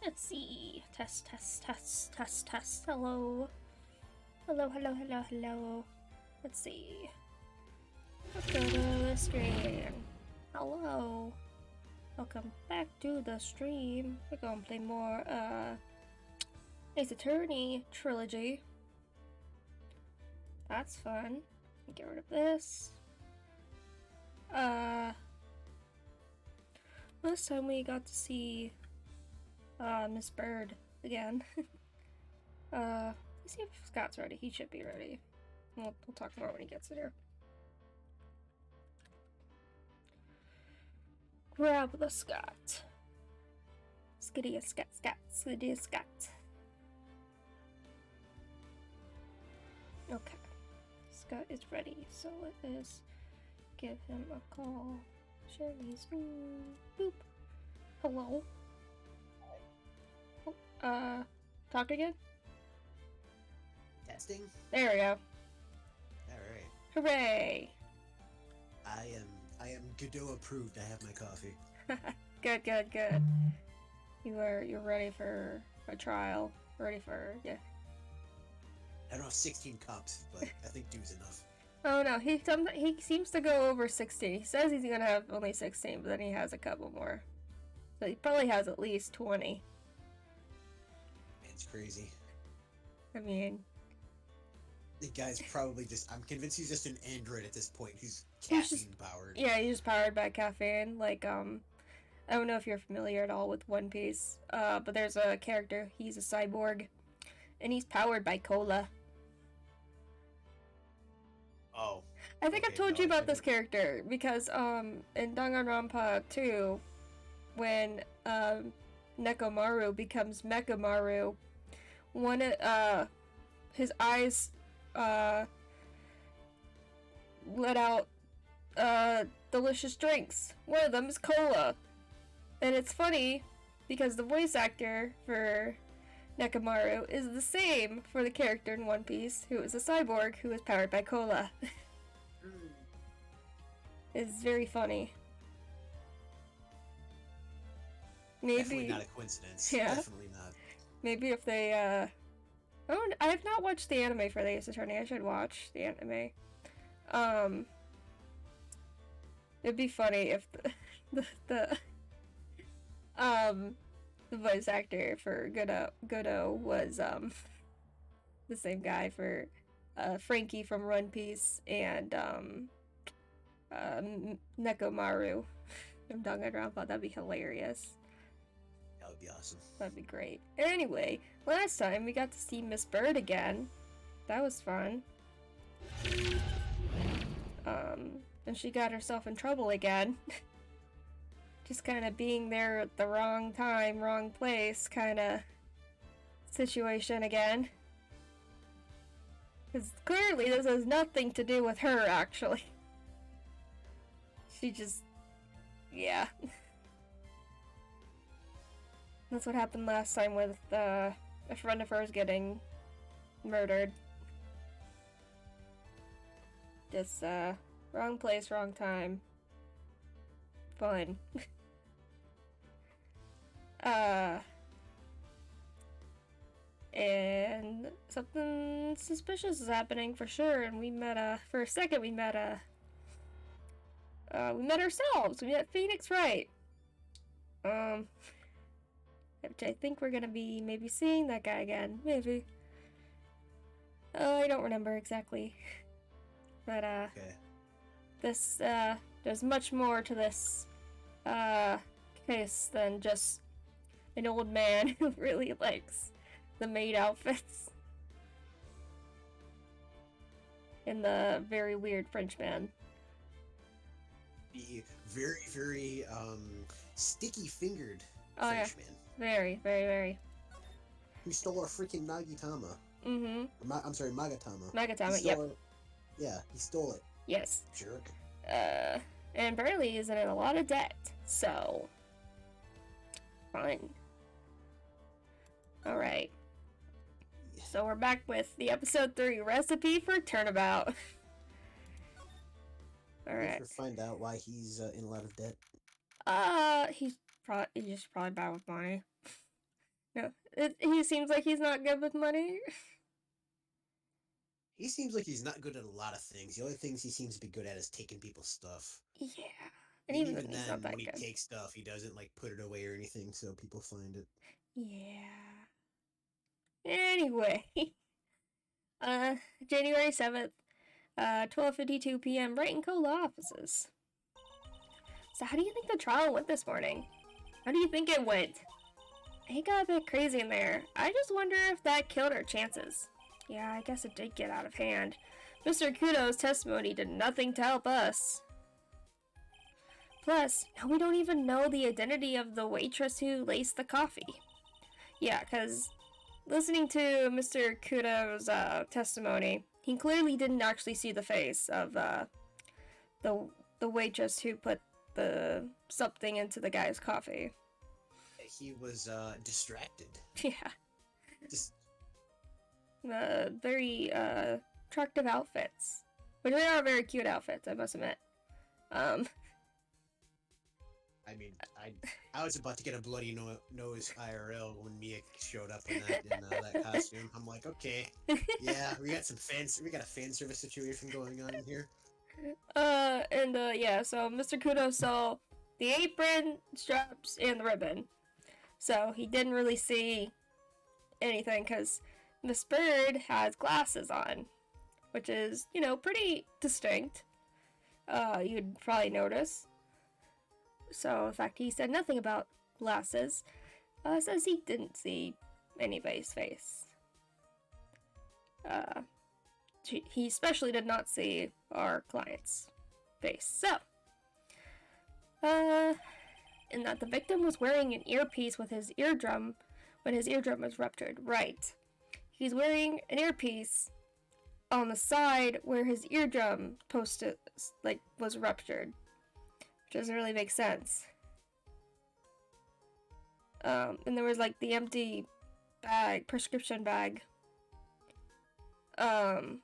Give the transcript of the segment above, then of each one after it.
Let's see. Test, test, test, test, test. Hello. Hello, hello, hello, hello. Let's see. Let's go to the stream. Hello. Welcome back to the stream. We're gonna play more, Ace Attorney Trilogy. That's fun. Get rid of this. Last time we got to see Miss Bird again. Let's see if Scott's ready. He should be ready. We'll talk more when he gets here. Grab the Scott. Skiddy Scott, Scott, Skiddy Scott. Okay. Scott is ready, so let us give him a call. Share me screen. Boop. Hello. Talk again? Testing? There we go. Alright. Hooray! I am Godot approved. I have my coffee. Good, good, good. You're ready for a trial. Ready for, yeah. I don't have 16 cups, but I think 2's enough. Oh no, he seems to go over 16. He says he's gonna have only 16, but then he has a couple more. So he probably has at least 20. It's crazy. I mean, the guy's probably just, I'm convinced he's just an android at this point. He's caffeine powered. Yeah, he's just powered by caffeine. Like, I don't know if you're familiar at all with One Piece, but there's a character, he's a cyborg, and he's powered by cola. Oh. I think I've told you about this character, because, in Danganronpa 2, when, Nekomaru becomes Mekamaru, his eyes, let out, delicious drinks. One of them is cola. And it's funny, because the voice actor for Nekomaru is the same for the character in One Piece, who is a cyborg who is powered by cola. It's very funny. Maybe, definitely not a coincidence. Yeah. Definitely not. Maybe if they, Oh, I have not watched the anime for the Ace Attorney. I should watch the anime. It'd be funny if the voice actor for Godot was, the same guy for, Frankie from One Piece and, Nekomaru from Danganronpa. That'd be hilarious. That would be awesome. That'd be great. Anyway, last time we got to see Miss Bird again. That was fun. And she got herself in trouble again. Just kind of being there at the wrong time, wrong place kind of situation again. Because clearly this has nothing to do with her, actually. She just... yeah. That's what happened last time with a friend of hers getting murdered. Just, wrong place, wrong time. Fun. And something suspicious is happening for sure, and we met, for a second we met ourselves! We met Phoenix Wright! Which I think we're gonna be maybe seeing that guy again. Maybe. I don't remember exactly. But, Okay. this, there's much more to this, case than just an old man who really likes the maid outfits. And the very weird Frenchman. The very, very, sticky-fingered Oh, yeah. Frenchman. Very, very, very. Who stole our freaking Nagitama. Mm-hmm. I'm sorry, Magatama. Magatama, yep. Yeah, he stole it. Yes. Jerk. And Burley is in a lot of debt, so... fun. Alright. So we're back with the episode 3 recipe for turnabout. Alright. Did you find out why he's in a lot of debt? He's just probably bad with money. No, he seems like he's not good with money. He seems like he's not good at a lot of things. The only things he seems to be good at is taking people's stuff. Yeah, and And even even he's not then, that when he good. takes stuff, he doesn't like put it away or anything, so people find it. Yeah. Anyway, uh, January 7th, 12:52 p.m. Wright and Cola offices. So how do you think the trial went this morning? How do you think it went? It got a bit crazy in there. I just wonder if that killed our chances. Yeah, I guess it did get out of hand. Mr. Kudo's testimony did nothing to help us. Plus, now we don't even know the identity of the waitress who laced the coffee. Yeah, because listening to Mr. Kudo's testimony, he clearly didn't actually see the face of the waitress who put the something into the guy's coffee. He was distracted. Yeah. Just Very attractive outfits. Which they are very cute outfits, I must admit. I mean, I was about to get a bloody nose IRL when Mia showed up in that costume. I'm like, okay, yeah, we got a fan service situation going on in here. Yeah, so Mr. Kudo saw the apron, straps, and the ribbon. So he didn't really see anything because Miss Bird has glasses on, which is, pretty distinct. You'd probably notice. So, in fact, he said nothing about glasses. Says he didn't see anybody's face. He especially did not see our client's face. So, and that the victim was wearing an earpiece with his eardrum when his eardrum was ruptured. Right. He's wearing an earpiece on the side where his eardrum was ruptured. Which doesn't really make sense. And there was the empty prescription bag. And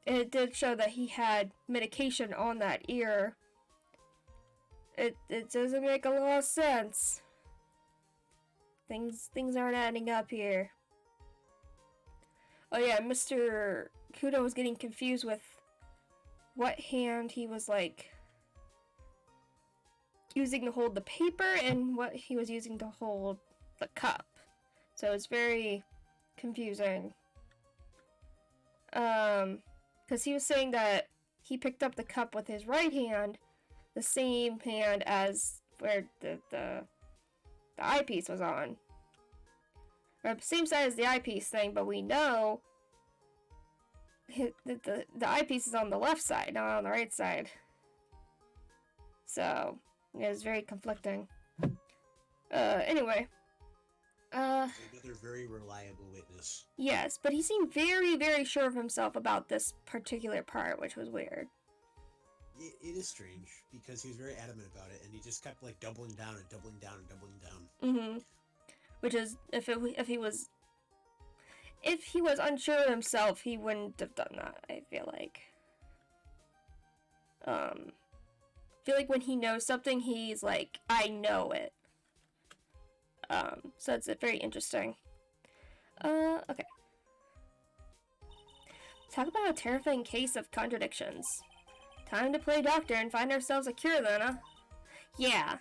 it did show that he had medication on that ear. It doesn't make a lot of sense. Things aren't adding up here. Oh yeah, Mr. Kudo was getting confused with what hand he was using to hold the paper and what he was using to hold the cup. So it's very confusing. Because he was saying that he picked up the cup with his right hand, the same hand as where the eyepiece was on. Or same side as the eyepiece thing, but we know the eyepiece is on the left side, not on the right side. So it was very conflicting. Anyway. Another very reliable witness. Yes, but he seemed very, very sure of himself about this particular part, which was weird. It is strange, because he was very adamant about it, and he just kept doubling down and doubling down and doubling down. Mm-hmm. Which is, if he was unsure of himself, he wouldn't have done that, I feel like. I feel like when he knows something, he's like, I know it. So it's very interesting. Okay. Talk about a terrifying case of contradictions. Time to play doctor and find ourselves a cure then, huh? Yeah.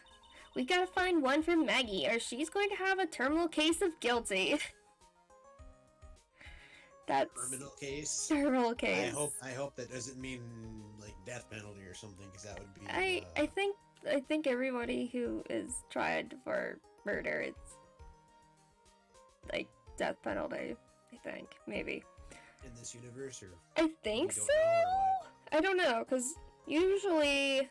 We gotta find one for Maggie, or she's going to have a terminal case of guilty. That's terminal case. Terminal case. I hope that doesn't mean death penalty or something, because that would be. I think everybody who is tried for murder, it's death penalty. I think maybe. In this universe, or I think so. I don't know, because usually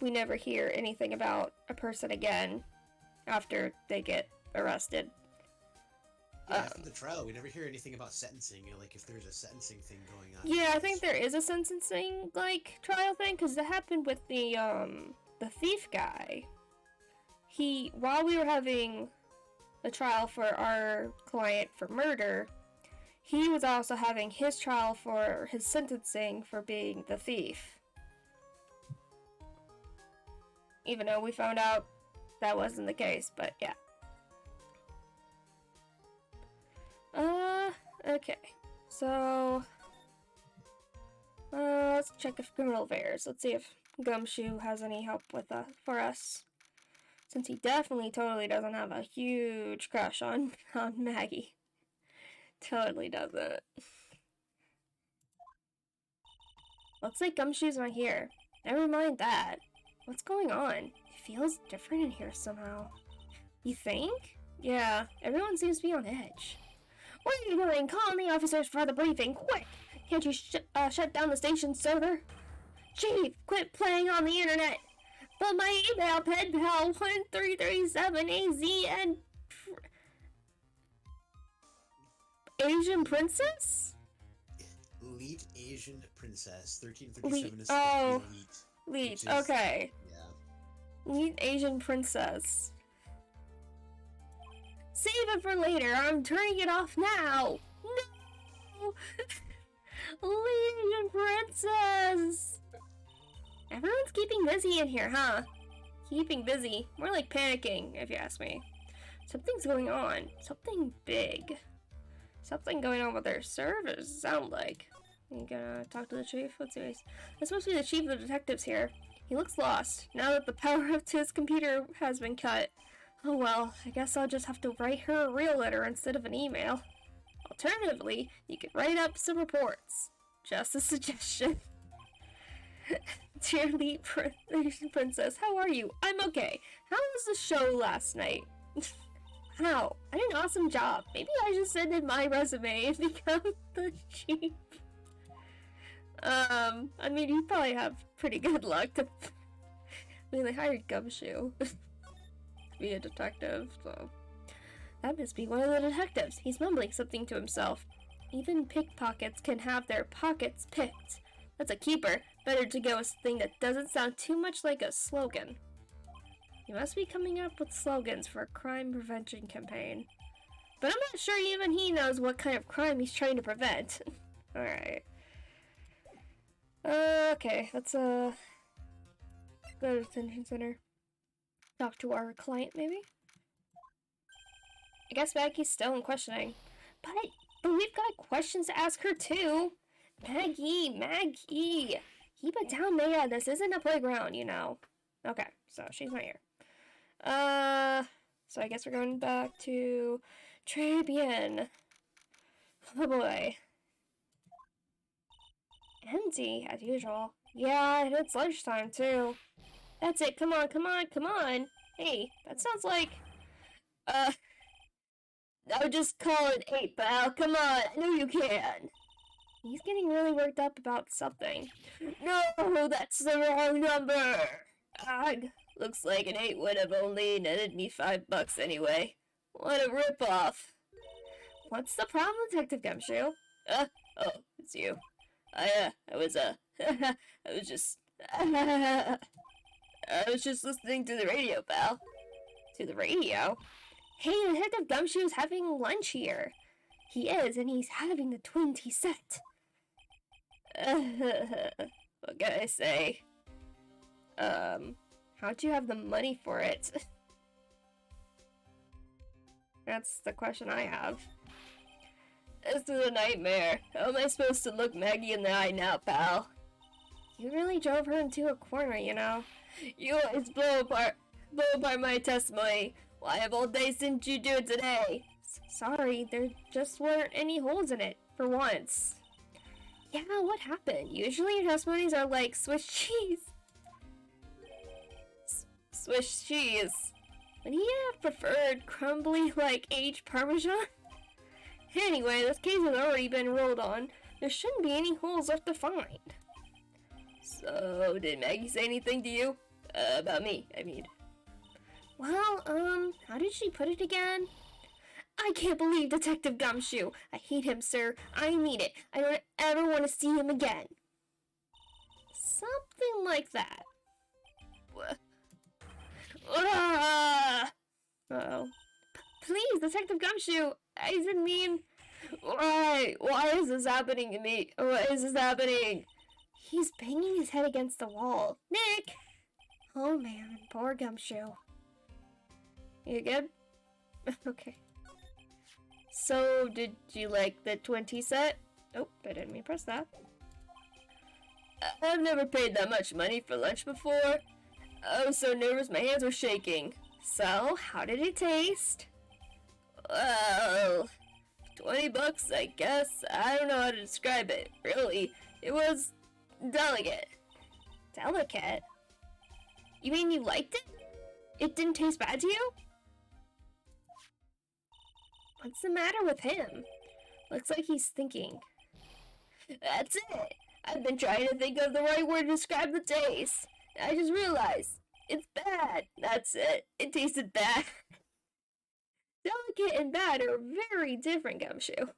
we never hear anything about a person again after they get arrested. Yeah, after the trial, we never hear anything about sentencing. If there's a sentencing thing going on. Yeah, I think there is a sentencing trial thing, because it happened with the thief guy. While we were having a trial for our client for murder, he was also having his trial for his sentencing for being the thief. Even though we found out that wasn't the case, but yeah. Okay, so let's check if criminal affairs. Let's see if Gumshoe has any help with for us, since he definitely totally doesn't have a huge crush on Maggie. Totally doesn't. Looks like Gumshoe's not here. Never mind that. What's going on? It feels different in here somehow. You think? Yeah, everyone seems to be on edge. What are you doing? Call the officers for the briefing, quick! Can't you shut down the station server? Chief, quit playing on the internet! But my email, penpal1337AZ and... Asian Princess? Elite Asian Princess. 1337 is Elite, okay. Yeah. Elite Asian Princess. Save it for later. I'm turning it off now. No! Elite Asian Princess! Everyone's keeping busy in here, huh? Keeping busy. More like panicking, if you ask me. Something's going on. Something big. Something going on with their servers, sound like. You gonna talk to the chief? Let's see. It's supposed to be the chief of the detectives here. He looks lost, now that the power up to his computer has been cut. Oh well, I guess I'll just have to write her a real letter instead of an email. Alternatively, you could write up some reports. Just a suggestion. Dear Elite Princess, how are you? I'm okay. How was the show last night? Wow, I did an awesome job. Maybe I should send in my resume and become the chief. I mean, you probably have pretty good luck to... I mean, they hired Gumshoe to be a detective, so... That must be one of the detectives. He's mumbling something to himself. Even pickpockets can have their pockets picked. That's a keeper. Better to go with something that doesn't sound too much like a slogan. You must be coming up with slogans for a crime prevention campaign. But I'm not sure even he knows what kind of crime he's trying to prevent. Alright. Okay, let's go to the detention center. Talk to our client, maybe? I guess Maggie's still in questioning. But we've got questions to ask her too. Maggie! Keep it down, Maya. This isn't a playground, you know. Okay, so she's not here. So I guess we're going back to Tribune. Oh boy. Empty, as usual. Yeah, it's lunchtime, too. That's it, come on. Hey, that sounds like... I'll just call it 8, pal. Come on, I know you can. He's getting really worked up about something. No, that's the wrong number. Ugh, looks like an 8 would have only netted me $5 anyway. What a ripoff. What's the problem, Detective Gumshoe? Oh, it's you. I was just listening to the radio, pal. To the radio? Hey, Detective Gumshoe's having lunch here. He is, and he's having the twin tea set. What can I say? How'd you have the money for it? That's the question I have. This is a nightmare. How am I supposed to look Maggie in the eye now, pal? You really drove her into a corner, you know. You always blow apart my testimony. Why of all days didn't you do it today? Sorry, there just weren't any holes in it, for once. Yeah, what happened? Usually your testimonies are like Swiss cheese. Swiss cheese. Would he have preferred crumbly like aged Parmesan? Anyway, this case has already been rolled on. There shouldn't be any holes left to find. So, did Maggie say anything to you? About me, I mean. Well, how did she put it again? I can't believe Detective Gumshoe. I hate him, sir. I mean it. I don't ever want to see him again. Something like that. Uh-oh. Please, Detective Gumshoe. I didn't mean... Why? Why is this happening to me? Why is this happening? He's banging his head against the wall. Nick! Oh man, poor Gumshoe. You good? Okay. So, did you like the 20 set? Oh, I didn't mean to press that. I've never paid that much money for lunch before. I was so nervous my hands were shaking. So, how did it taste? Well, 20 bucks, I guess. I don't know how to describe it. Really, it was delicate. Delicate? You mean you liked it? It didn't taste bad to you? What's the matter with him? Looks like he's thinking. That's it! I've been trying to think of the right word to describe the taste. I just realized. It's bad. That's it. It tasted bad. Delicate and bad are very different, Gumshoe.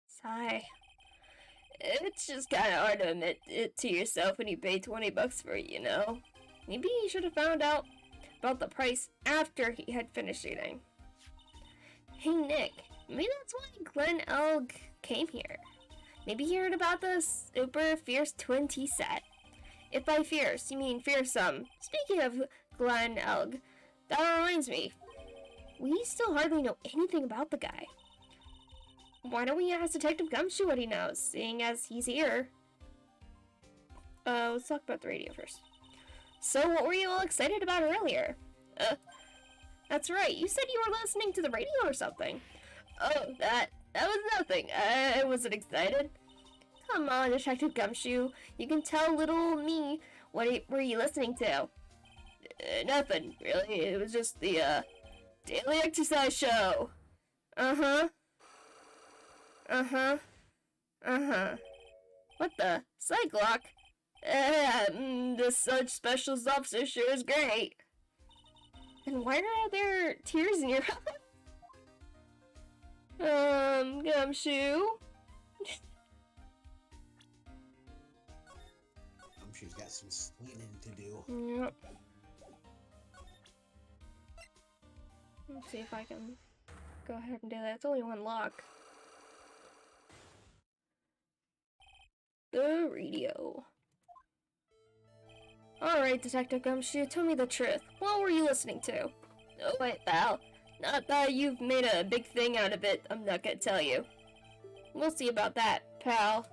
Sigh. It's just kind of hard to admit it to yourself when you pay 20 bucks for it, you know? Maybe he should have found out about the price after he had finished eating. Hey Nick, maybe that's why Glen Elg came here. Maybe he heard about the super fierce twin tea set. If by fierce you mean fearsome. Speaking of Glen Elg, that reminds me. We still hardly know anything about the guy. Why don't we ask Detective Gumshoe what he knows, seeing as he's here? Let's talk about the radio first. So, what were you all excited about earlier? That's right, you said you were listening to the radio or something. Oh, that was nothing. I wasn't excited. Come on, Detective Gumshoe. You can tell little me what were you listening to. Nothing, really. It was just the, daily exercise show. Uh-huh. What the? Cyclock? This such special officer sure is great. And why are there tears in your eyes? Gumshoe? Gumshoe's got some explaining to do. Yep. Let's see if I can go ahead and do that. It's only one lock. The radio. Alright, Detective Gumshoe, tell me the truth. What were you listening to? Oh wait, pal. Not that you've made a big thing out of it, I'm not gonna tell you. We'll see about that, pal.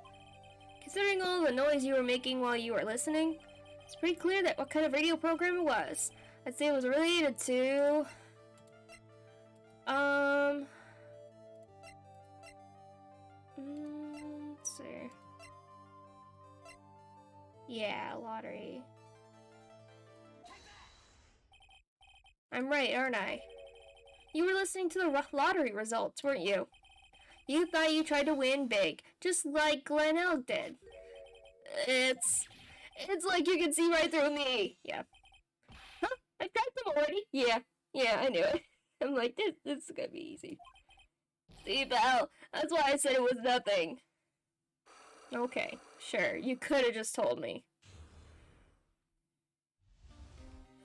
Considering all the noise you were making while you were listening, it's pretty clear that what kind of radio program it was. I'd say it was related to... let's see. Yeah, lottery. I'm right, aren't I? You were listening to the lottery results, weren't you? You thought you tried to win big, just like Glen Elg did. It's like you can see right through me. Yeah. Huh? I cracked them already? Yeah, I knew it. I'm like, this is gonna be easy. See, pal, that's why I said it was nothing. Okay, sure, you could have just told me.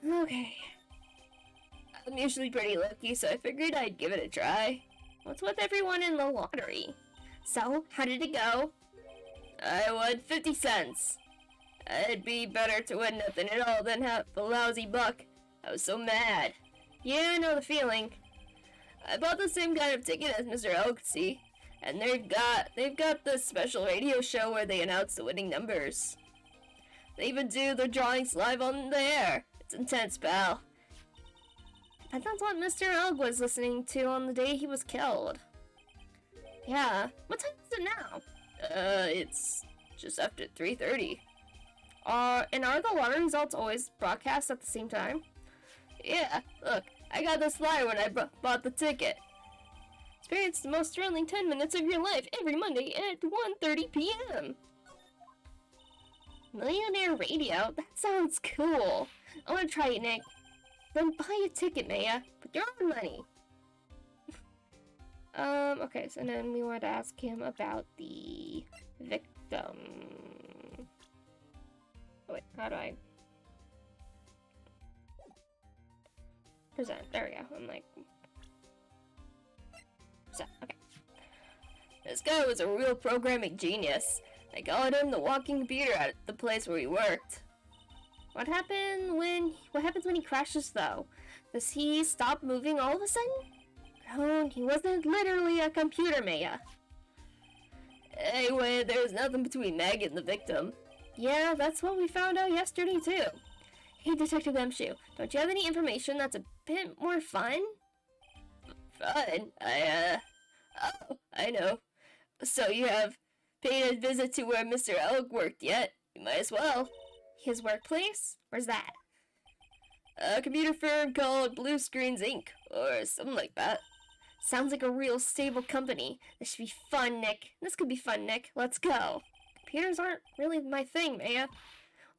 Okay. I'm usually pretty lucky, so I figured I'd give it a try. What's with everyone in the lottery? So, how did it go? I won 50 cents. It'd be better to win nothing at all than have a lousy buck. I was so mad. Yeah, I know the feeling. I bought the same kind of ticket as Mr. Elksey, and they've got this special radio show where they announce the winning numbers. They even do the drawings live on the air. It's intense, pal. And that's what Mr. Elg was listening to on the day he was killed. Yeah. What time is it now? It's just after 3:30. And are the lottery results always broadcast at the same time? Yeah, look, I got this flyer when I bought the ticket. Experience the most thrilling 10 minutes of your life every Monday at 1:30 p.m. Millionaire Radio? That sounds cool. I want to try it, Nick. Then buy a ticket, Maya. With your own money. Okay, so then we want to ask him about the victim. Oh, wait, how do I present? There we go. I'm like, present. Okay. This guy was a real programming genius. I called him the walking computer at the place where he worked. What happens when he crashes though? Does he stop moving all of a sudden? No, he wasn't literally a computer, Maya. Anyway, there's nothing between Meg and the victim. Yeah, that's what we found out yesterday, too. Hey, Detective Gumshoe, don't you have any information that's a bit more fun? Fun? Oh, I know. So you have paid a visit to where Mr. Elk worked yet? You might as well. His workplace? Where's that? A computer firm called Blue Screens Inc. or something like that. Sounds like a real stable company. This should be fun, Nick. This could be fun, Nick. Let's go. Computers aren't really my thing, Maya.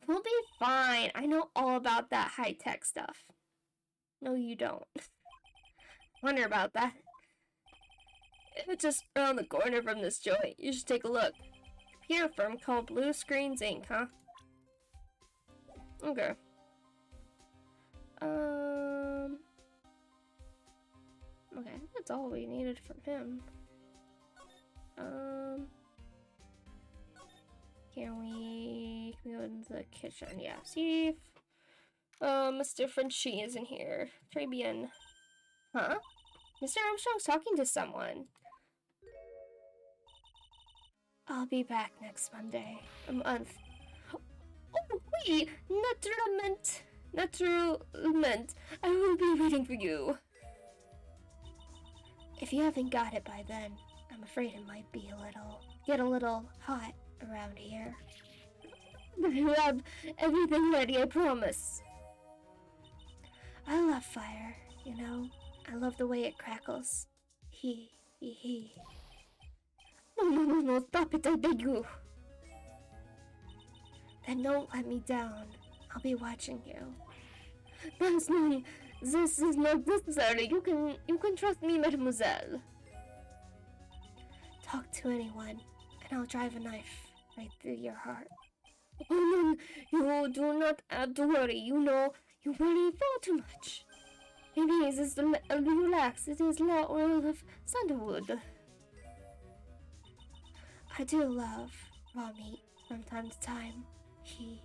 We'll be fine. I know all about that high-tech stuff. No, you don't. Wonder about that. It's just around the corner from this joint. You should take a look. Computer firm called Blue Screens Inc., huh? Okay. Okay, I think that's all we needed from him. Can we go into the kitchen? Yeah, see if Mr. Frenchie is in here. Très bien. Huh? Mr. Armstrong's talking to someone. I'll be back next Monday. A month. Oh, wait! Naturalment. I will be waiting for you. If you haven't got it by then, I'm afraid it might be get a little hot around here. But I have everything ready, I promise. I love fire, you know. I love the way it crackles. He. No, stop it, I beg you. Then don't let me down. I'll be watching you. This is not necessary. You can trust me, mademoiselle. Talk to anyone, and I'll drive a knife right through your heart. Oh no, you do not have to worry. You know, you worry far too much. Maybe just relax. It is law oil of sandalwood. I do love raw meat from time to time. He.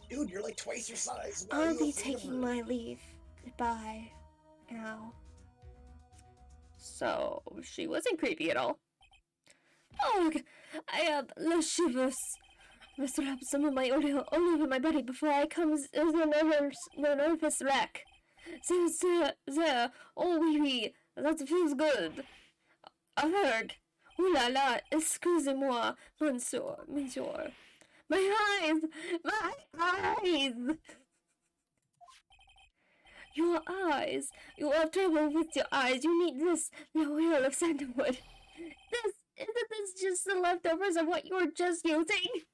Dude, you're like twice your size. I'll be taking my leave. Goodbye. Now. So, she wasn't creepy at all. Oh, I have the shivers. I must wrap some of my oil all over my body before I come as a nervous wreck. There. Oh, oui, that feels good. I heard. Ooh la la, excusez-moi, monsieur. My eyes! Your eyes! You have trouble with your eyes. You need this, the oil of sandalwood. Isn't this just the leftovers of what you were just using?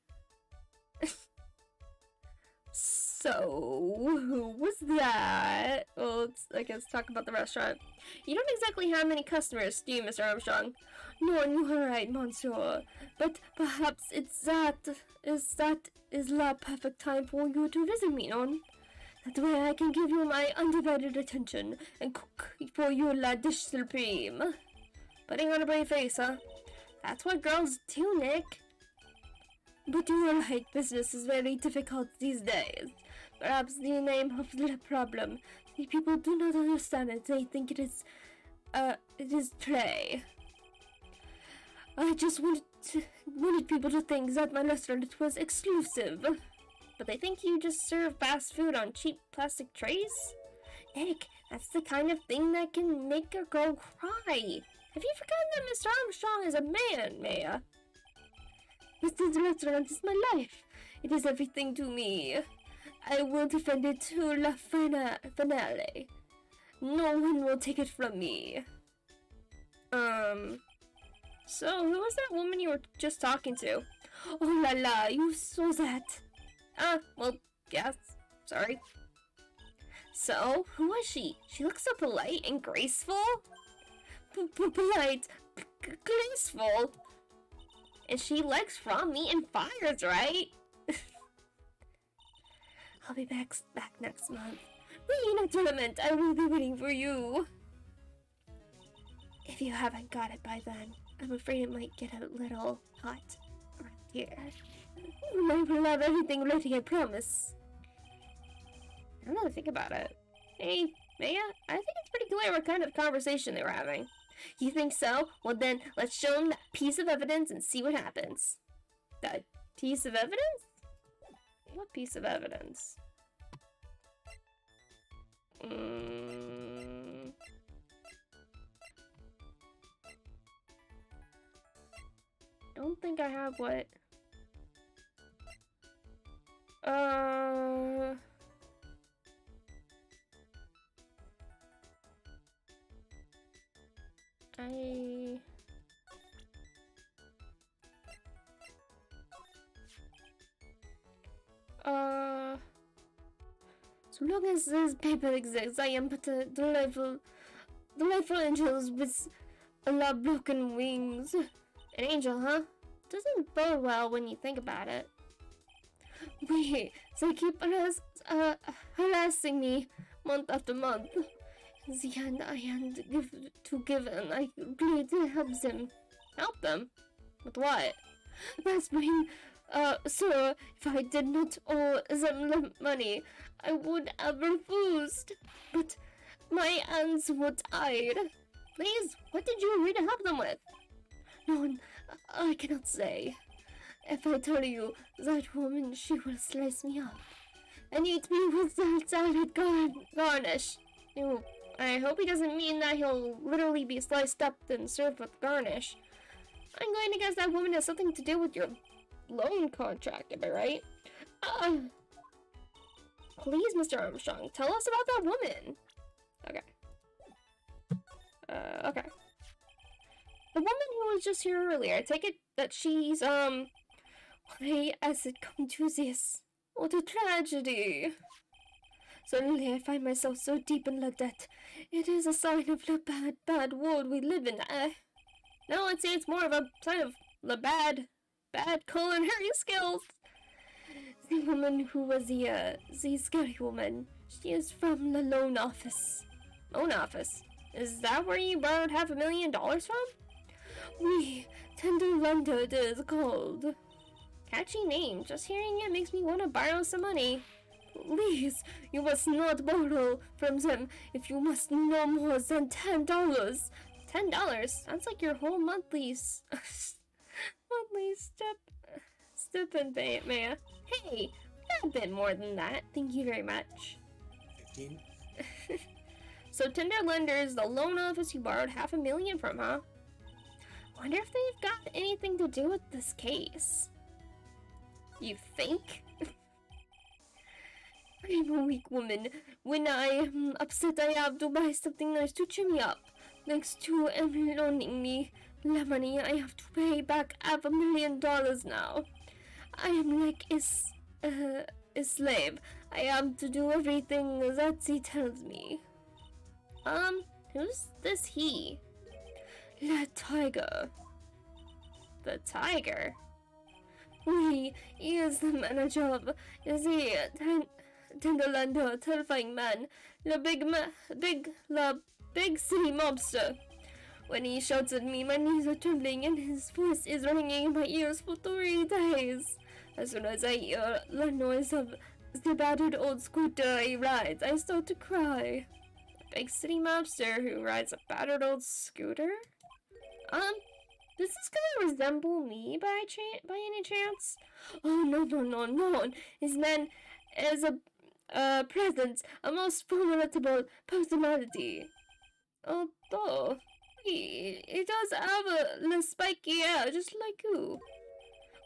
So, who was that? Well, let's, I guess, talk about the restaurant. You don't exactly have many customers, do you, Mr. Armstrong? No, you are right, monsieur. But perhaps that is the perfect time for you to visit me, non? That way I can give you my undivided attention and cook for you la dish supreme. Putting on a brave face, huh? That's what girls do, Nick. But you are right, business is very difficult these days. Perhaps the name of the problem. The people do not understand it. They think it is play. I just wanted people to think that my restaurant was exclusive. But they think you just serve fast food on cheap plastic trays? Nick, that's the kind of thing that can make a girl cry. Have you forgotten that Mr. Armstrong is a man, Maya? This restaurant is my life. It is everything to me. I will defend it to la finale. No one will take it from me. So who was that woman you were just talking to? Oh la la, you saw that. Well, yes, sorry. So, who was she? She looks so polite and graceful. Polite, graceful. And she likes raw meat and fires, right? I'll be back next month. In a tournament, I will be waiting for you. If you haven't got it by then, I'm afraid it might get a little hot around here. I will have everything ready, I promise. I don't know, think about it. Hey, Maya, I think it's pretty clear what kind of conversation they were having. You think so? Well then, let's show them that piece of evidence and see what happens. That piece of evidence? What piece of evidence? Don't think I have what... So long as this paper exists, I am but a delightful angel with a lot of broken wings. An angel, huh? Doesn't bode well when you think about it. Wait, they keep harassing me month after month. In the end, I am given. I agreed to help them. Help them? With what? By spring, sir, if I did not owe them money, I would have refused. But my hands were tied. Please, what did you agree to help them with? No, I cannot say. If I tell you that woman, she will slice me up and eat me with the salad garnish. Ew, I hope he doesn't mean that he'll literally be sliced up and served with garnish. I'm going to guess that woman has something to do with your loan contract, am I right? Please, Mr. Armstrong, tell us about that woman. Okay. Okay. The woman who was just here earlier, I take it that she's, why has it come to this? What a tragedy. Suddenly I find myself so deep in the debt. It is a sign of the bad world we live in, No, I'd say it's more of a sign of the bad culinary skills. The woman who was the scary woman, she is from the loan office. Loan office? Is that where you borrowed $500,000 from? We tender lender, it is called. Catchy name. Just hearing it makes me want to borrow some money. Please, you must not borrow from them if you must no more than $10. $10? Sounds like your whole monthly stipend, Maya. Hey, a bit more than that. Thank you very much. 15? So tender lender is the loan office you borrowed $500,000 from, huh? Wonder if they've got anything to do with this case. You think? I'm a weak woman. When I am upset, I have to buy something nice to cheer me up. Thanks to loaning me the money, I have to pay back $500,000 now. I am like a slave. I have to do everything that he tells me. Who's this he? The tiger. The tiger? He is the manager of the Tenderlander, terrifying man, the big city mobster. When he shouts at me, my knees are trembling and his voice is ringing in my ears for 3 days. As soon as I hear the noise of the battered old scooter he rides, I start to cry. A big city mobster who rides a battered old scooter? Does this guy resemble me by any chance? Oh, no. His man is a presence, a most formidable personality. Although, he does have a spiky hair, just like you.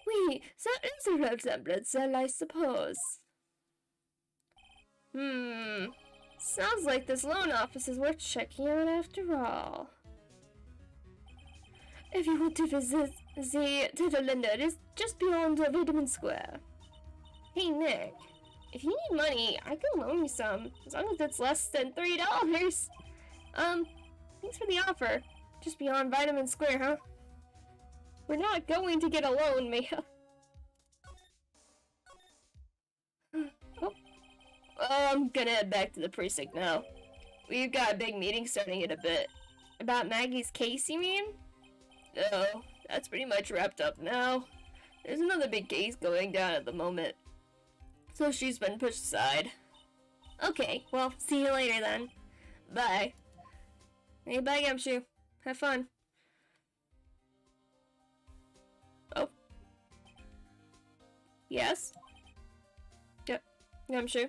Wait, that is a resemblance, I suppose. Sounds like this loan office is worth checking out after all. If you want to visit the Tenderlander, it is just beyond Vitamin Square. Hey Nick, if you need money, I can loan you some, as long as it's less than $3. Thanks for the offer. Just beyond Vitamin Square, huh? We're not going to get a loan, Maya. Oh. I'm gonna head back to the precinct now. We've got a big meeting starting in a bit. About Maggie's case, you mean? No, that's pretty much wrapped up now. There's another big case going down at the moment, so she's been pushed aside. Okay, well, see you later then. Bye. Hey, bye, Gumshoe. Have fun. Oh. Yes? Yep. Gumshoe.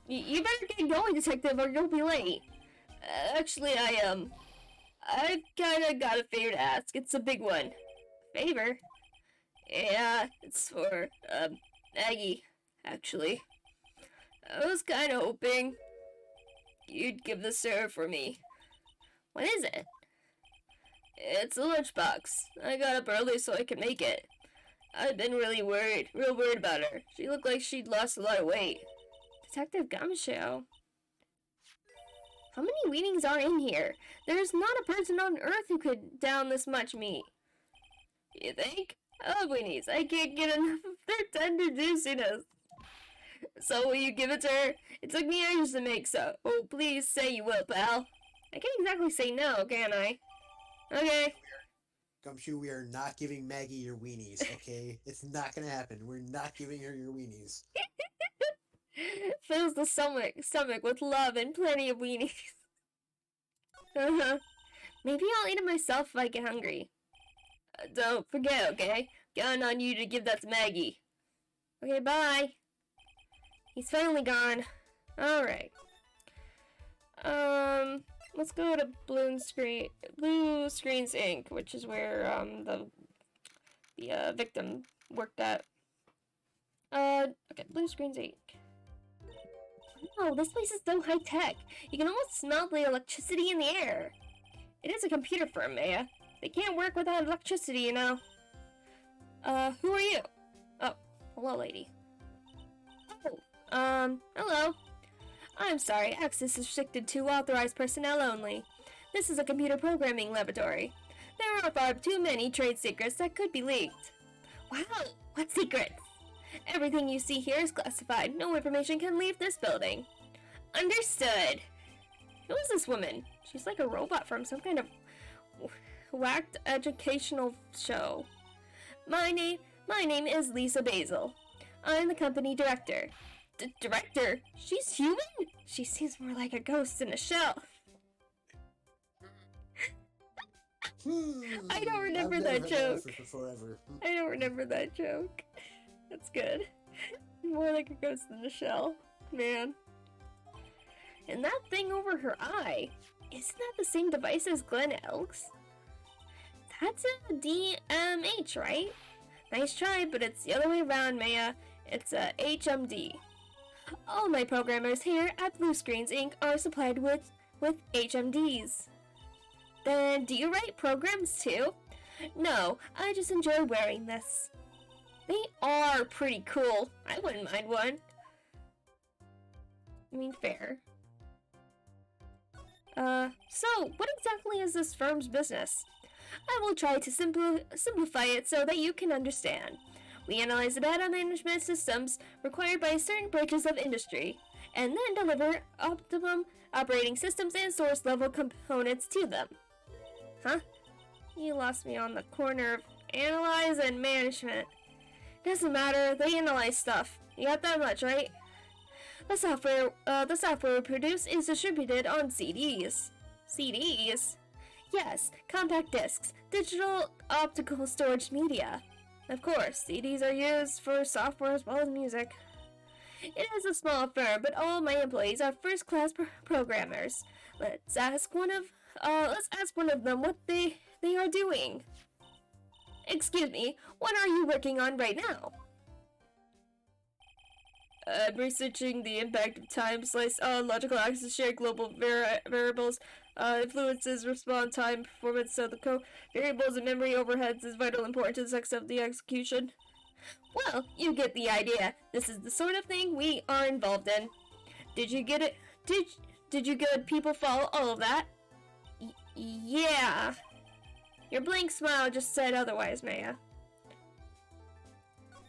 You better get going, detective, or you'll be late. Actually, I kinda got a favor to ask. It's a big one. Favor? Yeah, it's for, Maggie, actually. I was kinda hoping you'd give this to her for me. What is it? It's a lunchbox. I got up early so I could make it. I've been really worried, real worried about her. She looked like she'd lost a lot of weight. Detective Gumshoe. How many weenies are in here? There's not a person on Earth who could down this much meat. You think? I love weenies. I can't get enough of their tender juiciness. So will you give it to her? It took me ages to make, so please say you will, pal. I can't exactly say no, can I? Okay. Gumshoe, we are not giving Maggie your weenies, okay? It's not gonna happen. We're not giving her your weenies. Fills the stomach with love and plenty of weenies. Maybe I'll eat it myself if I get hungry. Don't forget, okay? Counting on you to give that to Maggie. Okay, bye. He's finally gone. Alright. Let's go to Blue Screens Inc., which is where the victim worked at. Okay, Blue Screens Inc. Oh, this place is so high tech. You can almost smell the electricity in the air. It is a computer firm, Maya. They can't work without electricity, you know. Who are you? Oh, hello, lady. Oh, hello. I'm sorry, access is restricted to authorized personnel only. This is a computer programming laboratory. There are far too many trade secrets that could be leaked. Wow, what secrets? Everything you see here is classified. No information can leave this building. Understood. Who is this woman? She's like a robot from some kind of whacked educational show. My name is Lisa Basil. I'm the company director. Director? She's human? She seems more like a ghost in a shell. I don't remember that joke. I don't remember that joke. That's good. More like a ghost in a shell. Man. And that thing over her eye, isn't that the same device as Glenn Elks? That's a DMH, right? Nice try, but it's the other way around, Maya. It's a HMD. All my programmers here at Blue Screens Inc. are supplied with HMDs. Then, do you write programs too? No, I just enjoy wearing this. They are pretty cool. I wouldn't mind one. I mean, fair. So, what exactly is this firm's business? I will try to simplify it so that you can understand. We analyze the data management systems required by certain branches of industry, and then deliver optimum operating systems and source-level components to them. Huh? You lost me on the corner of analyze and management. Doesn't matter, they analyze stuff. You got that much, right? The software we produce is distributed on CDs. CDs? Yes, compact discs, digital optical storage media. Of course, CDs are used for software as well as music. It is a small firm, but all my employees are first-class programmers. Let's ask one of them what they are doing. Excuse me, what are you working on right now? I'm researching the impact of time slice on logical axis, shared global variables, influences, response time, performance of the variables and memory overheads is vital important to the success of the execution. Well, you get the idea. This is the sort of thing we are involved in. Did you get it? Did you good people follow all of that? Yeah. Your blank smile just said otherwise, Maya.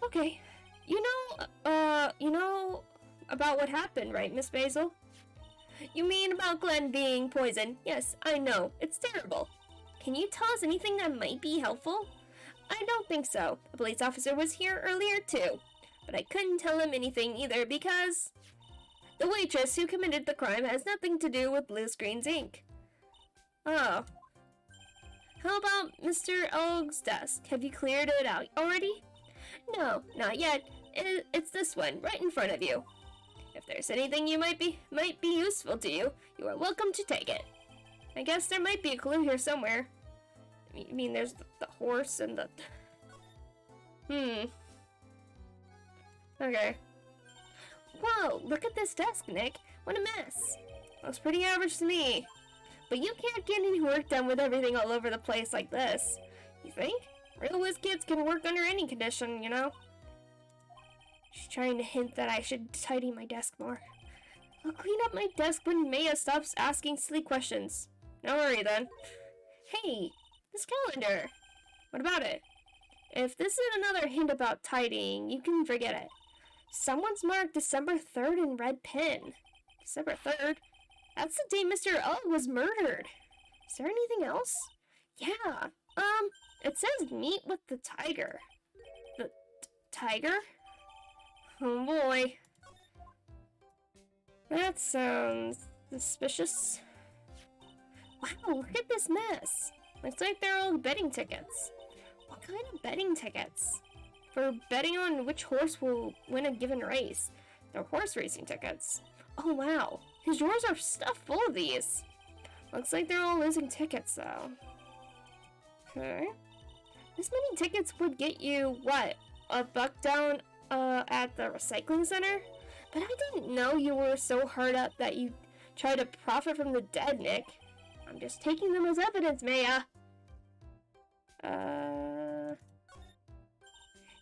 Okay. You know about what happened, right, Miss Basil? You mean about Glenn being poisoned? Yes, I know. It's terrible. Can you tell us anything that might be helpful? I don't think so. A police officer was here earlier, too. but I couldn't tell him anything either because the waitress who committed the crime has nothing to do with Blue Screen's Inc. Oh. How about Mr. Og's desk? Have you cleared it out already? No, not yet. It's this one, right in front of you. If there's anything you might be useful to you, you are welcome to take it. I guess there might be a clue here somewhere. I mean, there's the horse and the... Okay. Whoa, look at this desk, Nick. What a mess. Looks pretty average to me. But you can't get any work done with everything all over the place like this. You think? Real whiz kids can work under any condition, you know? She's trying to hint that I should tidy my desk more. I'll clean up my desk when Maya stops asking silly questions. No worry then. Hey, this calendar. What about it? If this is another hint about tidying, you can forget it. Someone's marked December 3rd in red pen. December 3rd? That's the day Mr. Ogg was murdered. Is there anything else? Yeah. It says meet with the tiger. The tiger? Oh boy. That sounds suspicious. Wow, look at this mess. Looks like they're old betting tickets. What kind of betting tickets? For betting on which horse will win a given race. They're horse racing tickets. Oh wow, his drawers are stuffed full of these. Looks like they're all losing tickets though. Okay. This many tickets would get you, what, $1 down at the recycling center? But I didn't know you were so hard up that you try to profit from the dead, Nick. I'm just taking them as evidence, Maya.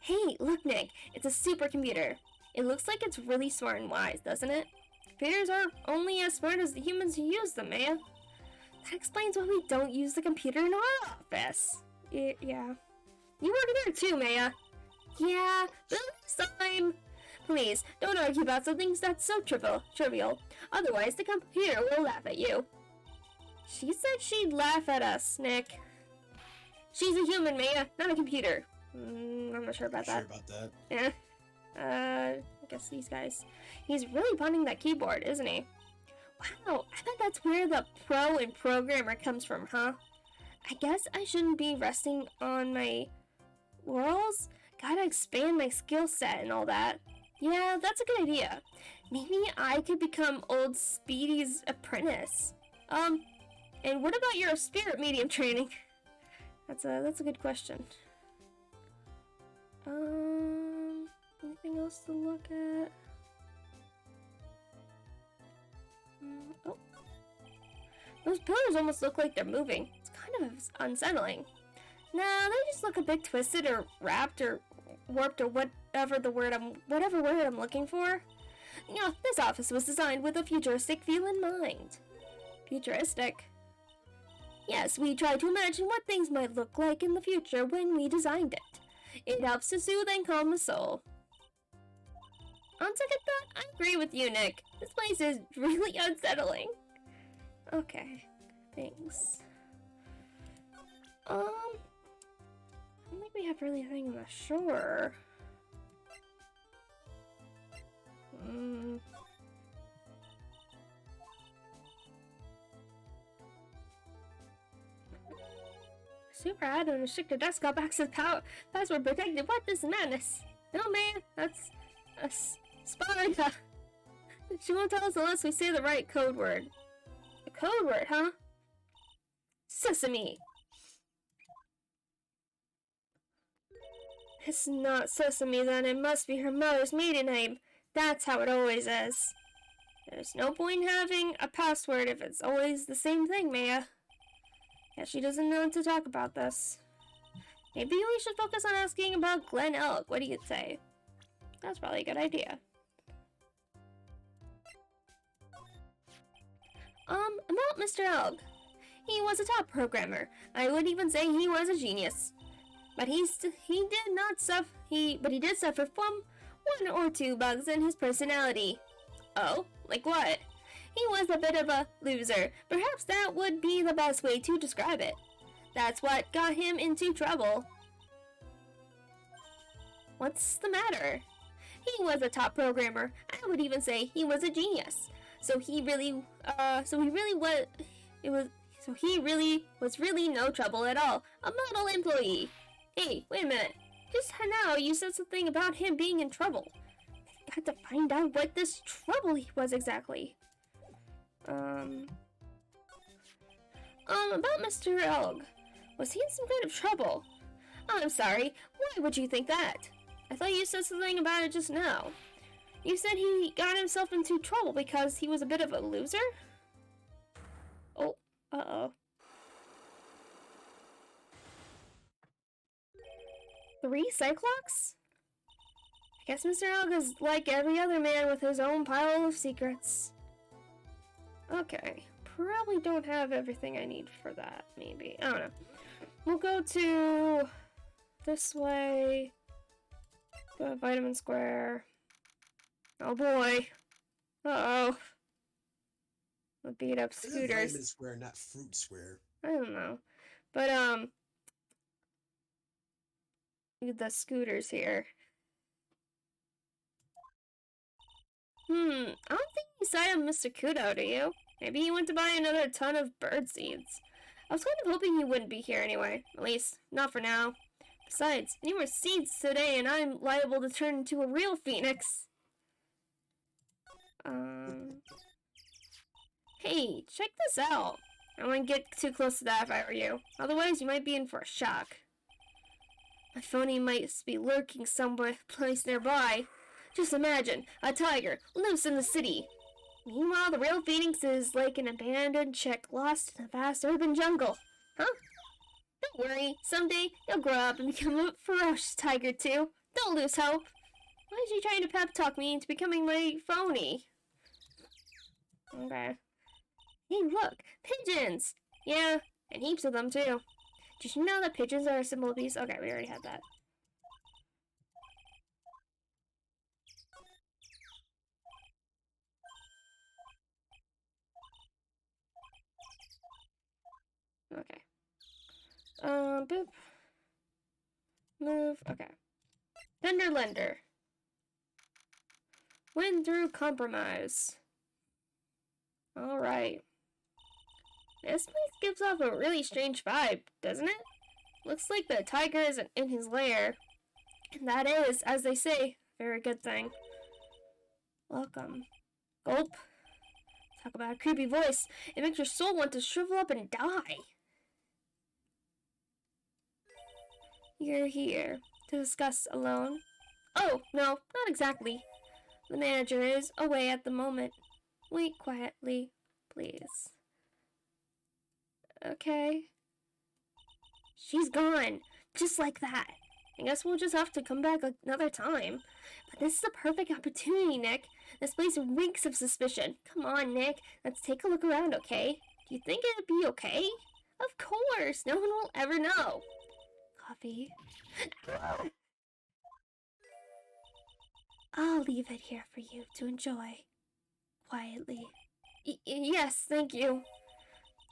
Hey, look, Nick. It's a supercomputer. It looks like it's really smart and wise, doesn't it? Computers are only as smart as the humans who use them, Maya. That explains why we don't use the computer in our office. Yeah. You work there too, Maya. Yeah, but this time. Please, don't argue about something that's so trivial. Otherwise, the computer will laugh at you. She said she'd laugh at us, Nick. She's a human, Maya, not a computer. I'm not sure about that. Yeah. I guess these guys. He's really pounding that keyboard, isn't he? Wow, I bet that's where the pro and programmer comes from, huh? I guess I shouldn't be resting on my laurels. Gotta expand my skill set and all that. Yeah, that's a good idea. Maybe I could become old Speedy's apprentice. And what about your spirit medium training? That's a good question. Anything else to look at? Oh. Those pillars almost look like they're moving. It's kind of unsettling. No, they just look a bit twisted or wrapped or warped or whatever word I'm looking for. You know, this office was designed with a futuristic feel in mind. Futuristic? Yes, we tried to imagine what things might look like in the future when we designed it. It helps to soothe and calm the soul. On second thought, I agree with you, Nick. This place is really unsettling. Okay, thanks. I don't think we have really anything on the shore. Super admin restricted desktop access password protected. What is madness? No man, that's a Sparta. She won't tell us unless we say the right code word. A code word, huh? Sesame. It's not Sesame then, it must be her mother's maiden name. That's how it always is. There's no point having a password if it's always the same thing, Maya. Yeah, she doesn't know to talk about this. Maybe we should focus on asking about Glen Elk. What do you say? That's probably a good idea. About Mr. Elk. He was a top programmer. I would even say he was a genius. But he did suffer from one or two bugs in his personality. Oh, like what? He was a bit of a loser. Perhaps that would be the best way to describe it. That's what got him into trouble. What's the matter? He was a top programmer. I would even say he was a genius. So he really was really no trouble at all. A model employee. Hey, wait a minute. Just now you said something about him being in trouble. I've got to find out what this trouble was exactly. About Mr. Elg. Was he in some kind of trouble? Oh, I'm sorry. Why would you think that? I thought you said something about it just now. You said he got himself into trouble because he was a bit of a loser? Oh, uh-oh. 3 Cyclops? I guess Mr. Elg is like every other man with his own pile of secrets. Okay. Probably don't have everything I need for that, maybe. I don't know. We'll go to this way. Go to Vitamin Square. Oh boy. Uh-oh. The beat up scooters. Vitamin Square, not Fruit Square. I don't know. But, the scooters here. I don't think you sighted Mr. Kudo, do you? Maybe he went to buy another ton of bird seeds. I was kind of hoping he wouldn't be here anyway. At least, not for now. Besides, any more seeds today and I'm liable to turn into a real phoenix. Hey, check this out. I wouldn't get too close to that if I were you. Otherwise, you might be in for a shock. My phony might be lurking someplace nearby. Just imagine, a tiger, loose in the city. Meanwhile, the real phoenix is like an abandoned chick lost in a vast urban jungle. Huh? Don't worry, someday you'll grow up and become a ferocious tiger too. Don't lose hope. Why is she trying to pep talk me into becoming my phony? Okay. Hey, look! Pigeons! Yeah, and heaps of them too. Did you know that pigeons are a symbol of peace? Okay, we already had that. Okay. Boop. Move. Okay. Thunderlender. Win through compromise. Alright. This place gives off a really strange vibe, doesn't it? Looks like the tiger isn't in his lair. And that is, as they say, a very good thing. Welcome. Gulp. Talk about a creepy voice. It makes your soul want to shrivel up and die. You're here to discuss alone? Oh, no, not exactly. The manager is away at the moment. Wait quietly, please. Okay. She's gone. Just like that. I guess we'll just have to come back another time. But this is a perfect opportunity, Nick. This place reeks of suspicion. Come on, Nick. Let's take a look around, okay? Do you think it'd be okay? Of course. No one will ever know. Coffee. I'll leave it here for you to enjoy. Quietly. Yes, thank you.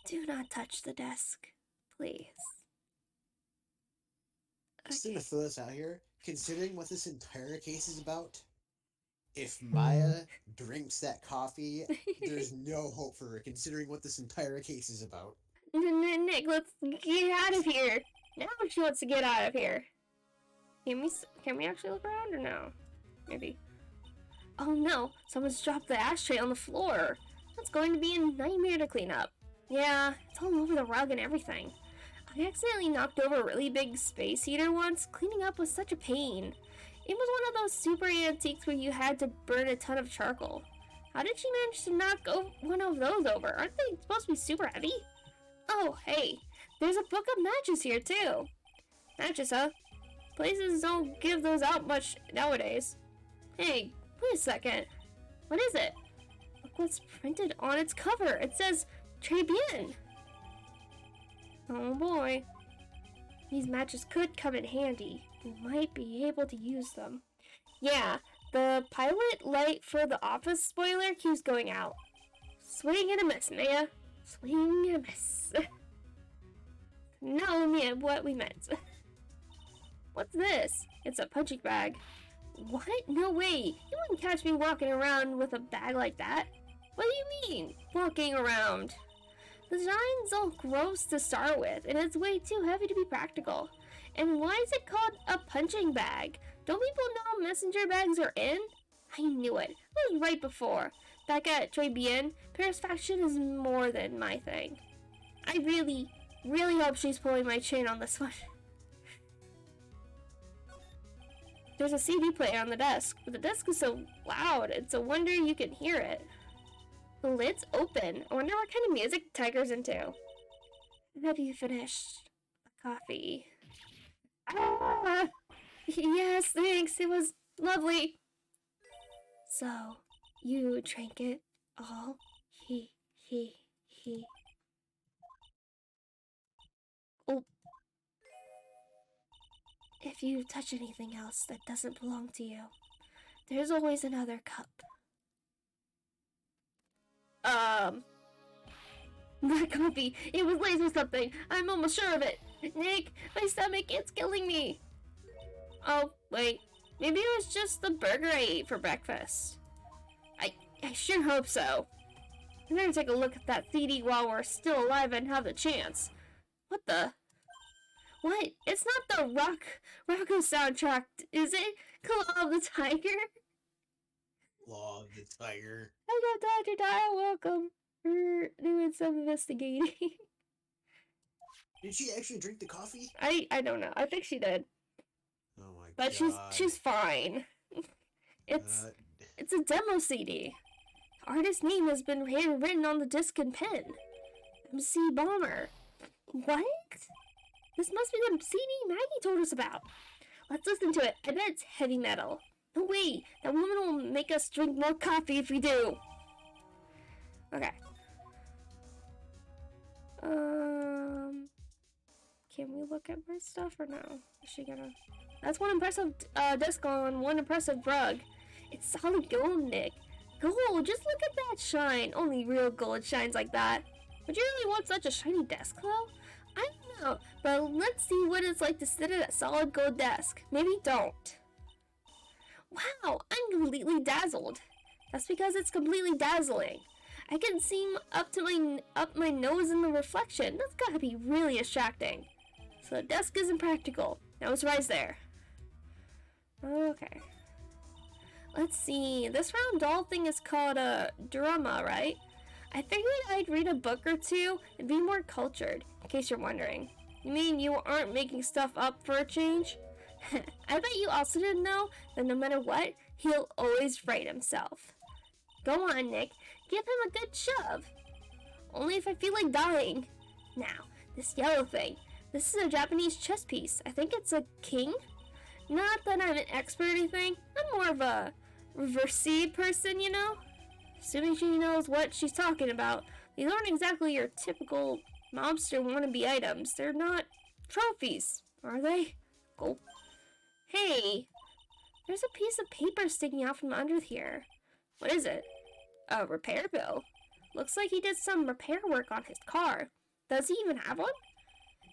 Do not touch the desk, please. Just gonna throw this out here. Considering what this entire case is about, if Maya drinks that coffee, there's no hope for her, considering what this entire case is about. Nick, let's get out of here. Now she wants to get out of here. Can we actually look around or no? Maybe. Oh no, someone's dropped the ashtray on the floor. That's going to be a nightmare to clean up. Yeah, it's all over the rug and everything. I accidentally knocked over a really big space heater once. Cleaning up was such a pain. It was one of those super antiques where you had to burn a ton of charcoal. How did she manage to knock one of those over? Aren't they supposed to be super heavy? Oh, hey, there's a book of matches here too. Matches, huh? Places don't give those out much nowadays. Hey, wait a second. What is it? Look what's printed on its cover. It says, Très bien. Oh boy. These matches could come in handy. We might be able to use them. Yeah, the pilot light for the office spoiler keeps going out. Swing and a miss, Maya. Swing and a miss. No, Mia, what we meant. What's this? It's a punching bag. What? No way. You wouldn't catch me walking around with a bag like that. What do you mean, walking around? The design's all gross to start with, and it's way too heavy to be practical. And why is it called a punching bag? Don't people know messenger bags are in? I knew it. It was right before. Back at Très Bien, Paris fashion is more than my thing. I really, really hope she's pulling my chain on this one. There's a CD player on the desk, but the desk is so loud, it's a wonder you can hear it. The lid's open. I wonder what kind of music Tiger's into. Have you finished the coffee? Ah! Yes, thanks. It was lovely. So, you drank it all? He. Oh. If you touch anything else that doesn't belong to you, there's always another cup. That coffee, it was laced with something. I'm almost sure of it. Nick, my stomach, it's killing me. Oh, wait. Maybe it was just the burger I ate for breakfast. I sure hope so. I'm gonna take a look at that CD while we're still alive and have the chance. What the? What? It's not the Rocco soundtrack, is it? Claw of the Tiger? Claw of the Tiger. Hello, Dr. Dial, welcome. We're doing some investigating. Did she actually drink the coffee? I don't know. I think she did. Oh my god. But she's fine. It's a demo CD. The artist's name has been handwritten on the disc in pen. MC Bomber. What? This must be the CD Maggie told us about. Let's listen to it. I bet it's heavy metal. No way. That woman will make us drink more coffee if we do. Okay. Can we look at more stuff or no? Is she gonna? That's one impressive disc on one impressive rug. It's solid gold, Nick. Gold, just look at that shine. Only real gold shines like that. Would you really want such a shiny desk, though? I don't know, but let's see what it's like to sit at a solid gold desk. Maybe don't. Wow, I'm completely dazzled. That's because it's completely dazzling. I can see up my nose in the reflection. That's gotta be really distracting. So the desk isn't practical. Now it's right there. Okay. Let's see. This round doll thing is called a drama, right? I figured I'd read a book or two and be more cultured, in case you're wondering. You mean you aren't making stuff up for a change? I bet you also didn't know that no matter what, he'll always right himself. Go on, Nick. Give him a good shove. Only if I feel like dying. Now, this yellow thing. This is a Japanese chess piece. I think it's a king. Not that I'm an expert or anything. I'm more of a reversey person, you know? Assuming she knows what she's talking about. These aren't exactly your typical mobster wannabe items. They're not trophies, are they? Go. Hey, there's a piece of paper sticking out from under here. What is it? A repair bill. Looks like he did some repair work on his car. Does he even have one?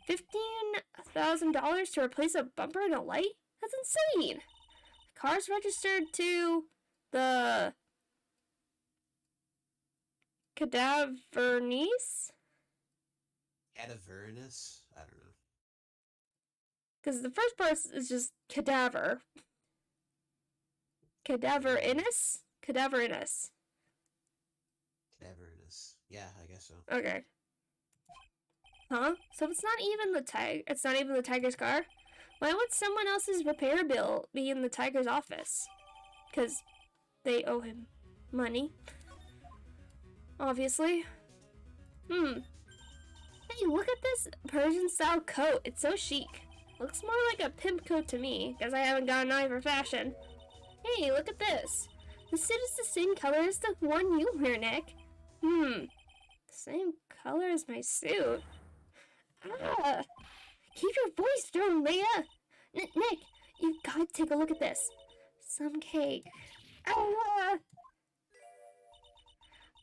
$15,000 to replace a bumper and a light? That's insane! The car's registered to the Cadavernese? Cadavernus? I don't know. Because the first part is just cadaver. Cadaverinus? Cadaverinus. Cadavernus. Yeah, I guess so. Okay. Huh? So it's not even the tiger's car? Why would someone else's repair bill be in the tiger's office? Because they owe him money. Obviously. Hey, look at this Persian-style coat. It's so chic. Looks more like a pimp coat to me, because I haven't got an eye for fashion. Hey, look at this. The suit is the same color as the one you wear, Nick. Same color as my suit. Ah! Keep your voice down, Leia! Nick, you've got to take a look at this. Some cake. Ah!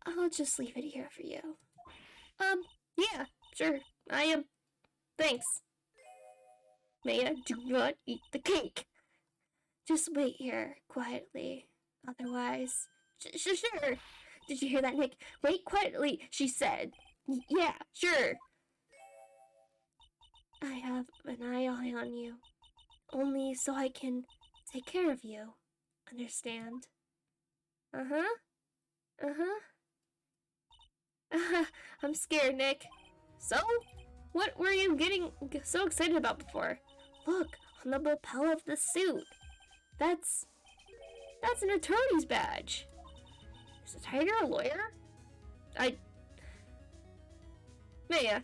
I'll just leave it here for you. Yeah, sure. I am. Thanks. Maya, do not eat the cake. Just wait here, quietly. Otherwise... Sure. Did you hear that, Nick? Wait quietly, she said. Yeah, sure. I have an eye on you. Only so I can take care of you. Understand? Uh-huh. Uh-huh. I'm scared, Nick. So? What were you getting so excited about before? Look, on the lapel of the suit. That's an attorney's badge. Is the tiger a lawyer? Maya.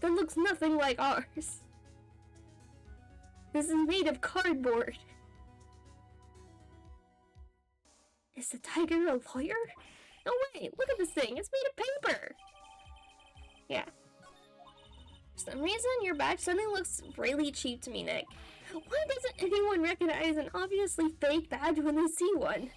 That looks nothing like ours. This is made of cardboard. Is the tiger a lawyer? No way, look at this thing, it's made of paper. Yeah. For some reason, your badge suddenly looks really cheap to me, Nick. Why doesn't anyone recognize an obviously fake badge when they see one?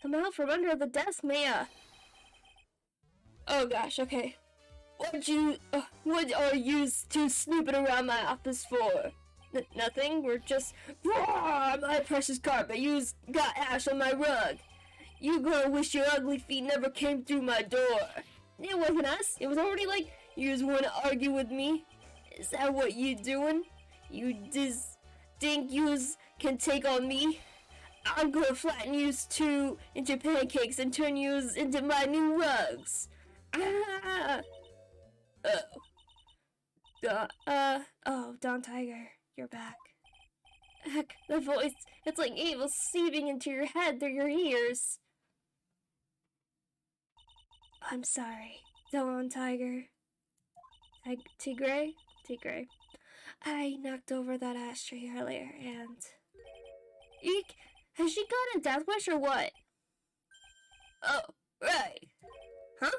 Come out from under the desk, Maya. Oh gosh, okay. What are you two snooping around my office for? Nothing, we're just... my precious carpet, you got ash on my rug. You gonna wish your ugly feet never came through my door. It wasn't us, it was already like, you just wanna argue with me? Is that what you doing? You think yous can take on me? I'm gonna flatten yous two into pancakes and turn yous into my new rugs. Ah! Don Tiger, you're back. Heck, the voice, it's like evil seeping into your head through your ears. I'm sorry, Don Tiger. Tigray? I knocked over that ashtray earlier and... Eek! Has she got a death wish or what? Oh, right. Huh?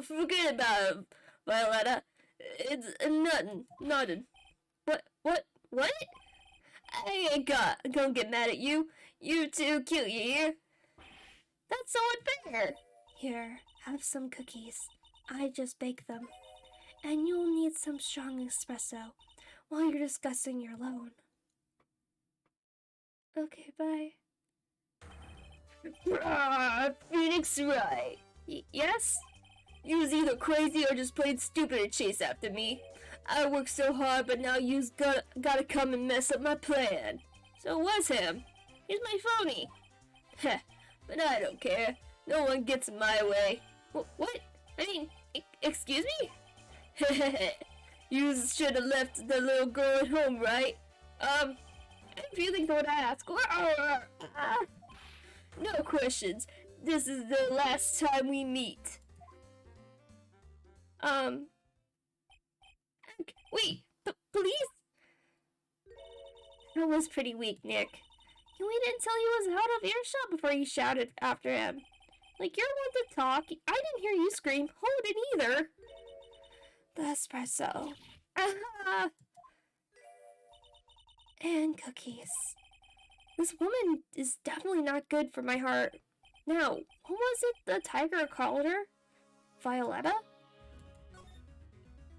Forget about it, Violetta. It's nothing. What? I ain't gonna get mad at you. You too cute, you hear? That's so unfair. Here, have some cookies. I just baked them. And you'll need some strong espresso while you're discussing your loan. Okay, bye. Phoenix Wright. Yes? You was either crazy or just plain stupid to chase after me. I worked so hard, but now you's gotta come and mess up my plan. So it was him. He's my phony. Heh, but I don't care. No one gets in my way. What? I mean, excuse me? Heh. You should have left the little girl at home, right? I'm feeling for what I ask. No questions. This is the last time we meet. Wait, police? That was pretty weak, Nick. You waited until he was out of earshot before you shouted after him. Like, you're one to talk. I didn't hear you scream, hold it either. The espresso. And cookies. This woman is definitely not good for my heart. Now, what was it the tiger called her? Violetta?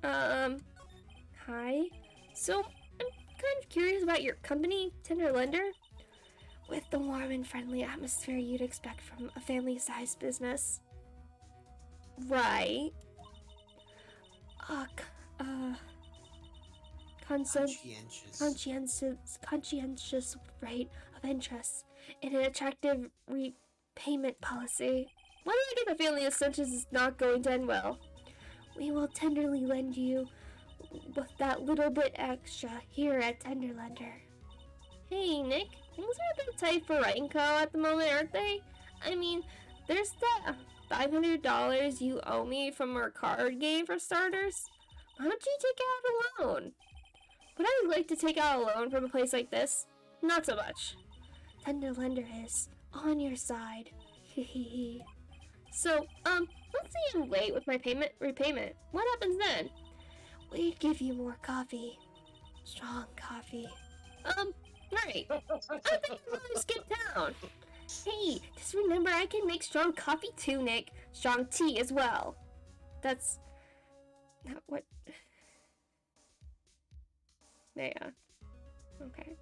Hi. So, I'm kind of curious about your company, Tender Lender. With the warm and friendly atmosphere you'd expect from a family-sized business. Right. Conscientious rate of interest and an attractive repayment policy. Why do I get the feeling this sentence is not going to end well? We will tenderly lend you with that little bit extra here at Tender Lender. Hey, Nick, things are a bit tight for Wright & Co. at the moment, aren't they? I mean, there's that $500 you owe me from our card game for starters. Why don't you take out a loan? Would I like to take out a loan from a place like this? Not so much. Tender Lender is on your side. Hehehe. So, let's say I'm late with my repayment. What happens then? We'd give you more coffee. Strong coffee. Right. I think you really skipped town. Hey, just remember I can make strong coffee too, Nick. Strong tea as well. That's not what... Yeah. Okay.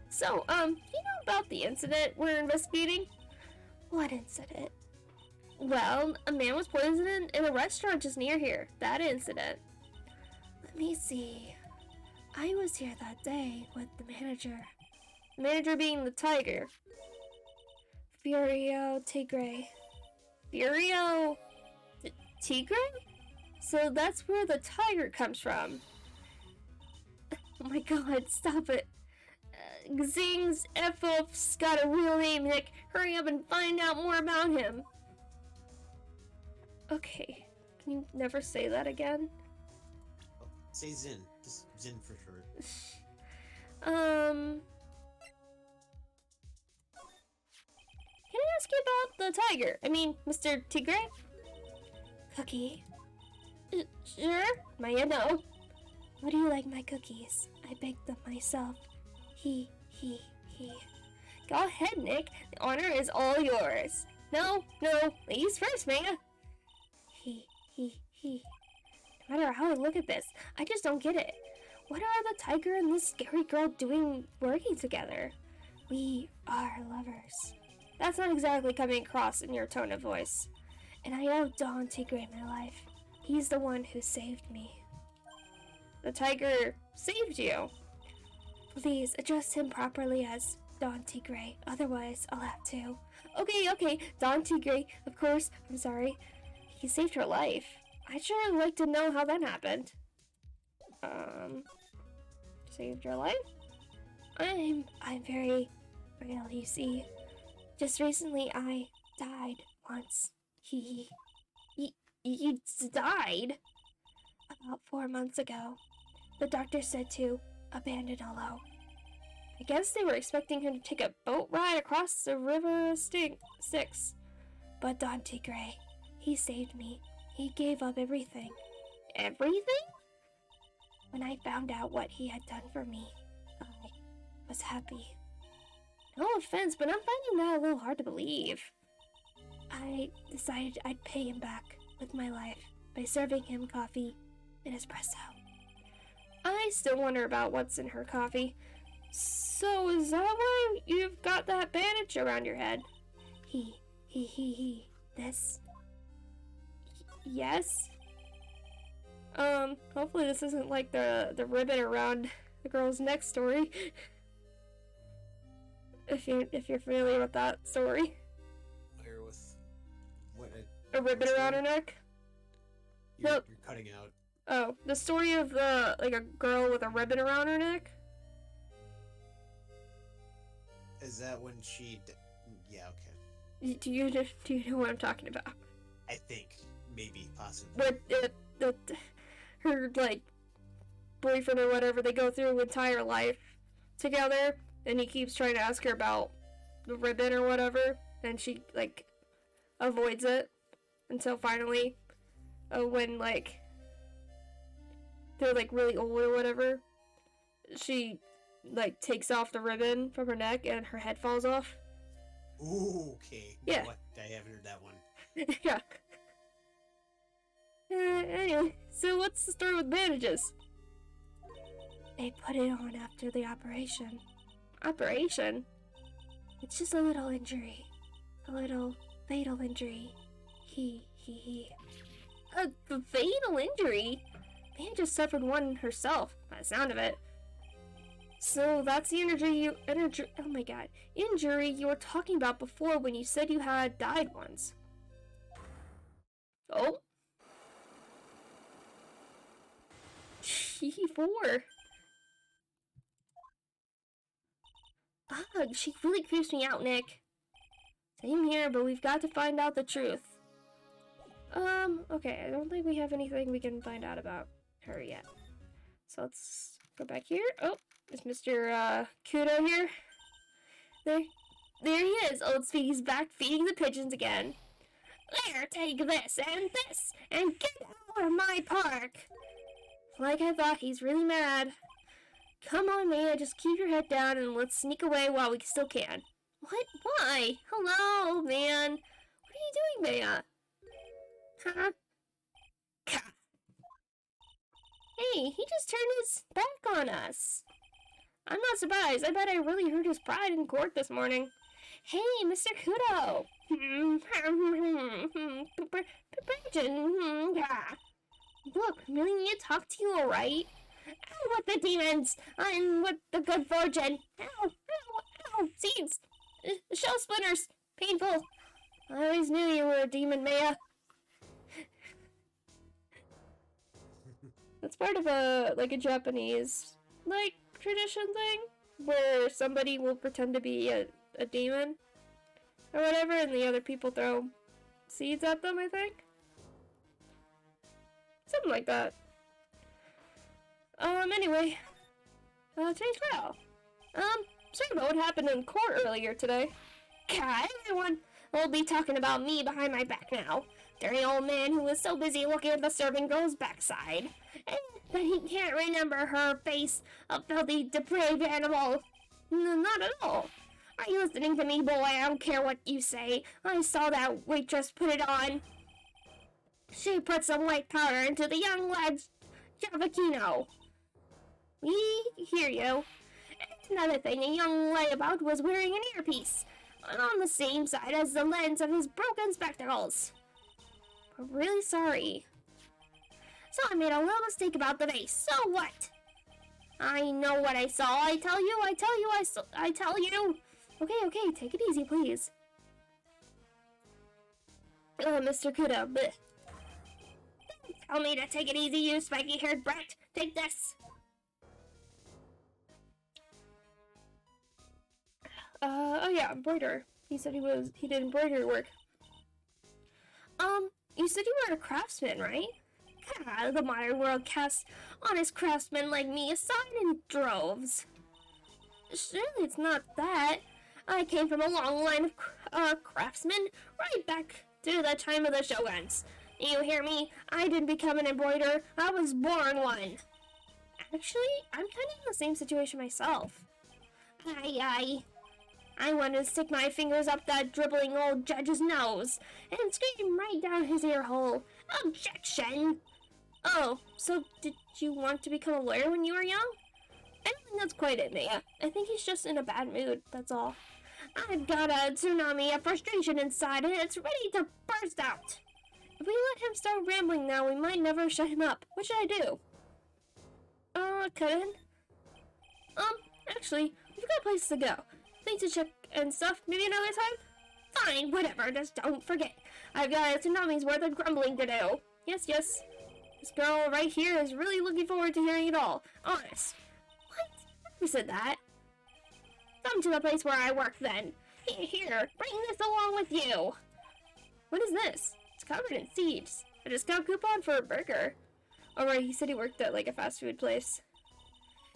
So, you know about the incident we're investigating? What incident? Well, a man was poisoned in a restaurant just near here. That incident. Let me see. I was here that day with the manager. The manager being the tiger. Furio Tigre. Furio Tigre? So that's where the tiger comes from. Oh my god, stop it. Zing's F-Off's got a real name, Nick. Hurry up and find out more about him. Okay, can you never say that again? Oh, say Zin. Just Zin for short. Can I ask you about the tiger? I mean, Mr. Tigre? Cookie. Sure? Maya, no. Would you like my cookies? I baked them myself. He. Go ahead, Nick. The honor is all yours. No. Ladies first, Maya. He. No matter how I look at this, I just don't get it. What are the tiger and this scary girl doing working together? We are lovers. That's not exactly coming across in your tone of voice. And I owe Don Tigre my life. He's the one who saved me. The tiger saved you. Please address him properly as Don Tigre. Otherwise, I'll have to. Okay. Don Tigre, of course. I'm sorry. He saved her life. I'd sure like to know how that happened. Saved your life? I'm very real, you see. Just recently, I died once. You died? About 4 months ago. The doctor said to abandon Olo. I guess they were expecting him to take a boat ride across the river Styx. But Don Tigre, he saved me. He gave up everything. Everything? When I found out what he had done for me, I was happy. No offense, but I'm finding that a little hard to believe. I decided I'd pay him back with my life by serving him coffee and espresso. I still wonder about what's in her coffee. So is that why you've got that bandage around your head? He. This? Yes? Hopefully this isn't like the ribbon around the girl's neck story. If you're familiar with that story. Where with what? A ribbon around her neck? You're cutting out. Oh, the story of a girl with a ribbon around her neck? Is that when she... Yeah, okay. Do you know what I'm talking about? I think. Maybe. Possibly. Where her, boyfriend or whatever, they go through entire life together, and he keeps trying to ask her about the ribbon or whatever, and she, avoids it until finally, when, they're, really old or whatever, she, takes off the ribbon from her neck and her head falls off. Ooh, okay. Yeah. What? I haven't heard that one. Yeah. Anyway, so what's the story with bandages? They put it on after the operation. Operation? It's just a little injury. A little fatal injury. He. A fatal injury? Man just suffered one herself, by the sound of it. So that's the injury you were talking about before when you said you had died once. Oh? G4. Ugh, she really creeps me out, Nick. Same here, but we've got to find out the truth. Okay, I don't think we have anything we can find out about her yet. So let's go back here. Oh, is Mr. Kudo here? There he is. Old Speedy's back feeding the pigeons again. There, take this, and get out of my park. Like I thought, he's really mad. Come on, Maya, just keep your head down and let's sneak away while we still can. What? Why? Hello, man. What are you doing, Maya? Huh? Gah. Hey, he just turned his back on us. I'm not surprised. I bet I really hurt his pride in court this morning. Hey, Mr. Kudo. Look, really need to talk to you, alright? Out with the demons, and with the good fortune. Ow, ow, ow, seeds, shell splinters, painful. I always knew you were a demon, Maya. That's part of a Japanese tradition thing where somebody will pretend to be a demon or whatever, and the other people throw seeds at them. I think something like that. Anyway, today's trial. Sorry about what happened in court earlier today. God, everyone will be talking about me behind my back now. Dirty old man who was so busy looking at the serving girl's backside. And that he can't remember her face, a filthy, depraved animal. Not at all. Are you listening to me, boy? I don't care what you say. I saw that waitress put it on. She put some white powder into the young lad's javakino. We hear you. And another thing a young layabout was wearing an earpiece on the same side as the lens of his broken spectacles. I'm really sorry. So I made a little mistake about the vase. So what? I know what I saw. I tell you. Okay, take it easy, please. Mr. Kuda, bleh. Tell me to take it easy, you spiky-haired brat. Take this. Oh yeah, embroider. He said he did embroidery work. You said you were a craftsman, right? God, the modern world casts honest craftsmen like me aside in droves. Surely it's not that. I came from a long line of craftsmen, right back to the time of the shoguns. You hear me? I didn't become an embroiderer. I was born one. Actually, I'm kind of in the same situation myself. I wanted to stick my fingers up that dribbling old judge's nose and scream right down his ear hole. Objection! Oh, so did you want to become a lawyer when you were young? I don't think that's quite it, Maya. I think he's just in a bad mood, that's all. I've got a tsunami of frustration inside and it's ready to burst out. If we let him start rambling now, we might never shut him up. What should I do? Cut in? Actually, we've got places to go. Things to check and stuff. Maybe another time? Fine, whatever. Just don't forget. I've got a tsunami's worth of grumbling to do. Yes. This girl right here is really looking forward to hearing it all. Honest. What? Who said that? Come to the place where I work then. Here, bring this along with you. What is this? It's covered in seeds. A discount coupon for a burger. Oh right, he said he worked at a fast food place.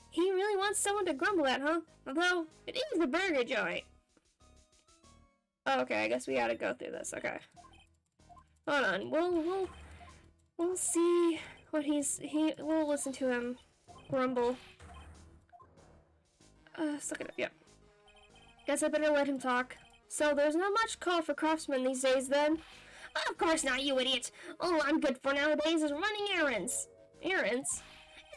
He really wants someone to grumble at, huh? Although, it is a burger joint. Oh, okay, I guess we gotta go through this. Okay. Hold on. We'll see what we'll listen to him grumble. Suck it up, yeah. Guess I better let him talk. So there's not much call for craftsmen these days then? Of course not, you idiot. All I'm good for nowadays is running errands. Errands?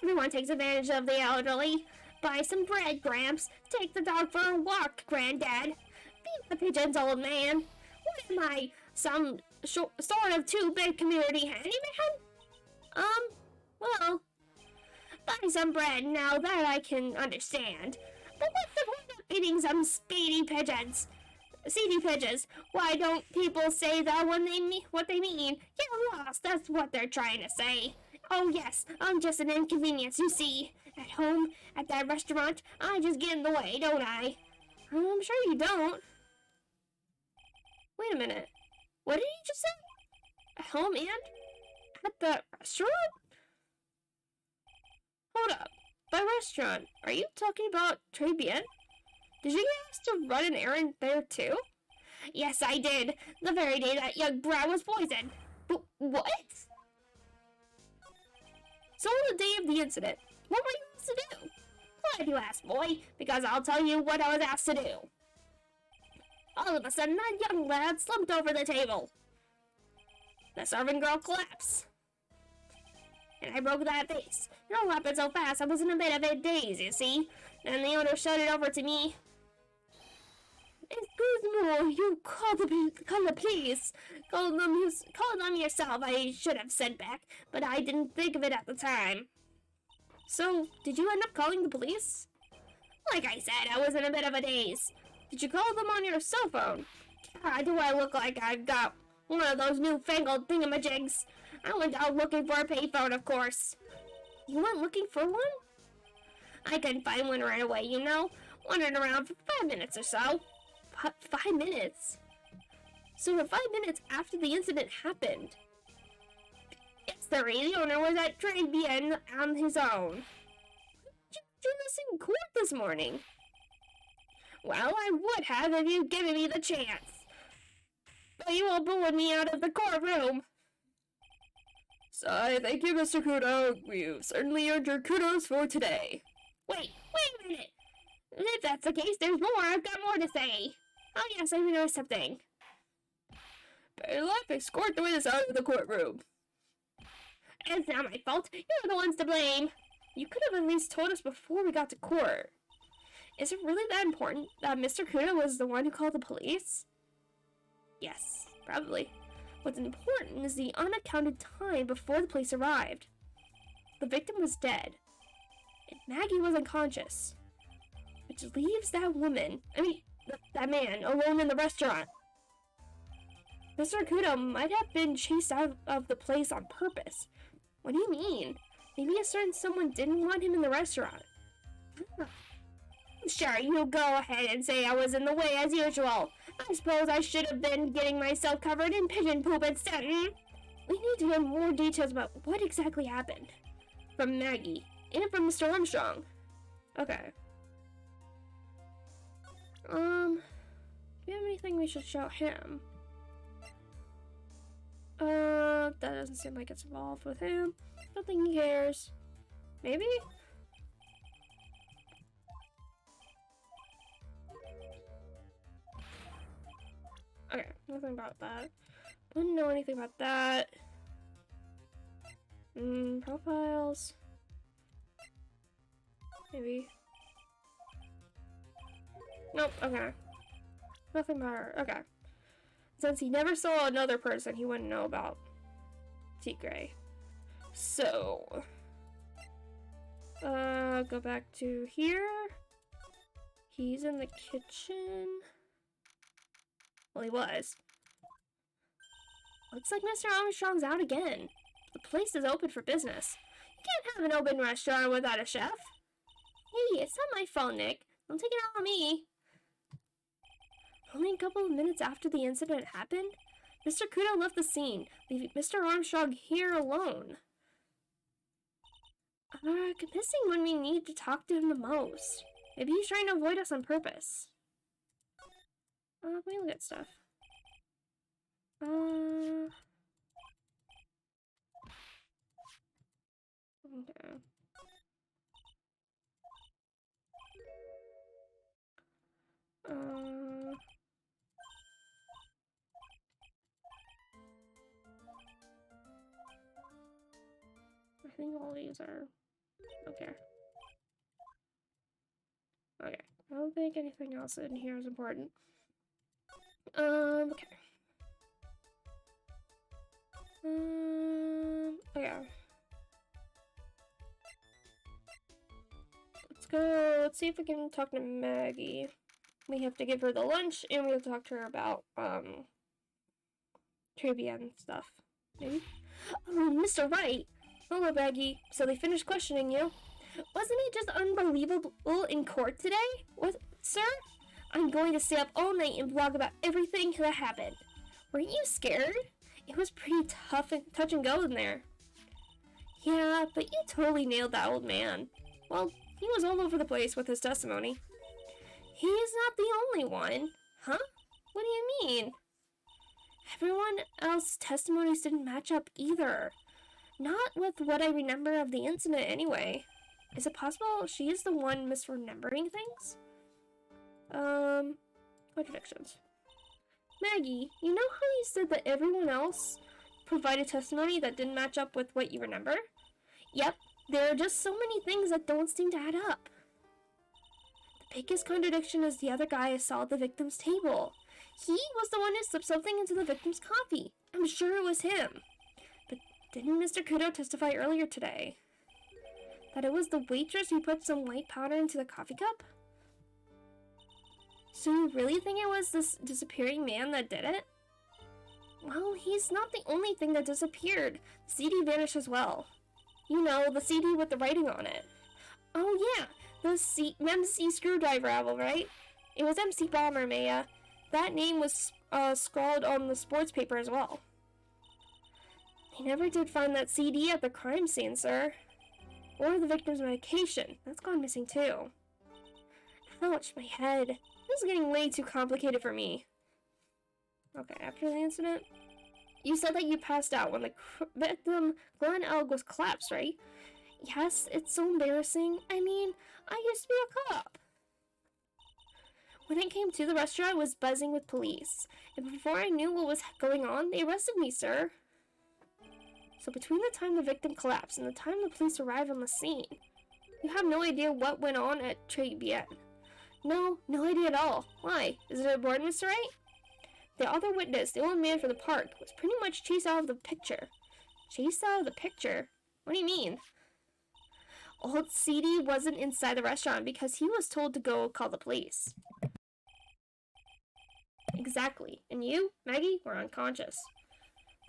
Everyone takes advantage of the elderly. Buy some bread, Gramps. Take the dog for a walk, Granddad. Feed the pigeons, old man. What am I? Some sort of two-bit community handyman? Well, buy some bread now that I can understand. But what's the point of feeding some speedy pigeons? Seedy pigeons. Why don't people say that when they mean what they mean? Get lost, that's what they're trying to say. Oh yes, I'm just an inconvenience, you see. At home, at that restaurant, I just get in the way, don't I? I'm sure you don't. Wait a minute. What did he just say? At home and? At the restaurant? Hold up. By restaurant, are you talking about Très Bien? Did you get asked to run an errand there too? Yes, I did. The very day that young brat was poisoned. But what? So on the day of the incident, what were you supposed to do? ask, boy, because I'll tell you what I was asked to do. All of a sudden, that young lad slumped over the table. The servant girl collapsed. And I broke that vase. It all happened so fast, I was in a bit of a daze, you see. And the owner shouted over to me. Excuse me, you call the police. Call them yourself, I should have said back, but I didn't think of it at the time. So, did you end up calling the police? Like I said, I was in a bit of a daze. Did you call them on your cell phone? God, do I look like I've got one of those newfangled thingamajigs? I went out looking for a payphone, of course. You went looking for one? I couldn't find one right away, you know. Wandered around for 5 minutes or so. 5 minutes? So for 5 minutes after the incident happened. Yes, the owner was at Trilogy on his own. Did you do this in court this morning? Well, I would have if you'd given me the chance. But you all bullied me out of the courtroom. So, thank you, Mr. Kudo. You've certainly earned your kudos for today. Wait a minute. If that's the case, there's more. I've got more to say. Oh yes, I noticed something. Bailiff, escort the witness out of the courtroom. It's not my fault. You're the ones to blame. You could have at least told us before we got to court. Is it really that important that Mr. Kudo was the one who called the police? Yes, probably. What's important is the unaccounted time before the police arrived. The victim was dead, and Maggie was unconscious, which leaves that man alone in the restaurant. Mr. Kudo might have been chased out of the place on purpose. What do you mean? Maybe a certain someone didn't want him in the restaurant. Sure, you go ahead and say I was in the way as usual. I suppose I should have been getting myself covered in pigeon poop instead. We need to get more details about what exactly happened. From Maggie, and from Mr. Armstrong. Okay. Do we have anything we should show him? That doesn't seem like it's involved with him. I don't think he cares. Maybe? Okay, nothing about that. Wouldn't know anything about that. Profiles. Maybe. Nope, okay. Nothing about her. Okay. Since he never saw another person, he wouldn't know about T. Gray. So, go back to here. He's in the kitchen. Well, he was. Looks like Mr. Armstrong's out again. The place is open for business. You can't have an open restaurant without a chef. Hey, it's not my fault, Nick. Don't take it out on me. Only a couple of minutes after the incident happened, Mr. Kudo left the scene, leaving Mr. Armstrong here alone. Missing when we need to talk to him the most. Maybe he's trying to avoid us on purpose. Let me look at stuff. Okay. I think all these are okay. Okay. I don't think anything else in here is important. Okay. Okay. Let's see if we can talk to Maggie. We have to give her the lunch, and we have to talk to her about, trivia and stuff. Maybe? Oh, Mr. Wright! Hello, Maggie. So they finished questioning you. Wasn't it just unbelievable in court today? What, sir? I'm going to stay up all night and blog about everything that happened. Weren't you scared? It was pretty tough and touch and go in there. Yeah, but you totally nailed that old man. Well, he was all over the place with his testimony. He is not the only one. Huh? What do you mean? Everyone else's testimonies didn't match up either. Not with what I remember of the incident anyway. Is it possible she is the one misremembering things? Contradictions. Maggie, you know how you said that everyone else provided testimony that didn't match up with what you remember? Yep, there are just so many things that don't seem to add up. The biggest contradiction is the other guy I saw at the victim's table. He was the one who slipped something into the victim's coffee. I'm sure it was him. But didn't Mr. Kudo testify earlier today that it was the waitress who put some white powder into the coffee cup? So you really think it was this disappearing man that did it? Well, he's not the only thing that disappeared. The CD vanished as well. You know, the CD with the writing on it. Oh yeah, the MC Screwdriver album, right? It was MC Bomber, Maya. That name was scrawled on the sports paper as well. They never did find that CD at the crime scene, sir. Or the victim's medication. That's gone missing too. Ouch, my head. This is getting way too complicated for me. Okay, after the incident, you said that you passed out when the victim, Glenn Elg, was collapsed, right? Yes, it's so embarrassing. I mean, I used to be a cop. When I came to the restaurant, I was buzzing with police. And before I knew what was going on, they arrested me, sir. So between the time the victim collapsed and the time the police arrived on the scene, you have no idea what went on at Trilogy. No idea at all. Why? Is it important, Mr. Wright? The other witness, the old man from the park, was pretty much chased out of the picture. Chased out of the picture? What do you mean? Old CD wasn't inside the restaurant because he was told to go call the police. Exactly. And you, Maggie, were unconscious.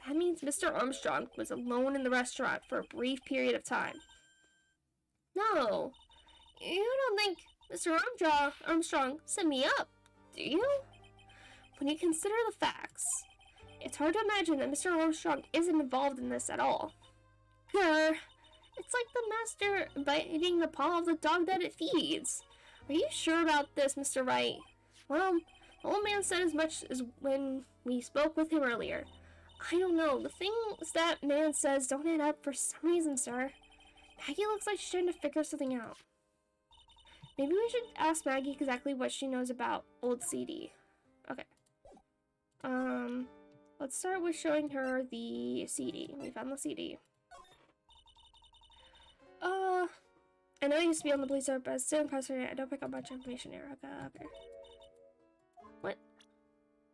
That means Mr. Armstrong was alone in the restaurant for a brief period of time. No. You don't think Mr. Armstrong set me up, do you? When you consider the facts, it's hard to imagine that Mr. Armstrong isn't involved in this at all. It's like the master biting the paw of the dog that it feeds. Are you sure about this, Mr. Wright? Well, the old man said as much as when we spoke with him earlier. I don't know. The things that man says don't add up for some reason, sir. Maggie looks like she's trying to figure something out. Maybe we should ask Maggie exactly what she knows about old CD. Okay. Let's start with showing her the CD. We found the CD. I know I used to be on the police but it's still impressive. I don't pick up much information here. Okay. What?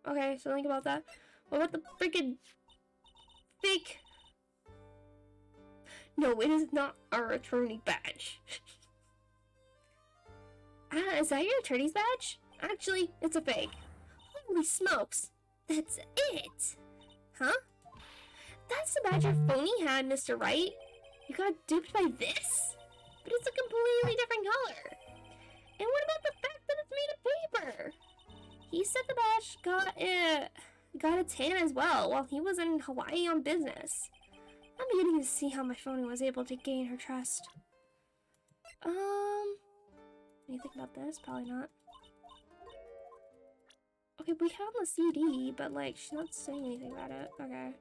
Okay, so think about that. What about the freaking fake? No, it is not our attorney badge. Is that your attorney's badge? Actually, it's a fake. Holy smokes. That's it. Huh? That's the badge your phony had, Mr. Wright. You got duped by this? But it's a completely different color. And what about the fact that it's made of paper? He said the badge got a tan as well while he was in Hawaii on business. I'm beginning to see how my phony was able to gain her trust. Anything about this? Probably not. Okay, we have the CD, but like she's not saying anything about it. Okay.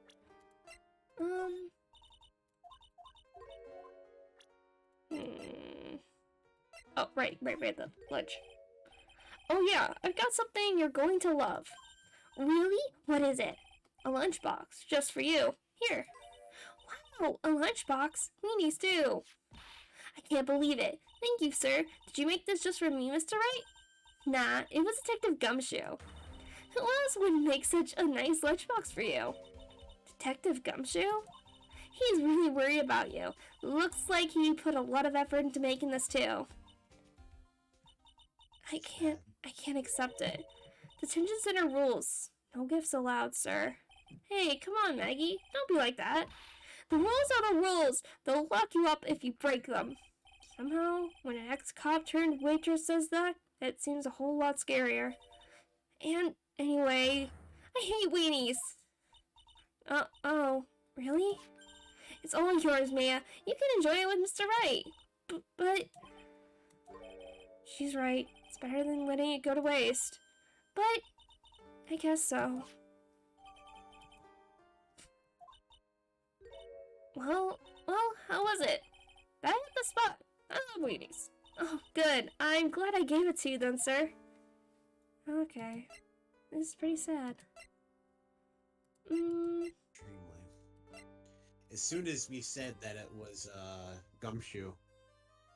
Oh, right, the lunch. Oh yeah, I've got something you're going to love. Really? What is it? A lunchbox, just for you. Here. Wow, a lunchbox? Weenies too. I can't believe it. Thank you, sir. Did you make this just for me, Mr. Wright? Nah, it was Detective Gumshoe. Who else would make such a nice lunchbox for you? Detective Gumshoe? He's really worried about you. Looks like he put a lot of effort into making this too. I can't accept it. Detention center rules. No gifts allowed, sir. Hey, come on, Maggie. Don't be like that. The rules are the rules. They'll lock you up if you break them. Somehow, when an ex-cop turned waitress says that, it seems a whole lot scarier. And, anyway, I hate weenies. Oh, really? It's all yours, Maya. You can enjoy it with Mr. Wright. But... She's right. It's better than letting it go to waste. But... I guess so. Well, how was it? Back at the spot. I love Wheaties. Oh, good. I'm glad I gave it to you then, sir. Okay. This is pretty sad. Extremely. As soon as we said that it was Gumshoe,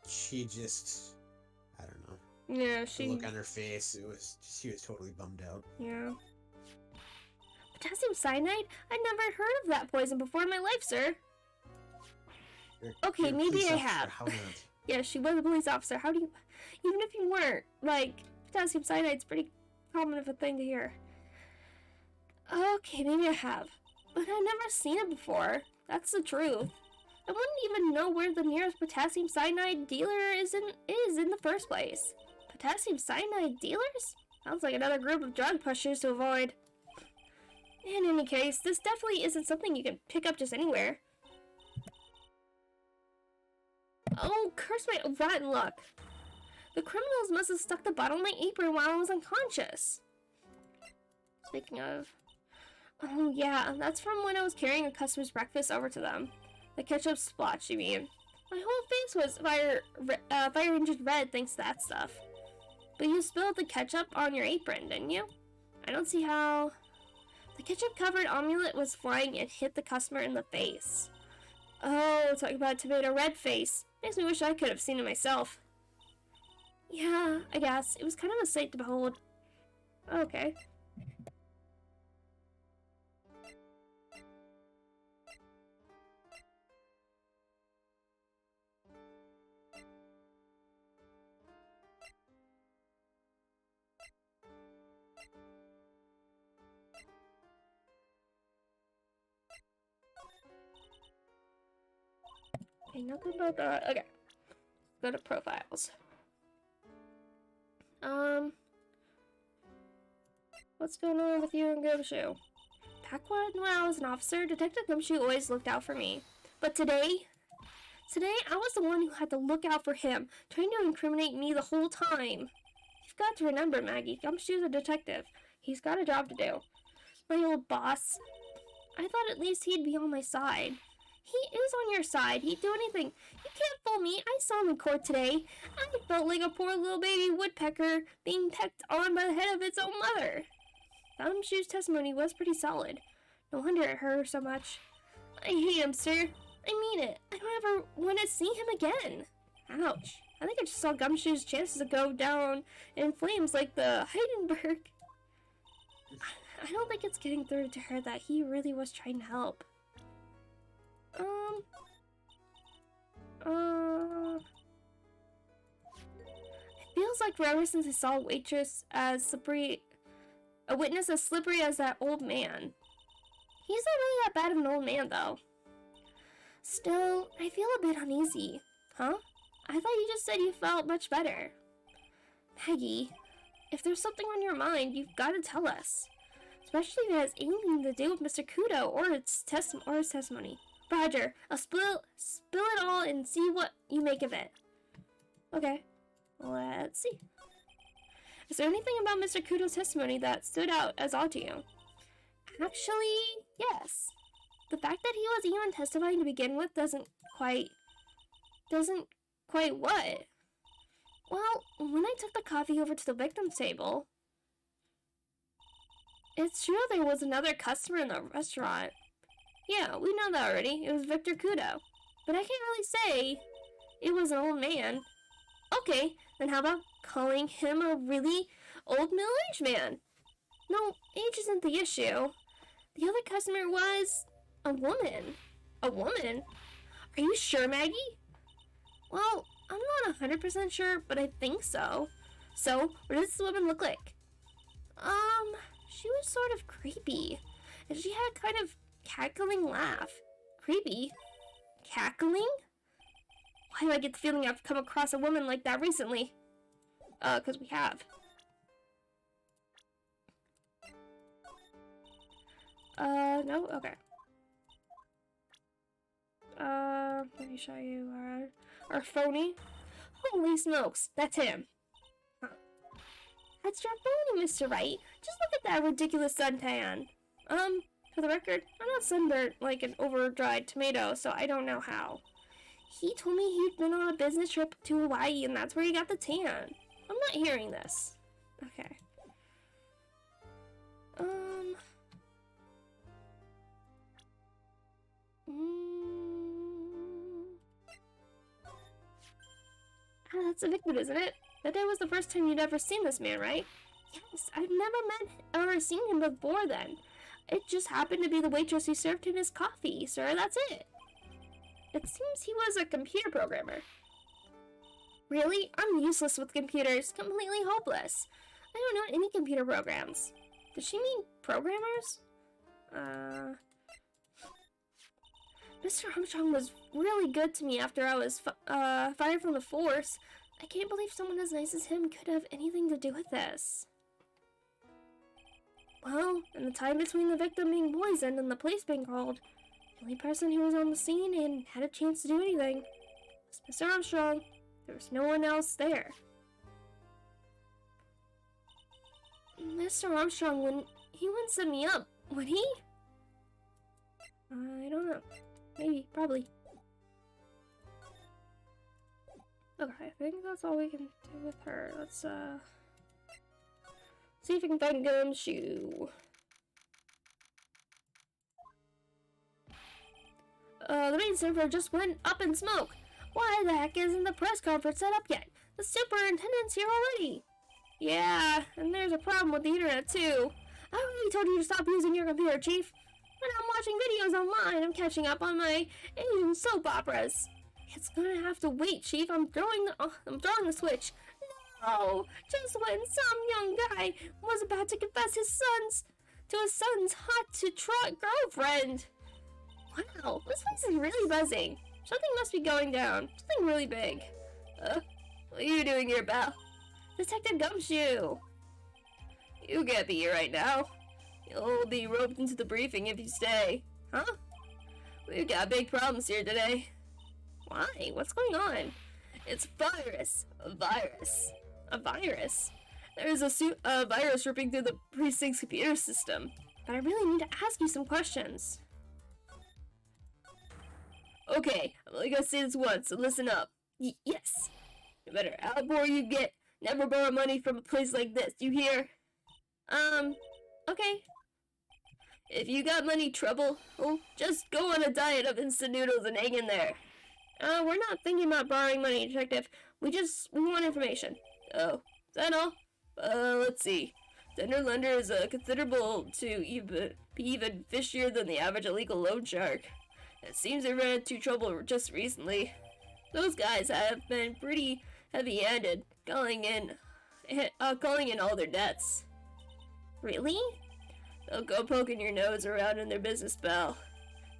she just, I don't know. Yeah, The look on her face, she was totally bummed out. Yeah. Potassium cyanide? I'd never heard of that poison before in my life, sir. Okay, You're a maybe police I officer, have. How not? Yeah, she was a police officer. How do you... Even if you weren't, like, potassium cyanide's pretty common of a thing to hear. Okay, maybe I have. But I've never seen it before. That's the truth. I wouldn't even know where the nearest potassium cyanide dealer is in the first place. Potassium cyanide dealers? Sounds like another group of drug pushers to avoid. In any case, this definitely isn't something you can pick up just anywhere. Oh, curse my rotten luck. The criminals must have stuck the bottle in my apron while I was unconscious. Speaking of... Oh yeah, that's from when I was carrying a customer's breakfast over to them. The ketchup splotch, you mean. My whole face was fire-injured red thanks to that stuff. But you spilled the ketchup on your apron, didn't you? I don't see how... The ketchup-covered omelet was flying and hit the customer in the face. Oh, talk about tomato red face. Makes me wish I could have seen it myself. Yeah, I guess. It was kind of a sight to behold. Okay. Okay, nothing about that. Okay. Go to profiles. What's going on with you and Gumshoe? Back when I was an officer, Detective Gumshoe always looked out for me. But today I was the one who had to look out for him, trying to incriminate me the whole time. You've got to remember, Maggie, Gumshoe's a detective. He's got a job to do. My old boss. I thought at least he'd be on my side. He is on your side. He'd do anything. You can't fool me. I saw him in court today. I felt like a poor little baby woodpecker being pecked on by the head of its own mother. Gumshoe's testimony was pretty solid. No wonder it hurt her so much. I hate him, sir. I mean it. I don't ever want to see him again. Ouch. I think I just saw Gumshoe's chances to go down in flames like the Heidenberg. I don't think it's getting through to her that he really was trying to help. It feels like forever since I saw a witness as slippery as that old man. He's not really that bad of an old man, though. Still, I feel a bit uneasy. Huh? I thought you just said you felt much better. Maggie, if there's something on your mind, you've got to tell us. Especially if it has anything to do with Mr. Kudo or his testimony. Roger, I'll spill it all and see what you make of it. Okay, let's see. Is there anything about Mr. Kudo's testimony that stood out as odd to you? Actually, yes. The fact that he was even testifying to begin with doesn't quite what? Well, when I took the coffee over to the victim's table, it's true there was another customer in the restaurant. Yeah, we know that already. It was Victor Kudo. But I can't really say it was an old man. Okay, then how about calling him a really old middle-aged man? No, age isn't the issue. The other customer was a woman. A woman? Are you sure, Maggie? Well, I'm not 100% sure, but I think so. So, what does this woman look like? She was sort of creepy. And she had kind of cackling laugh. Creepy? Cackling? Why do I get the feeling I've come across a woman like that recently? 'Cause we have. No? Okay. Let me show you our phony. Holy smokes, that's him. Huh. That's your phony, Mr. Wright. Just look at that ridiculous suntan. For the record, I'm not sunburnt like an over-dried tomato, so I don't know how. He told me he'd been on a business trip to Hawaii and that's where he got the tan. I'm not hearing this. Okay. That's a Victor, isn't it? That day was the first time you'd ever seen this man, right? Yes, I've never met or seen him before then. It just happened to be the waitress who served him his coffee, sir, that's it. It seems he was a computer programmer. Really? I'm useless with computers, completely hopeless. I don't know any computer programs. Does she mean programmers? Mr. Armstrong was really good to me after I was fired from the force. I can't believe someone as nice as him could have anything to do with this. Well, in the time between the victim being poisoned and the police being called, the only person who was on the scene and had a chance to do anything was Mr. Armstrong. There was no one else there. Mr. Armstrong wouldn't set me up, would he? I don't know. Maybe, probably. Okay, I think that's all we can do with her. Let's, see if we can find Gumshoe. The main server just went up in smoke. Why the heck isn't the press conference set up yet? The superintendent's here already. Yeah, and there's a problem with the internet too. I already told you to stop using your computer, Chief. When I'm watching videos online, I'm catching up on my Asian soap operas. It's gonna have to wait, Chief. I'm throwing the switch. No! Just when some young guy was about to confess his son's hot-to-trot girlfriend. Wow, this place is really buzzing. Something must be going down. Something really big. What are you doing here, Belle? Detective Gumshoe! You can't be here right now. You'll be roped into the briefing if you stay. Huh? We've got big problems here today. Why? What's going on? It's a virus. A virus. A virus. There's a virus ripping through the precinct's computer system. But I really need to ask you some questions. Okay, I'm only gonna say this once, so listen up. Yes. No matter how poor you get, never borrow money from a place like this, you hear? Okay. If you got money trouble, well, just go on a diet of instant noodles and hang in there. We're not thinking about borrowing money, Detective. We want information. Oh, is that all? Let's see. Tender lender is considerable to be even fishier than the average illegal loan shark. It seems they ran into trouble just recently. Those guys have been pretty heavy-handed, calling in all their debts. Really? They'll go poking your nose around in their business, pal.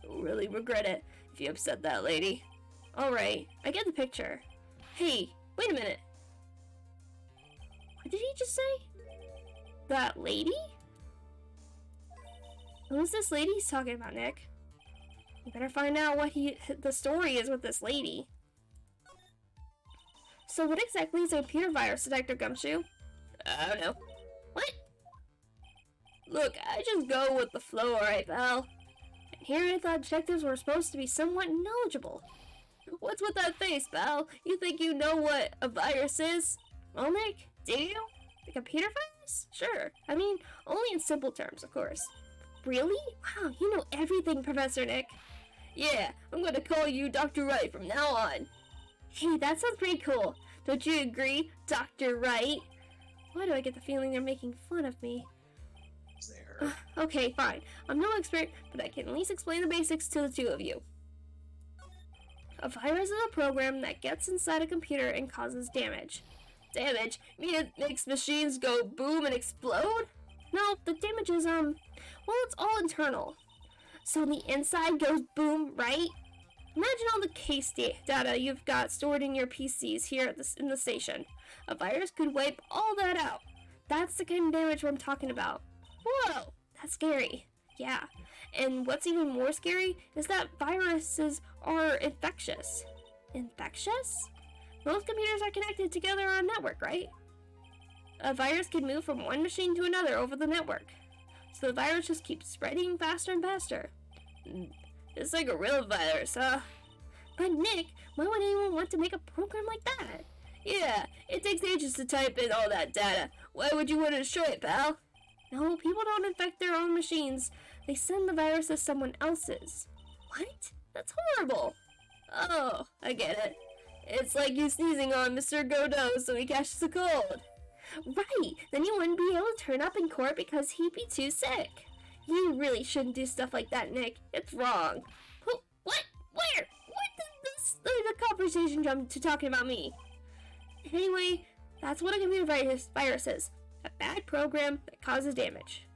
You'll really regret it if you upset that lady. Alright, I get the picture. Hey, wait a minute. What did he just say? That lady? Who's this lady he's talking about, Nick? You better find out what the story is with this lady. So what exactly is a computer virus, Detective Gumshoe? I don't know. What? Look, I just go with the flow, alright, pal. And here I thought detectives were supposed to be somewhat knowledgeable. What's with that face, pal? You think you know what a virus is? Well, Nick, do you? The computer virus? Sure. I mean, only in simple terms, of course. Really? Wow, you know everything, Professor Nick. Yeah, I'm gonna call you Dr. Wright from now on. Hey, that sounds pretty cool. Don't you agree, Dr. Wright? Why do I get the feeling they're making fun of me? There. Okay, fine. I'm no expert, but I can at least explain the basics to the two of you. A virus is a program that gets inside a computer and causes damage. Damage? You mean it makes machines go boom and explode? No, the damage is, well, it's all internal. So the inside goes boom, right? Imagine all the case data you've got stored in your PCs here in the station. A virus could wipe all that out. That's the kind of damage I'm talking about. Whoa, that's scary. Yeah, and what's even more scary is that viruses are infectious. Infectious? Most computers are connected together on a network, right? A virus can move from one machine to another over the network. So the virus just keeps spreading faster and faster. It's like a real virus, huh? But Nick, why would anyone want to make a program like that? Yeah, it takes ages to type in all that data. Why would you want to destroy it, pal? No, people don't infect their own machines. They send the virus to someone else's. What? That's horrible. Oh, I get it. It's like you sneezing on Mr. Godot so he catches a cold. Right, then you wouldn't be able to turn up in court because he'd be too sick. You really shouldn't do stuff like that, Nick. It's wrong. Who? What? Where? What did the conversation jump to talking about me? Anyway, that's what a computer virus is. A bad program that causes damage.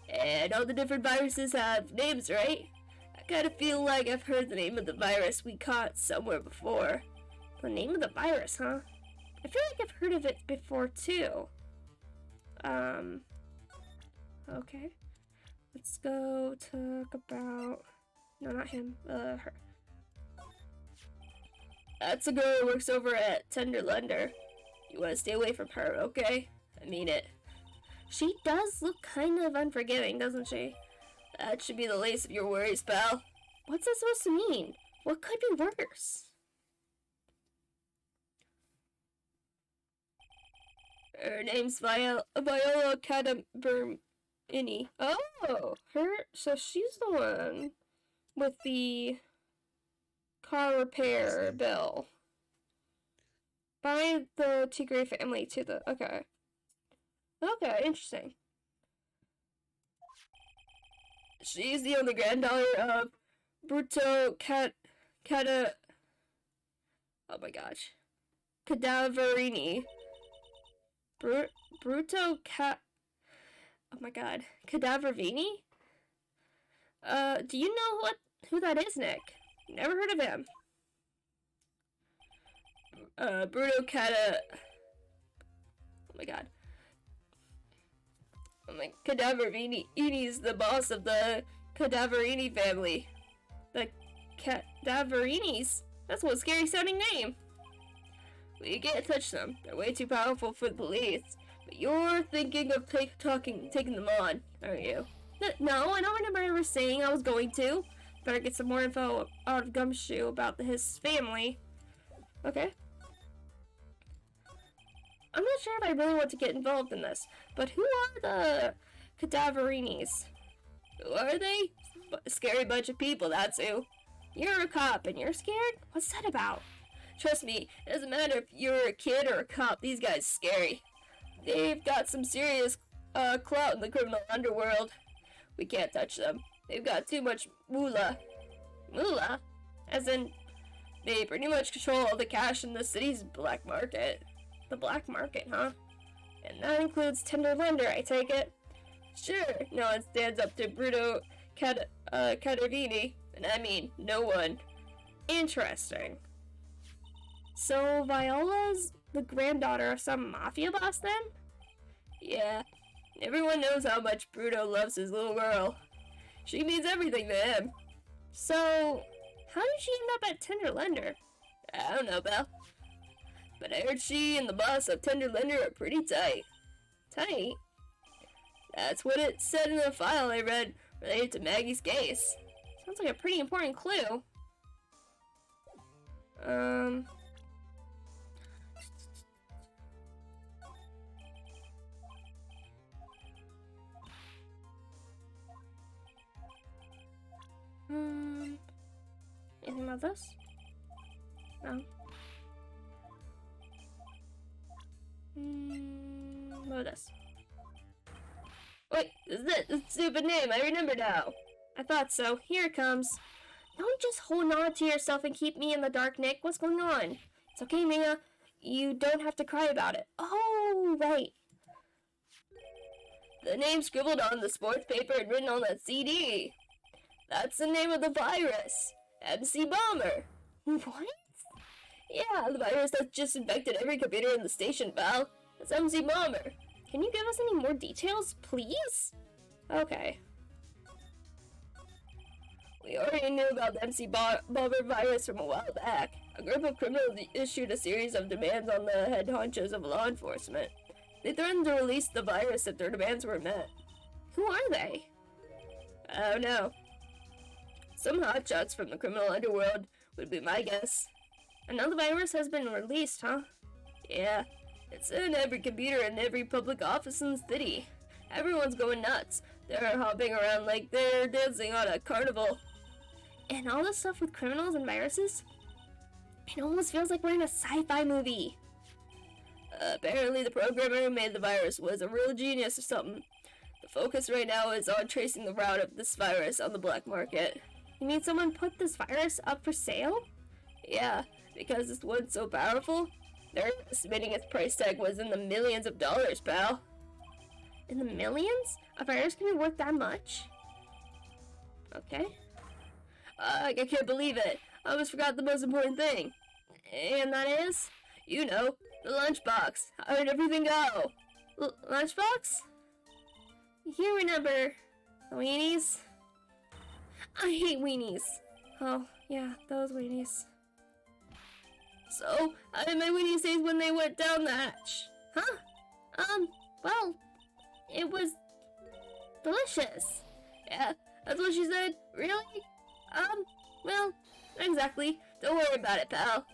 And all the different viruses have names, right? I kind of feel like I've heard the name of the virus we caught somewhere before. The name of the virus, huh? I feel like I've heard of it before, too. Okay. Let's go talk about... No, not him. Her. That's a girl who works over at Tenderlunder. You want to stay away from her, okay? I mean it. She does look kind of unforgiving, doesn't she? That should be the least of your worries, pal. What's that supposed to mean? What could be worse? Her name's Viola Cadabrini. Oh, her. So she's the one with the car repair bill. By the Tigre family to the. Okay. Okay, interesting. She's the only granddaughter of Bruto Oh my gosh. Cadaverini. Oh my god. Cadaverini? Do you know who that is, Nick? Never heard of him. Oh my god. Oh my, Cadaverini's the boss of the Cadaverini family. The Cadaverinis? That's one scary sounding name. We can't touch them. They're way too powerful for the police. But you're thinking of taking them on, aren't you? No, I don't remember ever saying I was going to. Better get some more info out of Gumshoe about his family. Okay. I'm not sure if I really want to get involved in this, but who are the Cadaverinis? Who are they? A scary bunch of people, that's who. You're a cop and you're scared? What's that about? Trust me, it doesn't matter if you're a kid or a cop, these guys are scary. They've got some serious clout in the criminal underworld. We can't touch them. They've got too much moolah. Moolah? As in, they pretty much control all the cash in the city's black market. The black market, huh? And that includes Tenderlunder, I take it? Sure, no one stands up to Bruto Cadavini, and I mean, no one. Interesting. So, Viola's the granddaughter of some mafia boss, then? Yeah, everyone knows how much Bruto loves his little girl. She means everything to him. So, how did she end up at Tenderlunder? I don't know, Belle. But I heard she and the boss of Tenderlunder are pretty tight. Tight? That's what it said in the file I read related to Maggie's case. Sounds like a pretty important clue. Anything about this? No. What is this? Wait, this is it. This stupid name. I remember now. I thought so. Here it comes. Don't just hold on to yourself and keep me in the dark, Nick. What's going on? It's okay, Mia. You don't have to cry about it. Oh, right. The name scribbled on the sports paper and written on that CD. That's the name of the virus. MC Bomber. What? Yeah, the virus that just infected every computer in the station, pal. That's MC Bomber. Can you give us any more details, please? Okay. We already knew about the MC Bomber virus from a while back. A group of criminals issued a series of demands on the head honchos of law enforcement. They threatened to release the virus if their demands were met. Who are they? I don't know. Some hotshots from the criminal underworld would be my guess. Another virus has been released, huh? Yeah, it's in every computer in every public office in the city. Everyone's going nuts. They're hopping around like they're dancing on a carnival. And all this stuff with criminals and viruses? It almost feels like we're in a sci-fi movie. Apparently the programmer who made the virus was a real genius or something. The focus right now is on tracing the route of this virus on the black market. You mean someone put this virus up for sale? Yeah, because this one's so powerful. They're estimating its price tag was in the millions of dollars, pal. In the millions? A virus can be worth that much? Okay. I can't believe it. I almost forgot the most important thing. And that is, you know, the lunchbox. How did everything go? Lunchbox? You remember the weenies? I hate weenies. Oh, yeah, those weenies. So, how did my weenies taste when they went down the hatch? Huh? Well, it was delicious. Yeah, that's what she said. Really? Well, exactly. Don't worry about it, pal.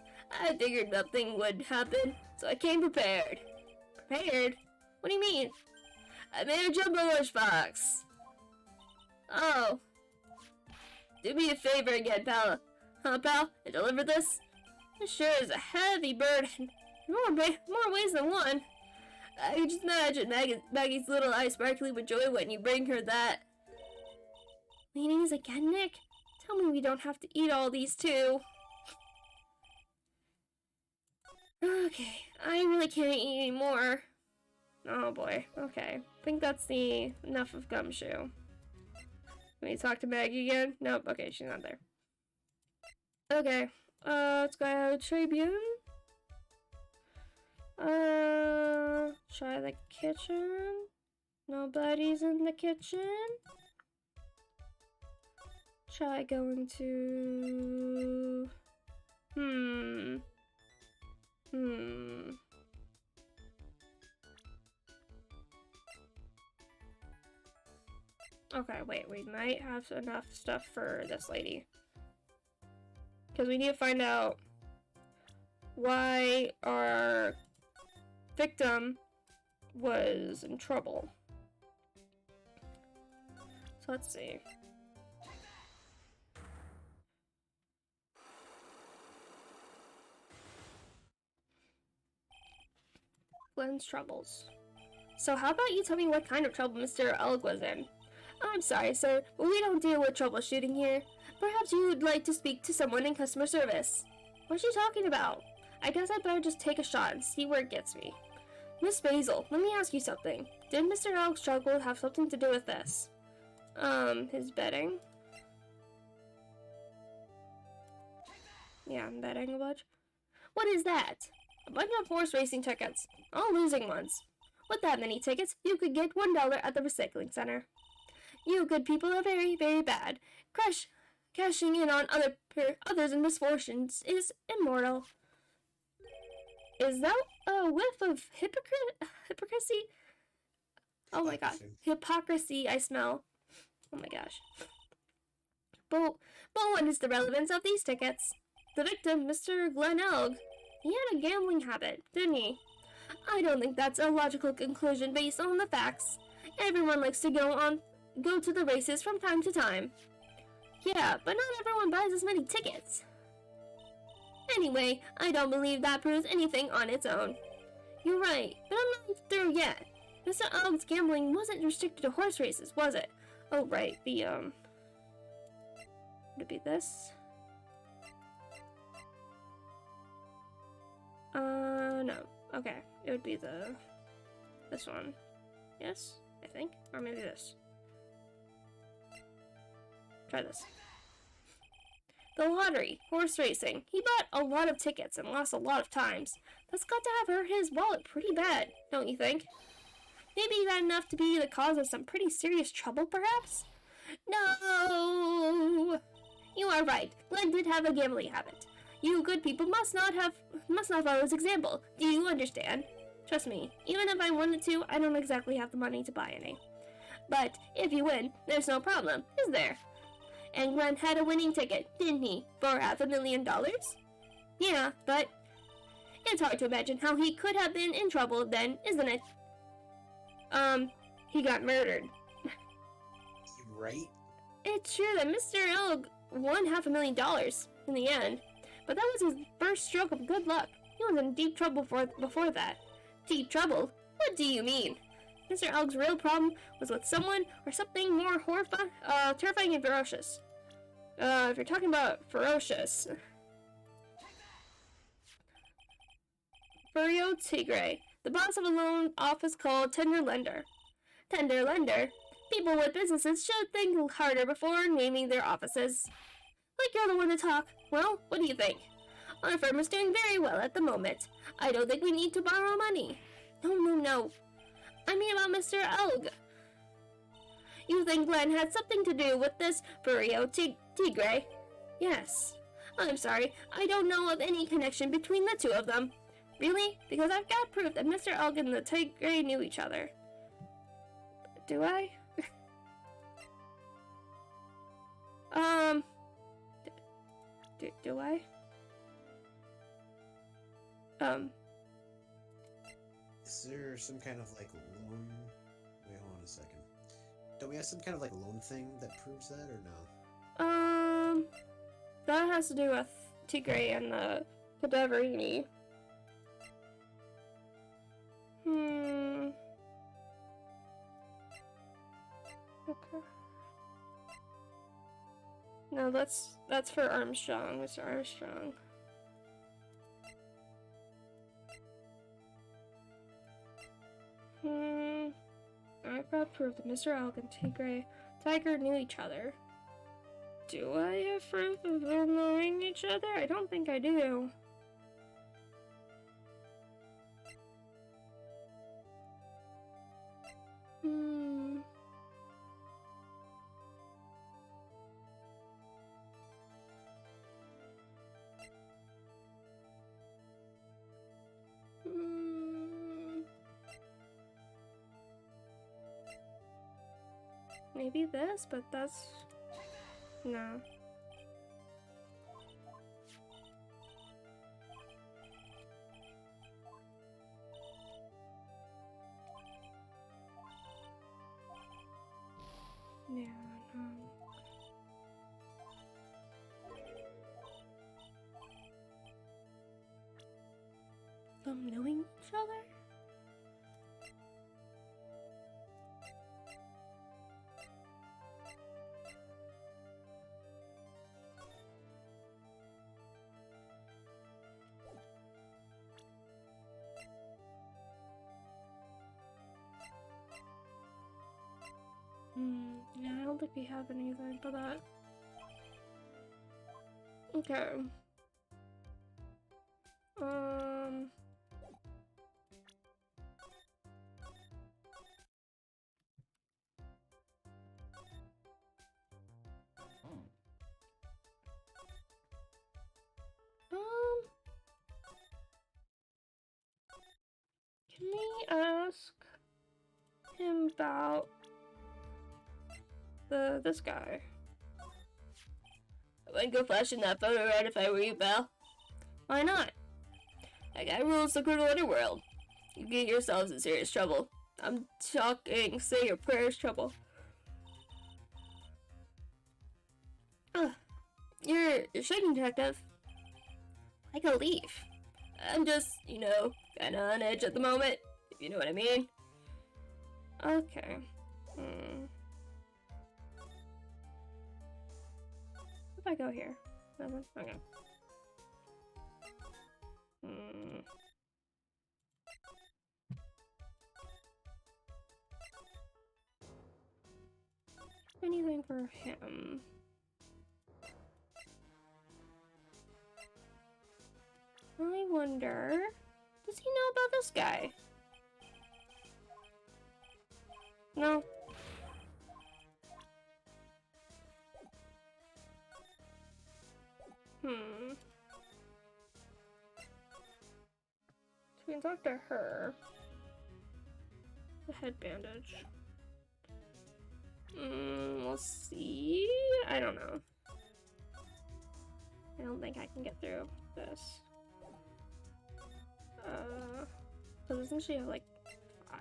I figured nothing would happen, so I came prepared. Prepared? What do you mean? I made a jumbo lunchbox. Oh. Do me a favor again, pal. Huh, pal? And deliver this? This sure is a heavy burden. More ways than one. I can just imagine Maggie's little eyes sparkling with joy when you bring her that. Weenies again, Nick? Tell me we don't have to eat all these too. Okay, I really can't eat anymore. Oh boy, okay. I think that's enough of Gumshoe. Let me talk to Maggie again? Nope, okay, she's not there. Okay, let's go Tribune. Try the kitchen. Nobody's in the kitchen. Try going to... Okay, wait, we might have enough stuff for this lady. Because we need to find out why our victim was in trouble. So let's see. Glenn's troubles. So how about you tell me what kind of trouble Mr. Elk was in? I'm sorry, sir, but we don't deal with troubleshooting here. Perhaps you would like to speak to someone in customer service. What's she talking about? I guess I'd better just take a shot and see where it gets me. Miss Basil, let me ask you something. Did Mr. Elk's struggle have something to do with this? His betting? Yeah, I'm betting a bunch. What is that? A bunch of horse racing tickets. All losing ones. With that many tickets, you could get $1 at the recycling center. You good people are very, very bad. Cashing in on others in misfortunes is immoral. Is that a whiff of hypocrisy? Oh my god. Hypocrisy I smell. Oh my gosh. But what is the relevance of these tickets? The victim, Mr. Glenn Elg, he had a gambling habit, didn't he? I don't think that's a logical conclusion based on the facts. Everyone likes to go to the races from time to time. Yeah, but not everyone buys as many tickets. Anyway, I don't believe that proves anything on its own. You're right, but I'm not through yet. Mr. Elg's gambling wasn't restricted to horse races, was it? Oh, right, would it be this? No. Okay, it would be this one. Yes, I think. Or maybe this. Try this. The lottery, horse racing. He bought a lot of tickets and lost a lot of times. That's got to have hurt his wallet pretty bad, don't you think? Maybe that enough to be the cause of some pretty serious trouble, perhaps? No! You are right. Glenn did have a gambling habit. You good people must not follow his example. Do you understand? Trust me, even if I wanted to, I don't exactly have the money to buy any. But if you win, there's no problem, is there? And Glenn had a winning ticket, didn't he? For $500,000? Yeah, but it's hard to imagine how he could have been in trouble then, isn't it? He got murdered. Right? It's true that Mr. Elg won $500,000 in the end, but that was his first stroke of good luck. He was in deep trouble before that. Deep trouble? What do you mean? Mr. Elg's real problem was with someone or something more terrifying and ferocious. If you're talking about ferocious... Furio Tigre, the boss of a loan office called Tender Lender. Tender Lender? People with businesses should think harder before naming their offices. Like you're the one to talk. Well, what do you think? Our firm is doing very well at the moment. I don't think we need to borrow money. No. I mean about Mr. Elg. You think Glenn had something to do with this Furio Tigre? Yes. I'm sorry, I don't know of any connection between the two of them. Really? Because I've got proof that Mr. Elg and the Tigre knew each other. Do I? Do I? Is there some kind of like loan? Wait, hold on a second. Don't we have some kind of like loan thing that proves that or no? That has to do with Tigre and the Cadaverini. Okay. No, that's for Armstrong, Mr. Armstrong. I've got proof that Mr. Elk and Tiger knew each other. Do I have proof of them knowing each other? I don't think I do. Maybe this, but that's... no. Yeah, no. Them knowing each other? Yeah, I don't think we have anything for that. Okay. Can we ask him about this guy? I wouldn't go flashing that photo right if I were you, Belle. Why not? That guy rules the cruel underworld. You get yourselves in serious trouble. I'm talking say your prayers trouble. You're shaking, detective. Like a leaf. I'm just, kinda on edge at the moment, if you know what I mean. Okay. If I go here? Nothing? Okay. Anything for him? I wonder, does he know about this guy? No. So we can talk to her. The head bandage. We'll see. I don't know. I don't think I can get through this. So doesn't she have like 5?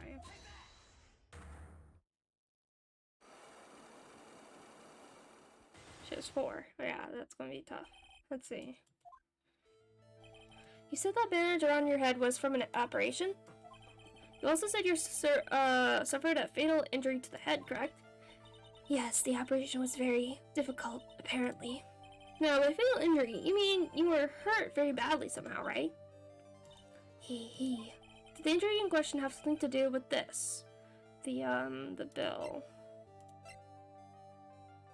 She has 4. Yeah, that's gonna be tough. Let's see. You said that bandage around your head was from an operation? You also said you suffered a fatal injury to the head, correct? Yes, the operation was very difficult, apparently. Now, by fatal injury, you mean you were hurt very badly somehow, right? Hee. Did the injury in question have something to do with this? The bill.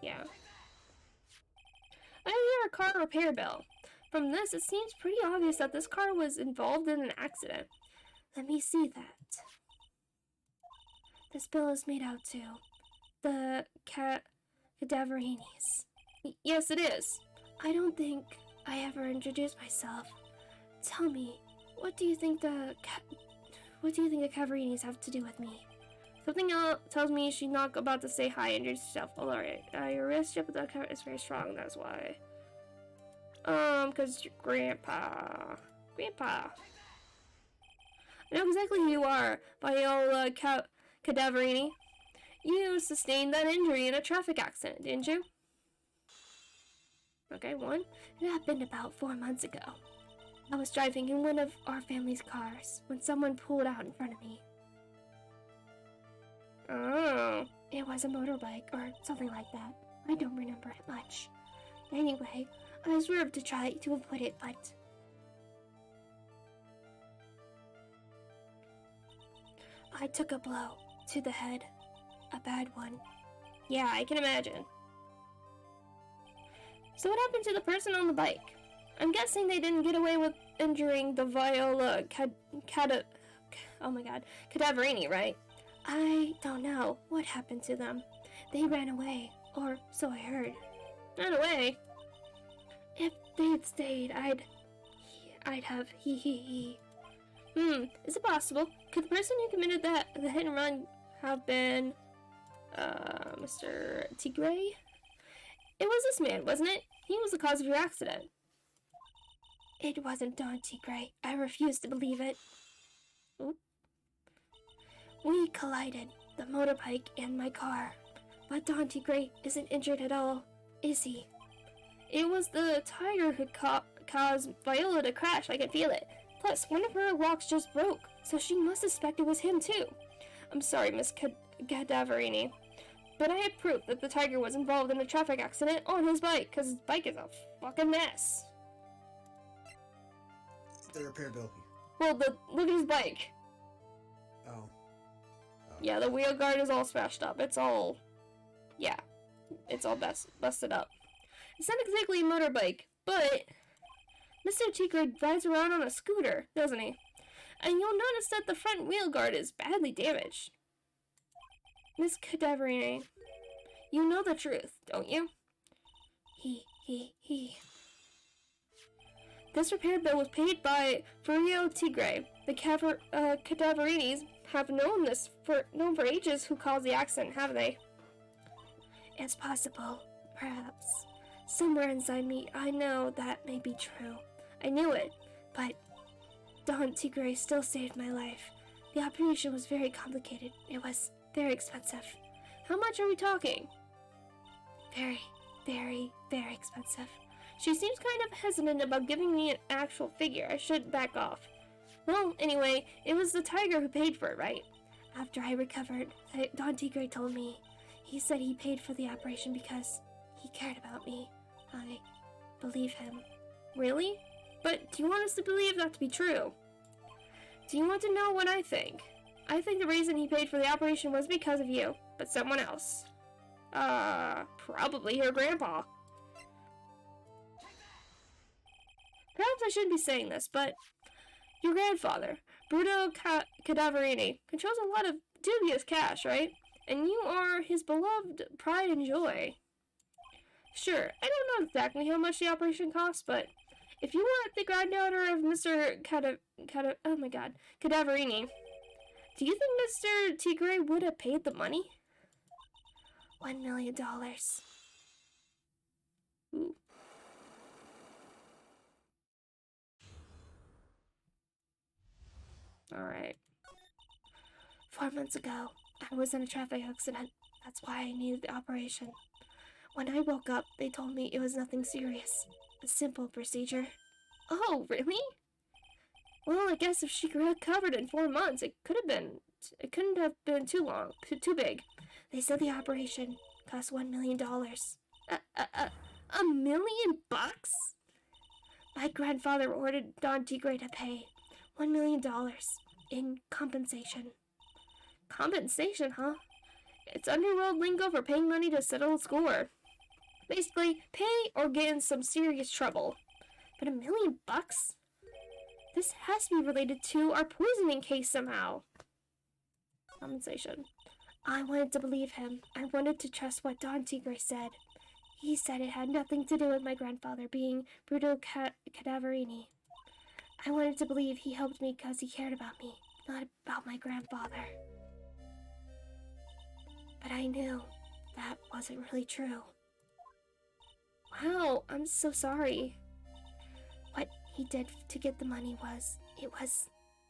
Yeah. I hear a car repair bill. From this, it seems pretty obvious that this car was involved in an accident. Let me see that. This bill is made out to the Cadaverinis. Yes, it is. I don't think I ever introduced myself. Tell me, what do you think the Cadaverinis have to do with me? Something else tells me she's not about to say hi and introduce herself. Alright, your relationship with the Cadaverinis is very strong, that's why. Because your grandpa. I know exactly who you are, Viola Cadaverini. You sustained that injury in a traffic accident, didn't you? Okay, 1. It happened about 4 months ago. I was driving in one of our family's cars when someone pulled out in front of me. Oh. It was a motorbike or something like that. I don't remember it much. Anyway, I swerved to try to avoid it, but... I took a blow to the head. A bad one. Yeah, I can imagine. So what happened to the person on the bike? I'm guessing they didn't get away with injuring the Viola Cadaverini, right? I don't know what happened to them. They ran away, or so I heard. Ran away? If they had stayed, I'd have he. Is it possible? Could the person who committed the hit and run have been, Mr. Tigray? It was this man, wasn't it? He was the cause of your accident. It wasn't Don Tigray. I refuse to believe it. Oop. We collided, the motorbike and my car. But Don Tigray isn't injured at all, is he? It was the tiger who caused Viola to crash. I could feel it. Plus, one of her locks just broke, so she must suspect it was him too. I'm sorry, Miss Cadaverini, but I have proof that the tiger was involved in a traffic accident on his bike, because his bike is a fucking mess. The repair bill. Well, look at his bike. Oh. Yeah, the wheel guard is all smashed up. It's all... Yeah. It's all busted up. It's not exactly a motorbike, but... Mr. Tigray rides around on a scooter, doesn't he? And you'll notice that the front wheel guard is badly damaged. Miss Cadaverini, you know the truth, don't you? He. This repair bill was paid by Furio Tigray. The Cadaverinis have known for ages who caused the accident, haven't they? It's possible, perhaps. Somewhere inside me, I know that may be true. I knew it, but Don Tigray still saved my life. The operation was very complicated. It was very expensive. How much are we talking? Very, very, very expensive. She seems kind of hesitant about giving me an actual figure. I should back off. Well, anyway, it was the tiger who paid for it, right? After I recovered, Don Tigray told me. He said he paid for the operation because he cared about me. I believe him. Really? But do you want us to believe that to be true? Do you want to know what I think? I think the reason he paid for the operation was because of you, but someone else. Probably your grandpa. Perhaps I shouldn't be saying this, but your grandfather, Bruno Cadaverini, controls a lot of dubious cash, right? And you are his beloved pride and joy. Sure, I don't know exactly how much the operation cost, but if you weren't the granddaughter of Mr. Cadaverini, do you think Mr. Tigray would have paid the money? $1 million. Ooh. Alright. 4 months ago, I was in a traffic accident. That's why I needed the operation. When I woke up, they told me it was nothing serious. A simple procedure. Oh, really? Well, I guess if she recovered in 4 months, it couldn't have been too long, too big. They said the operation cost $1 million. $1 million bucks? My grandfather ordered Don Tigre to pay $1 million in compensation. Compensation, huh? It's underworld lingo for paying money to settle a score. Basically, pay or get in some serious trouble. But $1 million bucks? This has to be related to our poisoning case somehow. Compensation. I wanted to believe him. I wanted to trust what Don Tigre said. He said it had nothing to do with my grandfather being Bruto Cadaverini. I wanted to believe he helped me because he cared about me, not about my grandfather. But I knew that wasn't really true. Wow, I'm so sorry. What he did to get the money was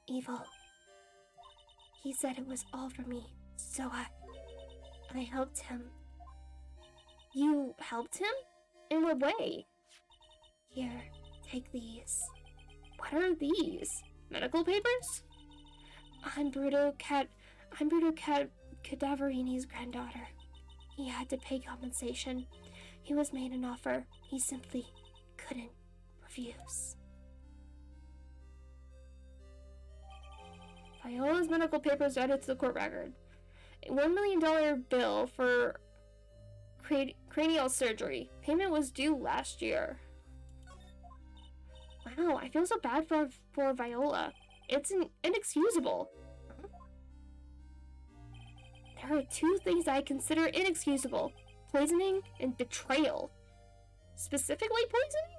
evil. He said it was all for me, so I helped him. You helped him? In what way? Here, take these. What are these? Medical papers? I'm Bruto Cadaverini's granddaughter. He had to pay compensation. He was made an offer he simply couldn't refuse. Viola's medical papers added to the court record. A $1 million bill for cranial surgery. Payment was due last year. Wow, I feel so bad for Viola. It's inexcusable. There are 2 things I consider inexcusable. Poisoning and betrayal. Specifically poisoning?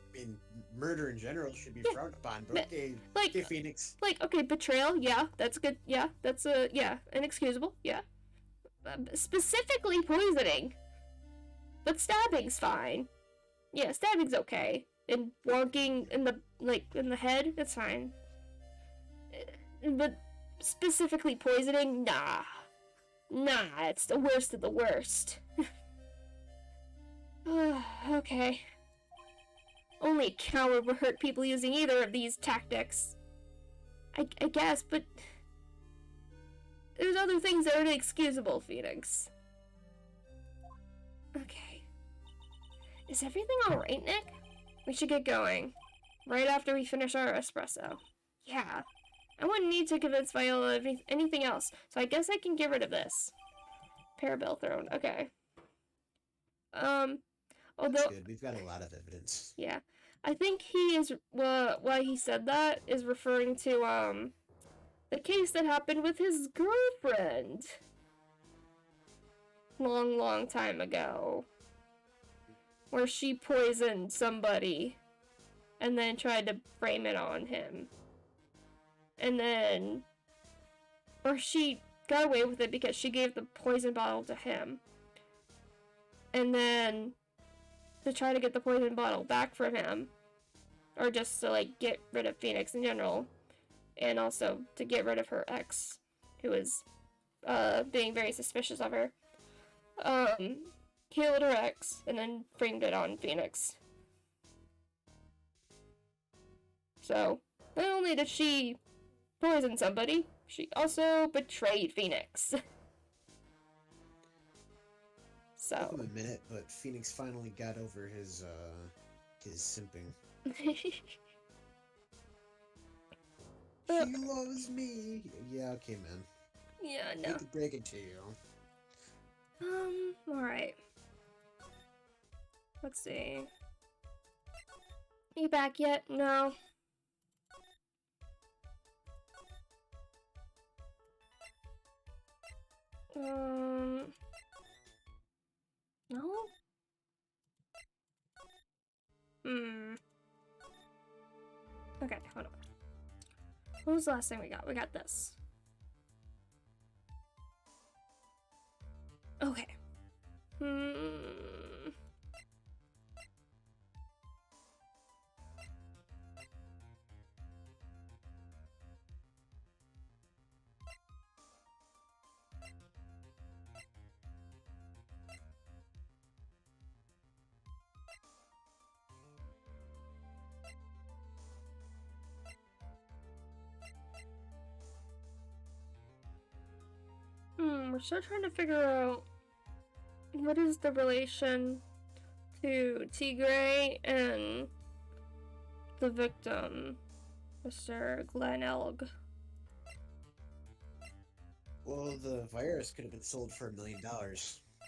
I mean, murder in general should be frowned upon, but okay, Phoenix. Okay, betrayal, yeah, that's good. Yeah, that's inexcusable, yeah. Specifically poisoning. But stabbing's fine. Yeah, stabbing's okay. And wonking in the head, that's fine. But specifically poisoning, nah. Nah, it's the worst of the worst. Okay. Only a coward would hurt people using either of these tactics. I guess, but there's other things that are inexcusable, Phoenix. Okay. Is everything alright, Nick? We should get going. Right after we finish our espresso. Yeah. I wouldn't need to convince Viola of anything else, so I guess I can get rid of this. Parabell thrown. Okay. Although... That's good. We've got a lot of evidence. Yeah. I think he is... why he said that is referring to, the case that happened with his girlfriend. Long time ago. Where she poisoned somebody. And then tried to frame it on him. And then... Or she got away with it because she gave the poison bottle to him. And then... to try to get the poison bottle back from him. Or just to, get rid of Phoenix in general. And also to get rid of her ex. Who was, being very suspicious of her. Killed her ex, and then framed it on Phoenix. So, not only did she poison somebody, she also betrayed Phoenix. So. Took him a minute, but Phoenix finally got over his simping. She loves me. Yeah, okay, man. Yeah, no. I hate to break it to you. Alright. Let's see. Are you back yet? No. No? Okay, hold on. What was the last thing we got? We got this. Okay. We're still trying to figure out what is the relation to Tigray and the victim, Mr. Glenn Elg. Well, the virus could have been sold for $1 million.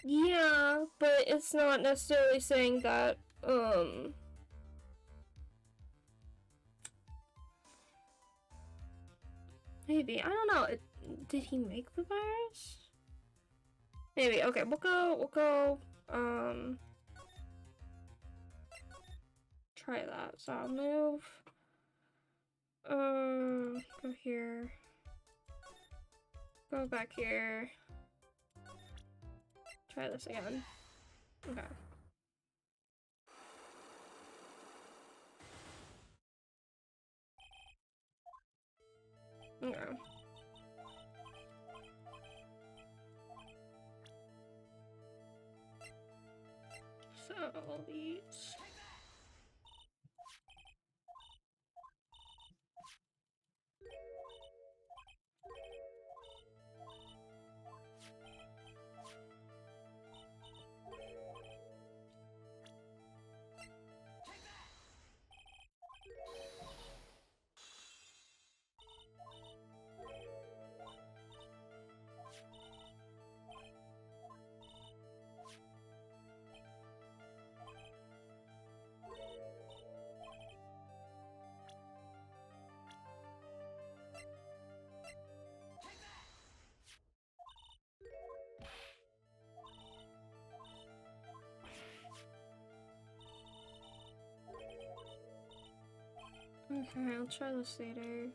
Yeah, but it's not necessarily saying that, maybe, I don't know, did he make the virus? Maybe, okay, we'll go, try that, so I'll move, go here, go back here, try this again, okay. Okay. So these. Okay, I'll try this later.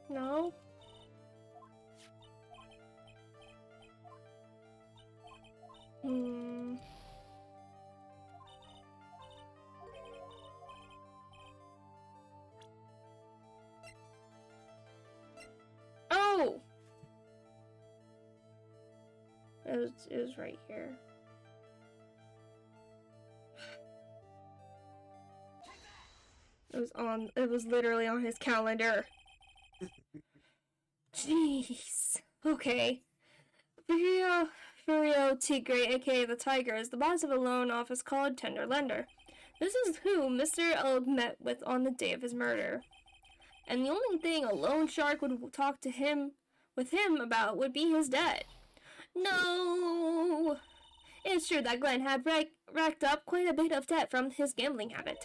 No? Oh! It was right here. It was literally on his calendar. Jeez. Okay. Furio Tigray, aka the Tiger, is the boss of a loan office called Tender Lender. This is who Mr. Elg met with on the day of his murder. And the only thing a loan shark would talk to him about would be his debt. No! It's true that Glenn had racked up quite a bit of debt from his gambling habit.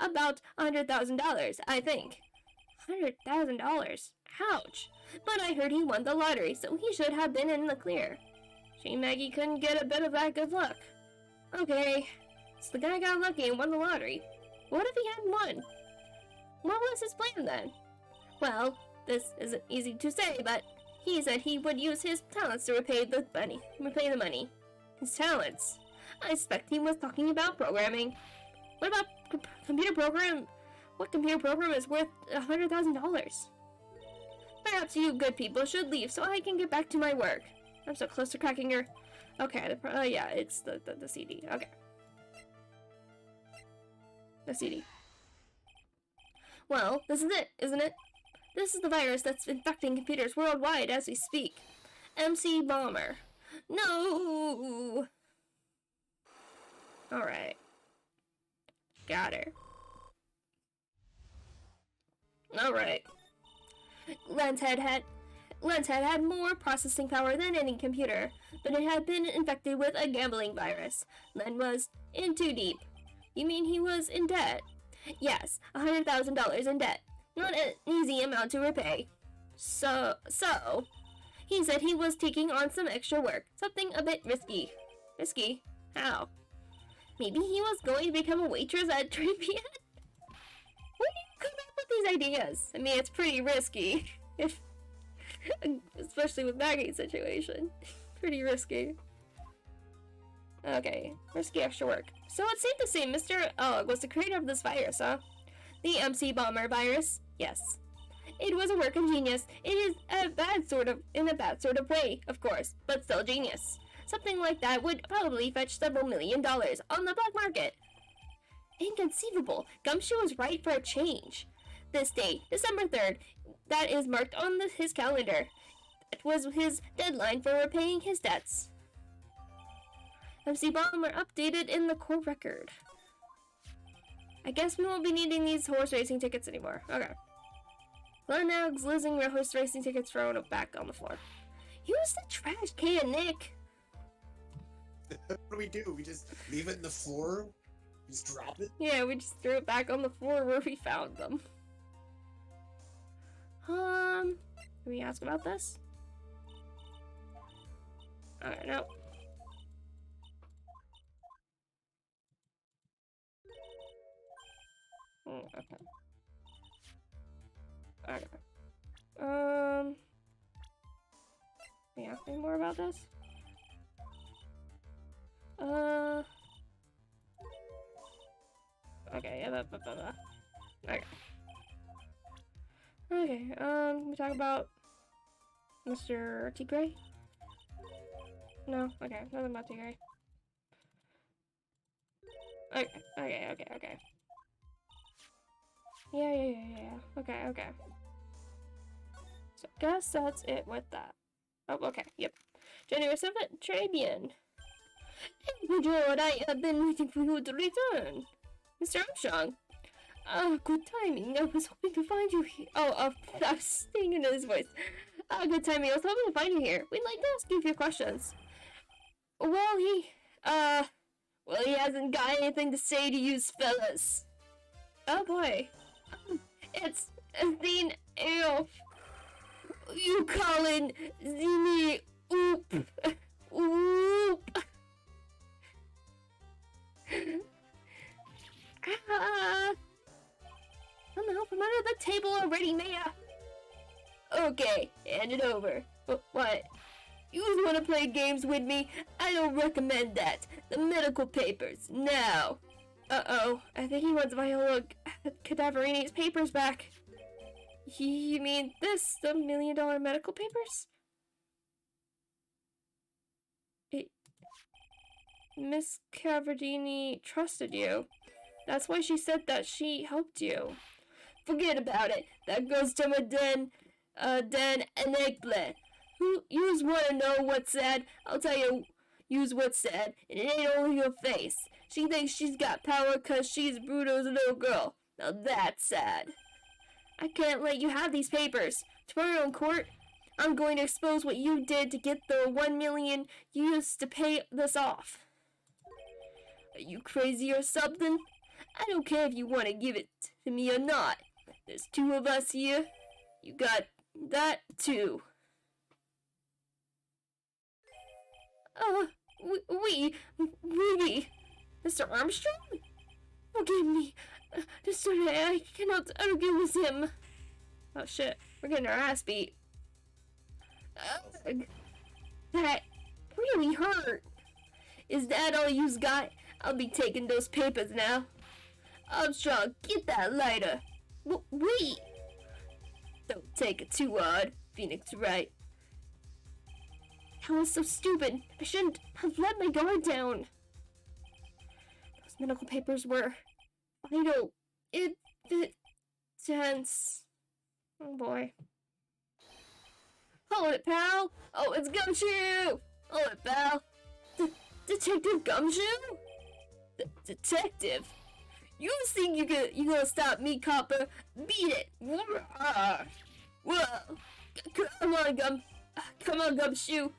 About $100,000, I think. $100,000? Ouch! But I heard he won the lottery, so he should have been in the clear. She Maggie couldn't get a bit of that good luck. Okay, so the guy got lucky and won the lottery. What if he hadn't won? What was his plan then? Well, this isn't easy to say, but he said he would use his talents to repay the money. His talents? I expect he was talking about programming. What about computer program? What computer program is worth $100,000? Perhaps you good people should leave so I can get back to my work. I'm so close to cracking your... Okay, yeah, it's the CD. Okay. The CD. Well, this is it, isn't it? This is the virus that's infecting computers worldwide as we speak. MC Bomber. No! Alright. Got her. Alright. Lens had more processing power than any computer, but it had been infected with a gambling virus. Len was in too deep. You mean he was in debt? Yes, $100,000 in debt. Not an easy amount to repay. So, he said he was taking on some extra work, something a bit risky. Risky? How? Maybe he was going to become a waitress at Trivia? Where do you come up with these ideas. I mean, it's pretty risky. If, especially with Maggie's situation. Pretty risky. Okay, risky extra work. So it seemed to say Mr. Ugg was the creator of this virus, huh? The MC Bomber virus? Yes. It was a work of genius. It is in a bad sort of way, of course, but still genius. Something like that would probably fetch several $1 million on the black market. Inconceivable. Gumshoe was right for a change. This day, December 3rd, that is marked on his calendar. It was his deadline for repaying his debts. MC Bomber updated in the core record. I guess we won't be needing these horse racing tickets anymore. Okay. Glenelg's losing horse racing tickets thrown back on the floor. Use the trash can, Nick. What do? We just leave it in the floor? Just drop it? Yeah, we just threw it back on the floor where we found them. Can we ask about this? Alright, no. Okay. Okay. Can you ask me more about this? Okay, yeah, Okay. Okay, can we talk about Mr. Tigray? No? Okay, nothing about Tigray. Okay. Yeah. Okay. So, guess that's it with that. Oh, okay, yep. January 7th, très bien. Hey, George, I have been waiting for you to return. Mr. Armstrong. Good timing. I was hoping to find you here. I was thinking in his voice. Good timing. I was hoping to find you here. We'd like to ask you a few questions. Well, he hasn't got anything to say to you fellas. Oh boy. It's Dean Elf. You calling Zini Oop. I'm out from under the table already, Maya. Okay, hand it over. What? You want to play games with me? I don't recommend that. The medical papers, now. Uh-oh, I think he wants Viola Cadaverini's papers back. You mean this, the $1 million medical papers? Miss Cavarini trusted you. That's why she said that she helped you. Forget about it. That goes to my Dan Enigble. Yous wanna know what's sad? I'll tell you yous what's sad, and it ain't only your face. She thinks she's got power 'cause she's Bruto's little girl. Now that's sad. I can't let you have these papers. Tomorrow in court, I'm going to expose what you did to get the $1 million you used to pay this off. Are you crazy or something? I don't care if you want to give it to me or not. There's two of us here. You got that too. We, Mr. Armstrong? Forgive me. I cannot argue with him. Oh shit, we're getting our ass beat. That really hurt. Is that all you's got? I'll be taking those papers now. Armstrong, get that lighter. Wait! Don't take it too hard, Phoenix Wright. That was so stupid. I shouldn't have let my guard down. Those medical papers were vital. Tense. Oh boy. Hold it, pal. Oh, it's Gumshoe. Hold it, pal. Detective Gumshoe? Detective? You think you gonna stop me, copper? Beat it! Whoa! Come on, Gumshoe.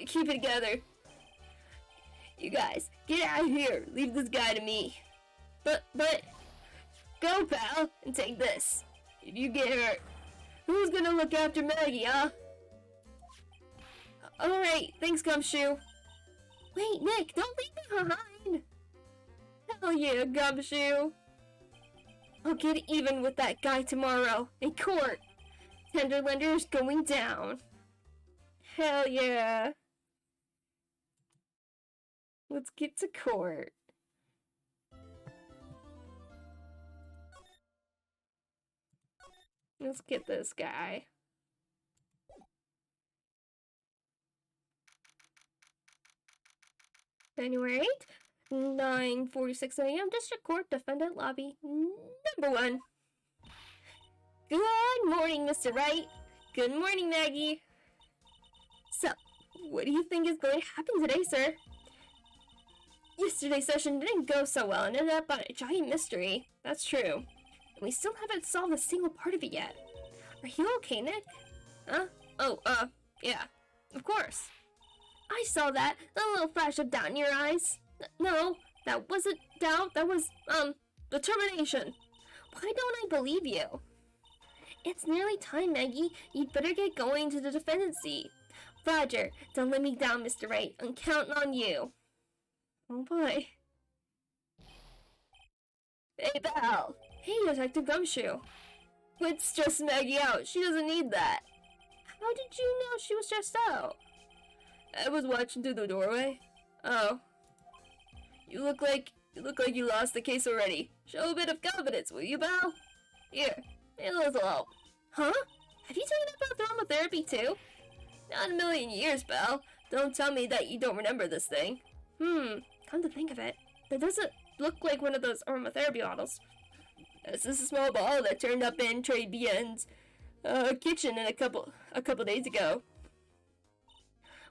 Keep it together. You guys, get out of here. Leave this guy to me. But, go, pal, and take this. If you get hurt, who's gonna look after Maggie, huh? Alright, thanks, Gumshoe. Wait, Nick, don't leave me behind. Hell yeah, Gumshoe. I'll get even with that guy tomorrow in court. Tenderlander's going down. Hell yeah. Let's get to court. Let's get this guy. January 8th, 9:46 a.m. District Court Defendant Lobby number 1. Good morning, Mr. Wright. Good morning, Maggie. So, what do you think is going to happen today, sir? Yesterday's session didn't go so well and ended up on a giant mystery. That's true. And we still haven't solved a single part of it yet. Are you okay, Nick? Huh? Oh, yeah. Of course. I saw that little flash of doubt in your eyes. No, that wasn't doubt. That was, determination. Why don't I believe you? It's nearly time, Maggie. You'd better get going to the defendant's seat. Roger, don't let me down, Mr. Wright. I'm counting on you. Oh boy. Hey, pal. Hey, Detective Gumshoe. Quit stressing Maggie out. She doesn't need that. How did you know she was stressed out? I was watching through the doorway. Oh. You look like you lost the case already. Show a bit of confidence, will you, pal? Here, a little help. Huh? Have you taken up aromatherapy too? Not in a million years, pal. Don't tell me that you don't remember this thing. Come to think of it, that doesn't look like one of those aromatherapy bottles. This is a small bottle that turned up in Trey Bien's kitchen in a couple days ago.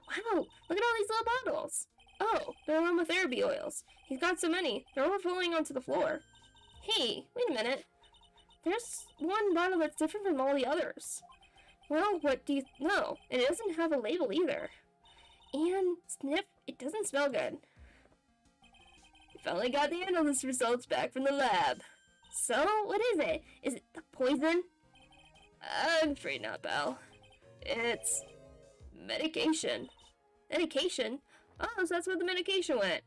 Wow, look at all these little bottles. Oh, they're aromatherapy oils. He's got so many, they're all falling onto the floor. Hey, wait a minute. There's one bottle that's different from all the others. Well, what do you know? It doesn't have a label either. And sniff, it doesn't smell good. We finally got the analyst results back from the lab. So, what is it? Is it the poison? I'm afraid not, pal. It's medication. Medication? Oh, so that's where the medication went.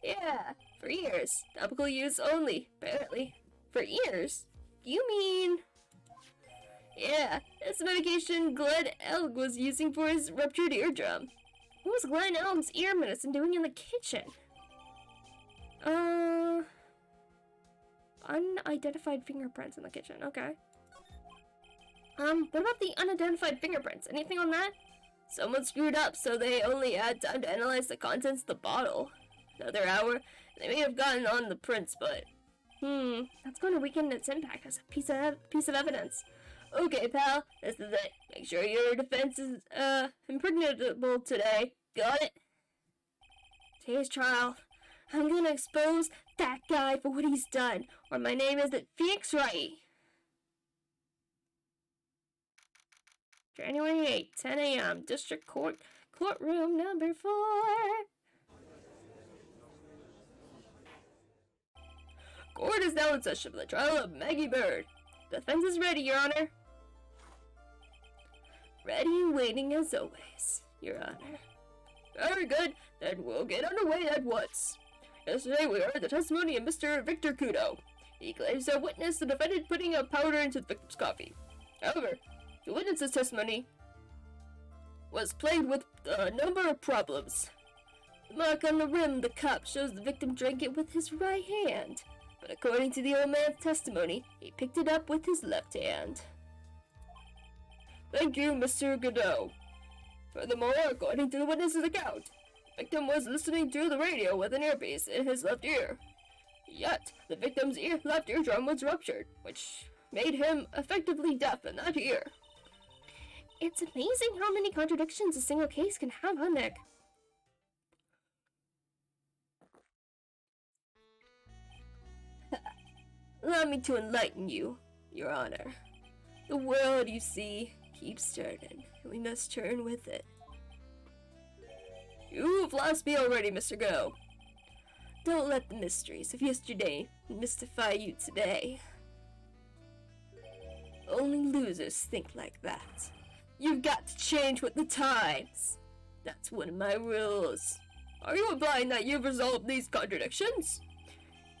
Yeah, for years. Topical use only, apparently. For years? You mean... Yeah, that's the medication Glenn Elg was using for his ruptured eardrum. What was Glenn Elg's ear medicine doing in the kitchen? Unidentified fingerprints in the kitchen, okay. What about the unidentified fingerprints? Anything on that? Someone screwed up, so they only had time to analyze the contents of the bottle. Another hour, they may have gotten on the prints, but... that's going to weaken its impact as a piece of evidence. Okay, pal, this is it. Make sure your defense is, impregnable today. Got it? Today's trial. I'm gonna expose that guy for what he's done, or my name isn't Phoenix Wright. January 8, 10 a.m., District Court, courtroom number 4. Court is now in session for the trial of Maggie Bird. Defense is ready, Your Honor. Ready and waiting as always, Your Honor. Very good, then we'll get underway at once. Yesterday we heard the testimony of Mr. Victor Kudo. He claims to have witnessed the defendant putting a powder into the victim's coffee. However, the witness's testimony was plagued with a number of problems. The mark on the rim of the cup shows the victim drank it with his right hand, but according to the old man's testimony, he picked it up with his left hand. Thank you, Mr. Godot. Furthermore, according to the witness's account, the victim was listening to the radio with an earpiece in his left ear. Yet, the victim's left eardrum was ruptured, which made him effectively deaf in that ear. It's amazing how many contradictions a single case can have, huh, Nick? Allow me to enlighten you, Your Honor. The world, you see, keeps turning, and we must turn with it. You've lost me already, Mr. Go. Don't let the mysteries of yesterday mystify you today. Only losers think like that. You've got to change with the times. That's one of my rules. Are you implying that you've resolved these contradictions?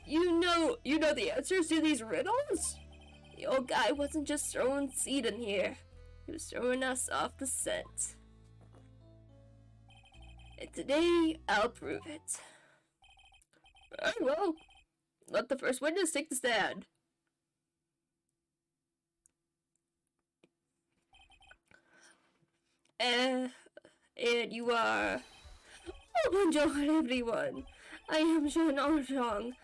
You know the answers to these riddles? The old guy wasn't just throwing seed in here. He was throwing us off the scent. And today, I'll prove it. Very well. Let the first witness take the stand. And you are... Oh, bonjour, everyone. I am Jean Armstrong,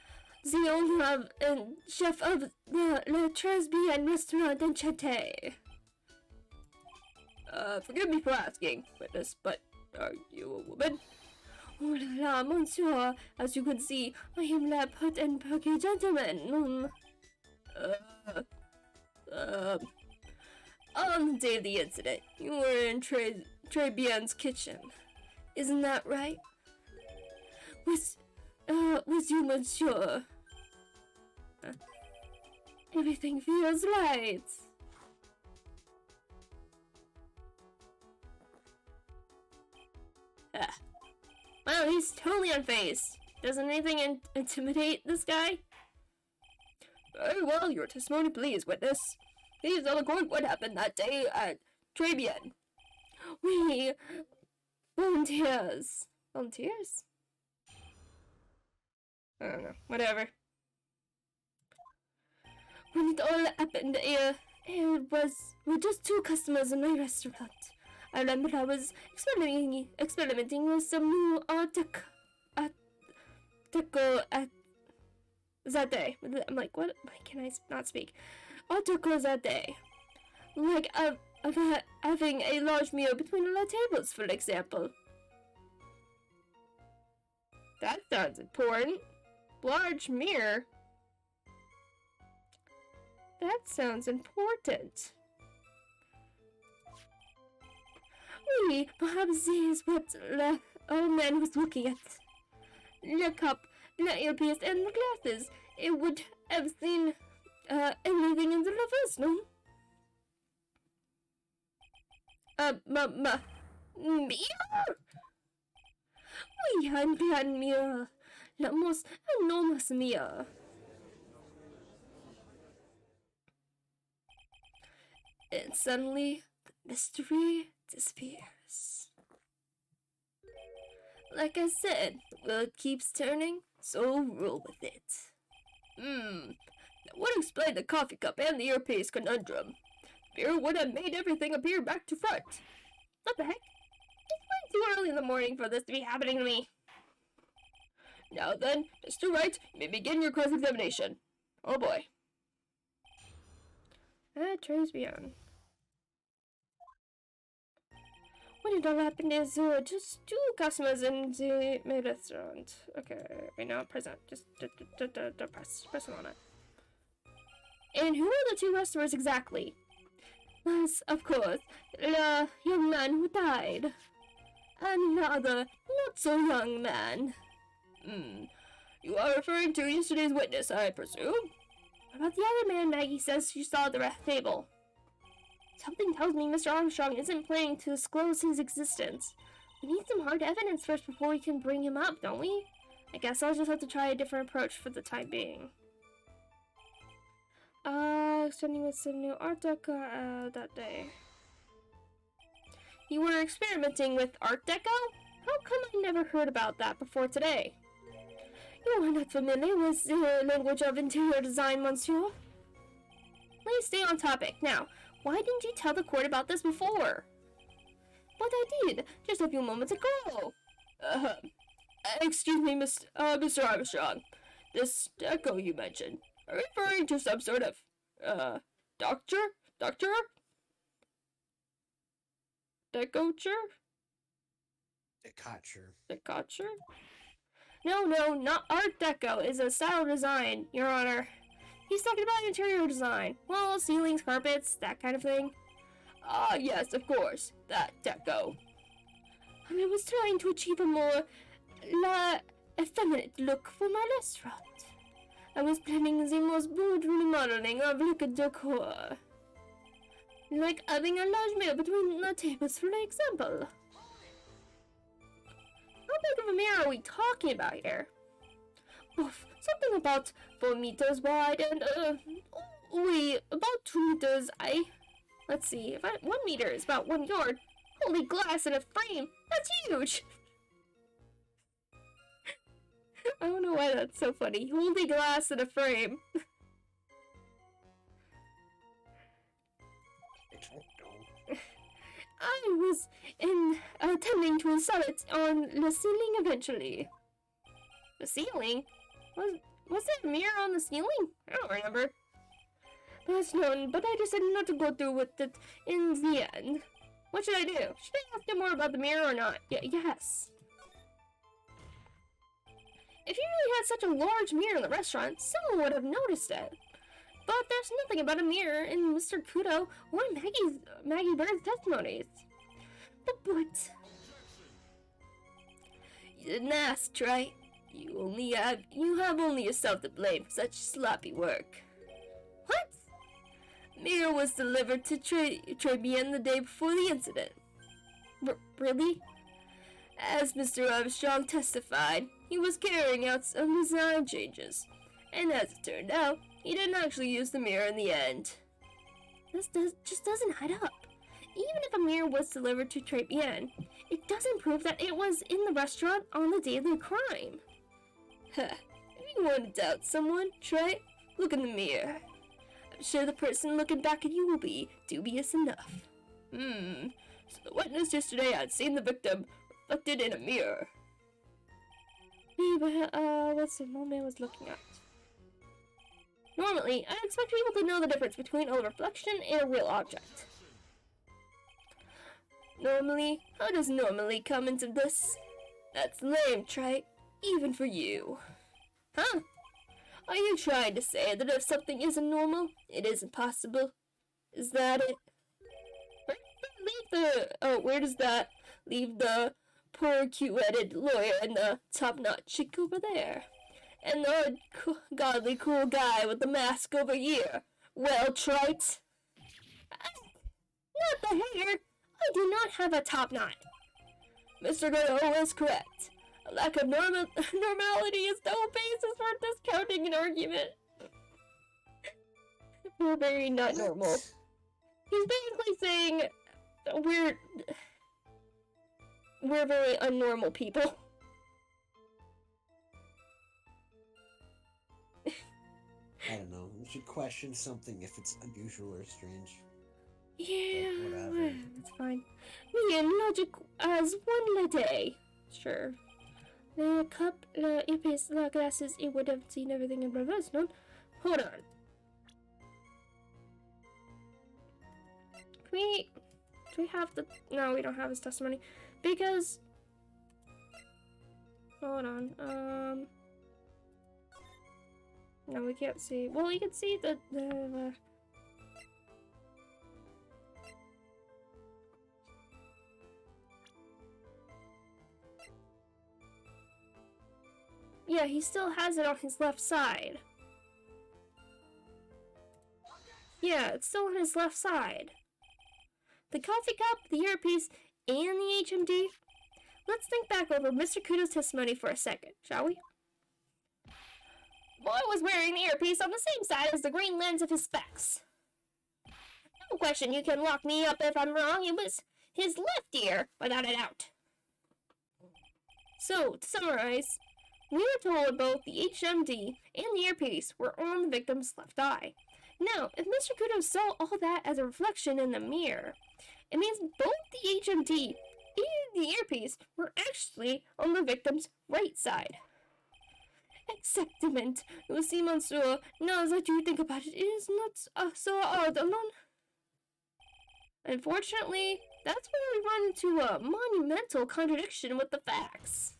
the owner and chef of the Le Tresbian restaurant in Chate. Forgive me for asking, witness, but are you a woman? Oh la la, monsieur. As you can see, I am la put and perky gentleman. On the day of the incident, you were in Trebian's kitchen. Isn't that right? Was you, monsieur? Everything feels right. Wow, he's totally unfazed. Doesn't anything intimidate this guy? Very well, your testimony please, witness. Please tell the court what happened that day at Trebian. We... volunteers. Volunteers? I don't know. Whatever. When it all happened, it was with just 2 customers in my restaurant. I remember I was experimenting with some new art deco at that day. I'm like, what? Why can I not speak? Art deco that day. Like, having a large meal between the tables, for example. That sounds important. Large mirror? That sounds important. Oui, perhaps this is what the old man was looking at. The cup, the earpiece, and the glasses. It would have seen everything in the reverse, no? Mirror? Oui, un grand mirror. La most enormous mirror. And suddenly, the mystery disappears. Like I said, the world keeps turning, so roll with it. That would explain the coffee cup and the earpiece conundrum. Mirror would have made everything appear back to front. What the heck? It's way too early in the morning for this to be happening to me. Now then, Mr. Wright, you may begin your cross-examination. Oh boy. Trays beyond. What it all happened is just 2 customers in my restaurant. Okay, right now present. Just press on it. And who are the 2 customers exactly? Yes, of course, the young man who died. And the other not so young man. You are referring to yesterday's witness, I presume? What about the other man Maggie says she saw at the table? Something tells me Mr. Armstrong isn't planning to disclose his existence. We need some hard evidence first before we can bring him up, don't we? I guess I'll just have to try a different approach for the time being. Extending with some new art deco that day. You were experimenting with art deco? How come I never heard about that before today? You are not familiar with the language of interior design, monsieur? Please stay on topic. Now, why didn't you tell the court about this before? But I did, just a few moments ago. Excuse me, Mr. Armstrong. This deco you mentioned, are you referring to some sort of, doctor? Decoture? Decoture? No, not Art Deco. It's a style design, Your Honor. He's talking about interior design. Walls, ceilings, carpets, that kind of thing. Ah, yes, of course. That deco. I was trying to achieve a more effeminate look for my restaurant. I was planning the most bold remodeling of le decor. Like adding a large mirror between the tables, for example. How big of a mirror are we talking about here? Oof, something something about 4 meters wide and, wait, about 2 meters, let's see, 1 meter is about 1 yard. Holy glass in a frame! That's huge! I don't know why that's so funny. Holy glass in a frame. I was attending to install it on the ceiling eventually. The ceiling? Was there a mirror on the ceiling? I don't remember. That's known, but I decided not to go through with it in the end. What should I do? Should I ask him more about the mirror or not? Yes. If you really had such a large mirror in the restaurant, someone would have noticed it. But there's nothing about a mirror in Mr. Kudo or Maggie Bird's testimonies. But you didn't ask, right? You have only yourself to blame for such sloppy work. What? Mirror was delivered to Tribune the day before the incident. Really? As Mr. Armstrong testified, he was carrying out some design changes, and as it turned out, he didn't actually use the mirror in the end. This just doesn't add up. Even if a mirror was delivered to Tribune, it doesn't prove that it was in the restaurant on the day of the crime. Huh. If you want to doubt someone, try it. Look in the mirror. I'm sure the person looking back at you will be dubious enough. So the witness yesterday had seen the victim reflected in a mirror. What's the man was looking at? Normally, I'd expect people to know the difference between a reflection and a real object. Normally? How does normally come into this? That's lame, Trite. Even for you. Huh? Are you trying to say that if something isn't normal, it isn't possible? Is that it? Where does that leave the poor cute-headed lawyer and the top-notch chick over there? And the godly cool guy with the mask over here? Well, Trite? Not the hater! I do not have a top knot. Mr. Goodall is correct. A lack of normality is no basis for discounting an argument. We're very not normal. He's basically saying we're very unnormal people. I don't know. We should question something if it's unusual or strange. Yeah, whatever. It's fine. Me and logic as one day. Sure. The cup, the earpiece, the glasses, it would have seen everything in reverse, no? Hold on. Do we have the... No, we don't have his testimony. Because... Hold on, No, we can't see... Well, we can see the Yeah, he still has it on his left side. Yeah, it's still on his left side. The coffee cup, the earpiece, and the HMD. Let's think back over Mr. Kudo's testimony for a second, shall we? Boy was wearing the earpiece on the same side as the green lens of his specs. No question, you can lock me up if I'm wrong. It was his left ear, without a doubt. So, to summarize, we were told both the HMD and the earpiece were on the victim's left eye. Now, if Mr. Kudo saw all that as a reflection in the mirror, it means both the HMD and the earpiece were actually on the victim's right side. Exactement. See, Monsieur, now that you think about it, it is not so odd alone. Unfortunately, that's where we run into a monumental contradiction with the facts.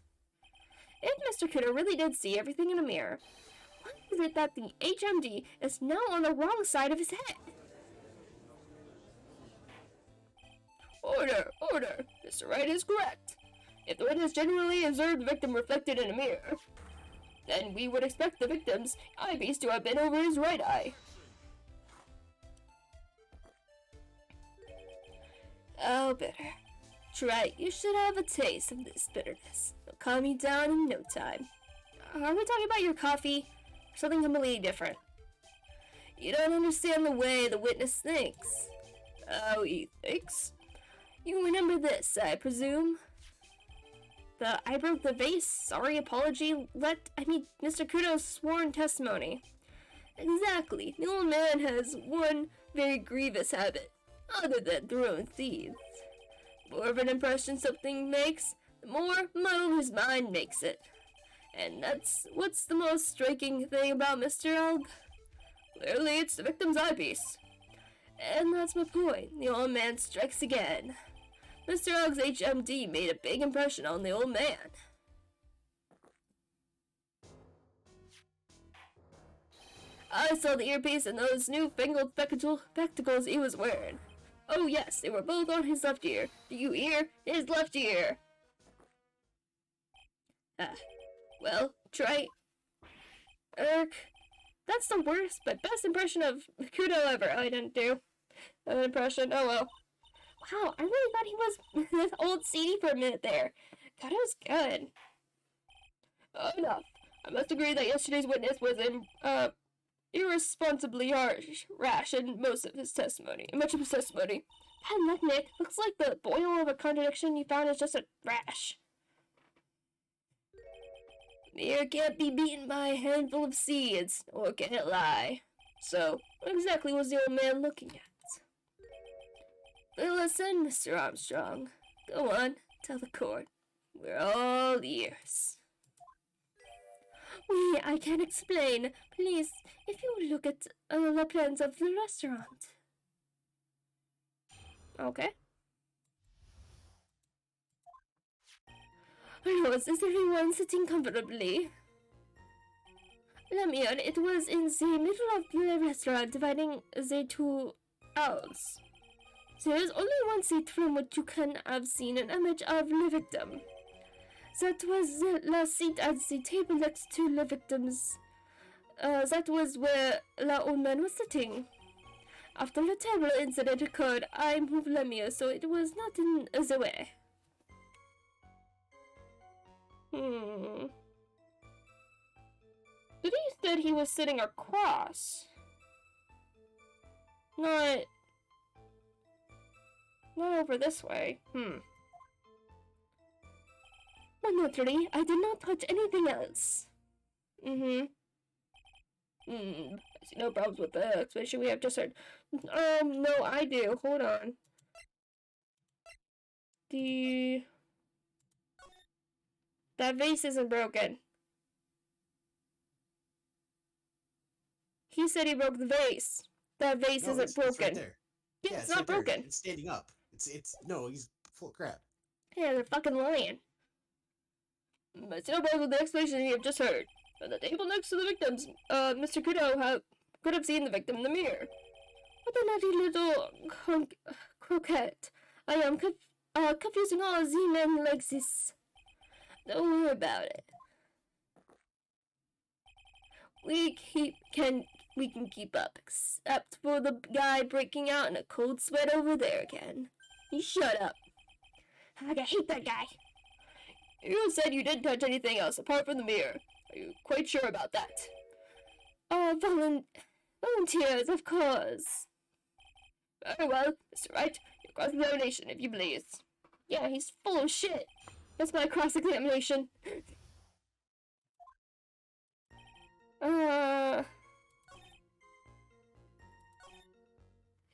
If Mr. Kudo really did see everything in a mirror, why is it that the HMD is now on the wrong side of his head? Order! Order! Mr. Wright is correct. If the witness genuinely observed the victim reflected in a mirror, then we would expect the victim's eyepiece to have been over his right eye. Oh, bitter. Try, you should have a taste of this bitterness. It'll calm you down in no time. Are we talking about your coffee? Something completely different. You don't understand the way the witness thinks. How he thinks? You remember this, I presume? I broke the vase, sorry apology, Mr. Kudo's sworn testimony. Exactly. The old man has one very grievous habit, other than throwing seeds. The more of an impression something makes, the more muddled his mind makes it. And that's what's the most striking thing about Mr. Elg. Clearly, it's the victim's eyepiece. And that's my point. The old man strikes again. Mr. Elg's HMD made a big impression on the old man. I saw the earpiece and those new-fangled spectacles he was wearing. Oh yes, they were both on his left ear. Do you hear? His left ear! Well, try... That's the worst but best impression of Kudo ever. I didn't do an impression. Oh well. Wow, I really thought he was this old CD for a minute there. God, it was good. Enough. I must agree that yesterday's witness was irresponsibly rash in much of his testimony. Bad luck, Nick. Looks like the boil of a contradiction you found is just a rash. Beer can't be beaten by a handful of seeds, or can it lie? So, what exactly was the old man looking at? Listen, Mr. Armstrong. Go on, tell the court. We're all ears. I can't explain. Please, if you would look at the plans of the restaurant. Okay. Was everyone sitting comfortably? Lemon, it was in the middle of the restaurant, dividing the two aisles. There is only one seat from which you can have seen an image of the victim. That was the seat at the table next to the victim's. That was where the old man was sitting. After the table incident occurred, I moved Lemire so it was not in the way. But he said he was sitting across. Not over this way. 103, I did not touch anything else. I see no problems with the explanation we have just heard. No, I do. Hold on. That vase isn't broken. He said he broke the vase. That vase isn't broken. It's right there. Yeah, it's not broken. There. It's standing up. No, he's full of crap. Yeah, they're fucking lying. I see no problem with the explanation you have just heard. At the table next to the victims, Mr. Kudo could have seen the victim in the mirror. What a naughty little croquette. I am confusing all Z-men like this. Don't worry about it. We can keep up, except for the guy breaking out in a cold sweat over there again. You shut up. I hate that guy. You said you didn't touch anything else apart from the mirror. Are you quite sure about that? Volunteers, of course. Very well, Mr. Wright. Your cross-examination, if you please. Yeah, he's full of shit. That's my cross-examination.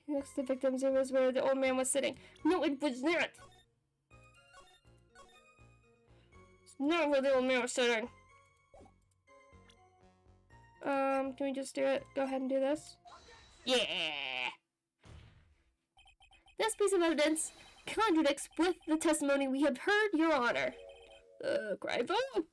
Next to the victims, it was where the old man was sitting. No, it was not. It's not where the old man was sitting. Can we just do it? Go ahead and do this. Yeah! This piece of evidence contradicts with the testimony we have heard, Your Honor. Crime photo?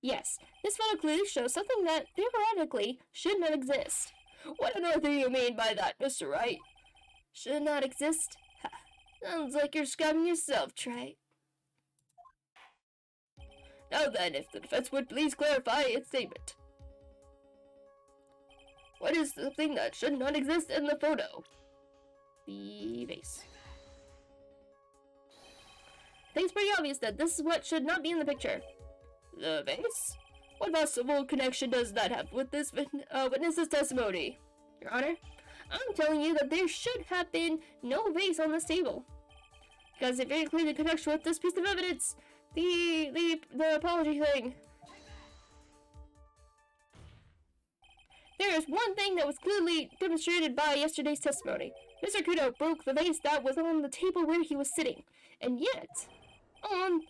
Yes, this photo clearly shows something that theoretically should not exist. What on earth do you mean by that, Mr. Wright? Should not exist? Ha. Sounds like you're scamming yourself, Trey. Now then, if the defense would please clarify its statement. What is the thing that should not exist in the photo? The vase. I think it's pretty obvious that this is what should not be in the picture. The vase? What possible connection does that have with this witness's testimony? Your Honor, I'm telling you that there should have been no vase on this table. Because it very clearly connects with this piece of evidence. The apology thing. There is one thing that was clearly demonstrated by yesterday's testimony. Mr. Kudo broke the vase that was on the table where he was sitting. And yet,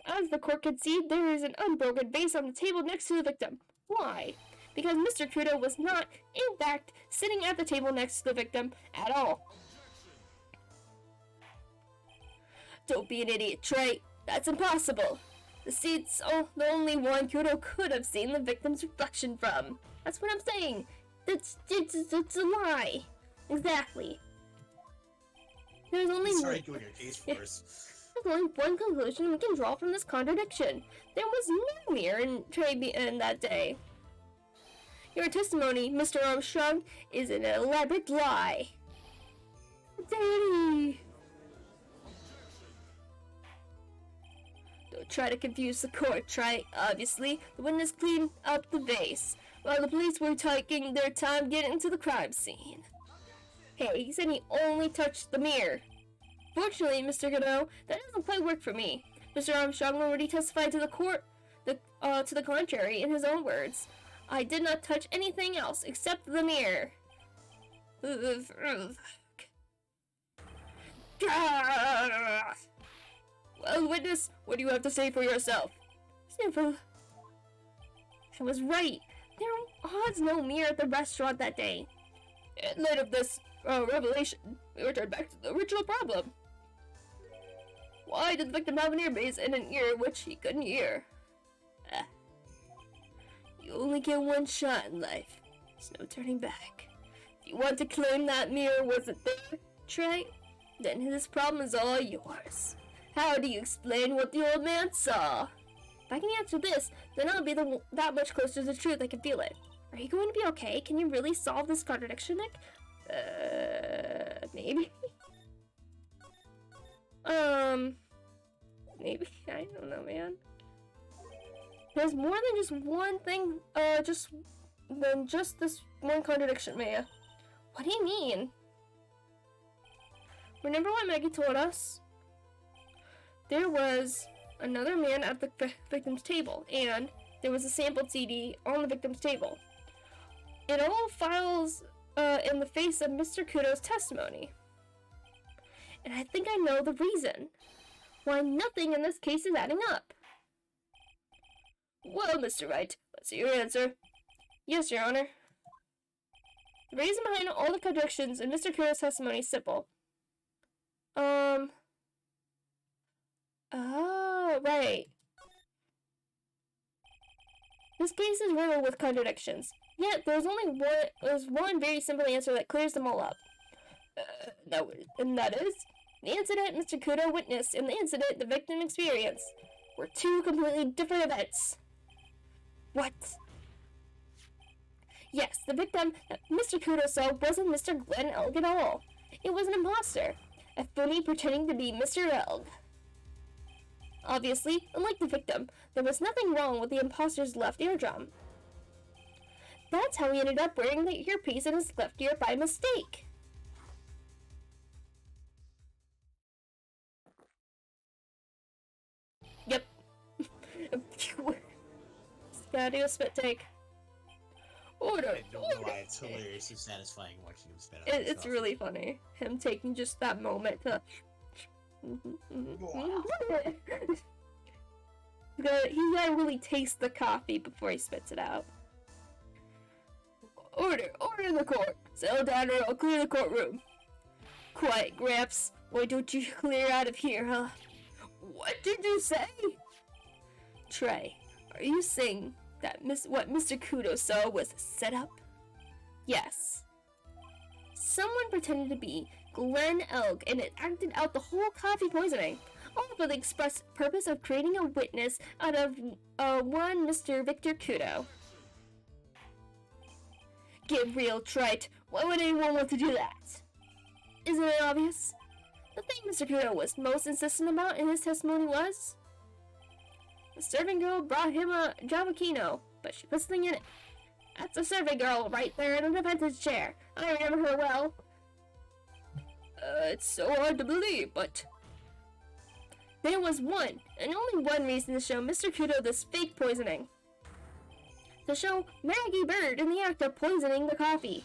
as the court could see, there is an unbroken vase on the table next to the victim. Why? Because Mr. Kudo was not, in fact, sitting at the table next to the victim at all. Don't be an idiot, Trey. That's impossible. The seat's the only one Kudo could have seen the victim's reflection from. That's what I'm saying. It's a lie. Exactly. There's only Sorry, doing your case for us. There's only one conclusion we can draw from this contradiction. There was no mirror in Trey in that day. Your testimony, Mr. Armstrong, is an elaborate lie. Daddy! Don't try to confuse the court, Trey. Obviously, the witness cleaned up the vase, while the police were taking their time getting to the crime scene. Hey, he said he only touched the mirror. Fortunately, Mr. Godot, that doesn't quite work for me. Mr. Armstrong already testified to the court to the contrary in his own words. I did not touch anything else except the mirror. Well, witness, what do you have to say for yourself? Simple. I was right. There was no mirror at the restaurant that day. In light of this revelation, we return back to the original problem. Why did the victim have an earpiece and an ear which he couldn't hear? You only get one shot in life. There's no turning back. If you want to claim that mirror wasn't there, Trey, then this problem is all yours. How do you explain what the old man saw? If I can answer this, then I'll be that much closer to the truth. I can feel it. Are you going to be okay? Can you really solve this contradiction, Nick? Maybe? Maybe? I don't know, man. There's more than just one thing, than just this one contradiction, Maya. What do you mean? Remember what Maggie told us? There was another man at the victim's table, and there was a sampled CD on the victim's table. It all files in the face of Mr. Kudo's testimony. And I think I know the reason why nothing in this case is adding up. Well, Mr. Wright, let's hear your answer. Yes, Your Honor. The reason behind all the contradictions in Mr. Kudo's testimony is simple. Oh, right. This case is riddled with contradictions. Yet, there's one very simple answer that clears them all up. And that is, the incident Mr. Kudo witnessed and the incident the victim experienced were two completely different events. What? Yes, the victim that Mr. Kudo saw wasn't Mr. Glenn Elg at all. It was an imposter, a phony pretending to be Mr. Elg. Obviously, unlike the victim, there was nothing wrong with the imposter's left eardrum. That's how he ended up wearing the earpiece in his left ear by mistake. Yep. Gotta do a spit take. Order! I don't know why it's hilarious and satisfying watching him spit out. It's really funny. Him taking just that moment to... He's gotta really taste the coffee before he spits it out. Order in the court. Settle down or I'll clear the courtroom. Quiet, Gramps. Why don't you clear out of here, huh? What did you say? Trey, are you saying that what Mr. Kudo saw was a setup? Yes. Someone pretended to be Glenn Elg and it acted out the whole coffee poisoning, all for the express purpose of creating a witness out of one Mr. Victor Kudo. Get real, Trite. Why would anyone want to do that? Isn't it obvious? The thing Mr. Kudo was most insistent about in his testimony was... The serving girl brought him a Javakino, but she was sitting in it. That's a survey girl right there in the defense's chair. I remember her well. It's so hard to believe, but... There was one, and only one reason to show Mr. Kudo this fake poisoning. To show Maggie Bird in the act of poisoning the coffee.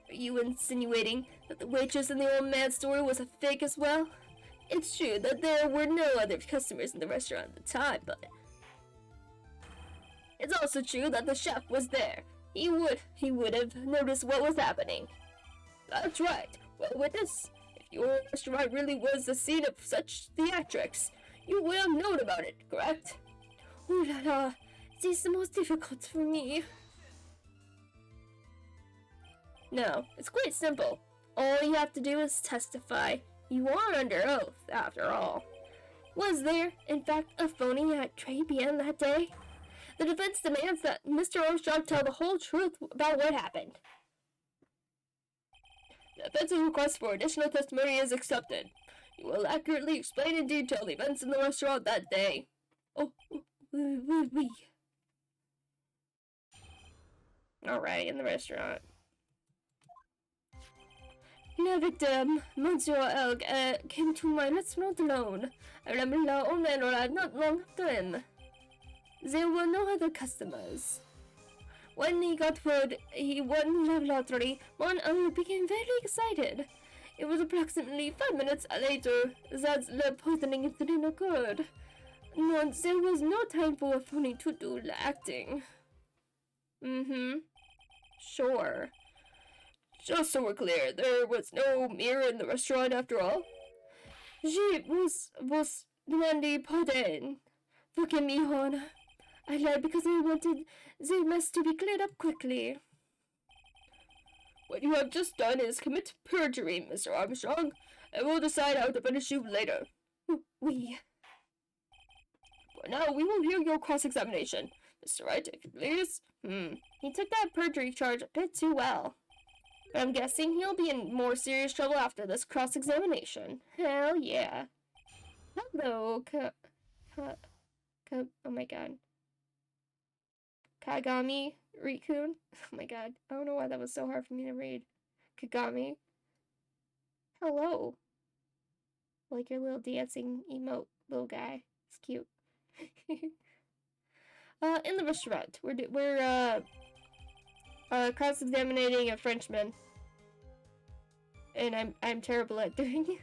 Are you insinuating that the waitress in the old man's store was a fake as well? It's true that there were no other customers in the restaurant at the time, but... It's also true that the chef was there. He would have noticed what was happening. That's right. Well, witness, if your restaurant really was the scene of such theatrics, you would have known about it, correct? Ooh la la, this is the most difficult for me. No, it's quite simple. All you have to do is testify. You are under oath, after all. Was there, in fact, a phony at 3 p.m. that day? The defense demands that Mr. Armstrong tell the whole truth about what happened. The defense's request for additional testimony is accepted. You will accurately explain in detail the events in the restaurant that day. Oh, oui. Alright, in the restaurant. The victim, Monsieur Elg, came to my restaurant alone. I remember the old man arrived not long after him. There were no other customers. When he got word he won the lottery, one became very excited. It was approximately 5 minutes later that the poisoning incident occurred. No, there was no time for a phony to do the acting. Sure. Just so we're clear, there was no mirror in the restaurant after all? She was Mandy Pardon. Forgive me, Hon. I lied because I wanted the mess to be cleared up quickly. What you have just done is commit perjury, Mr. Armstrong, and we'll decide how to punish you later. We. For now, we will hear your cross-examination. Mr. Wright, if you please. He took that perjury charge a bit too well. But I'm guessing he'll be in more serious trouble after this cross-examination. Hell yeah. Hello, oh my god. Kagami Rikun? Oh my god. I don't know why that was so hard for me to read. Kagami. Hello. Like your little dancing emote little guy. It's cute. In the restaurant, we're cross-examining a Frenchman. And I'm terrible at doing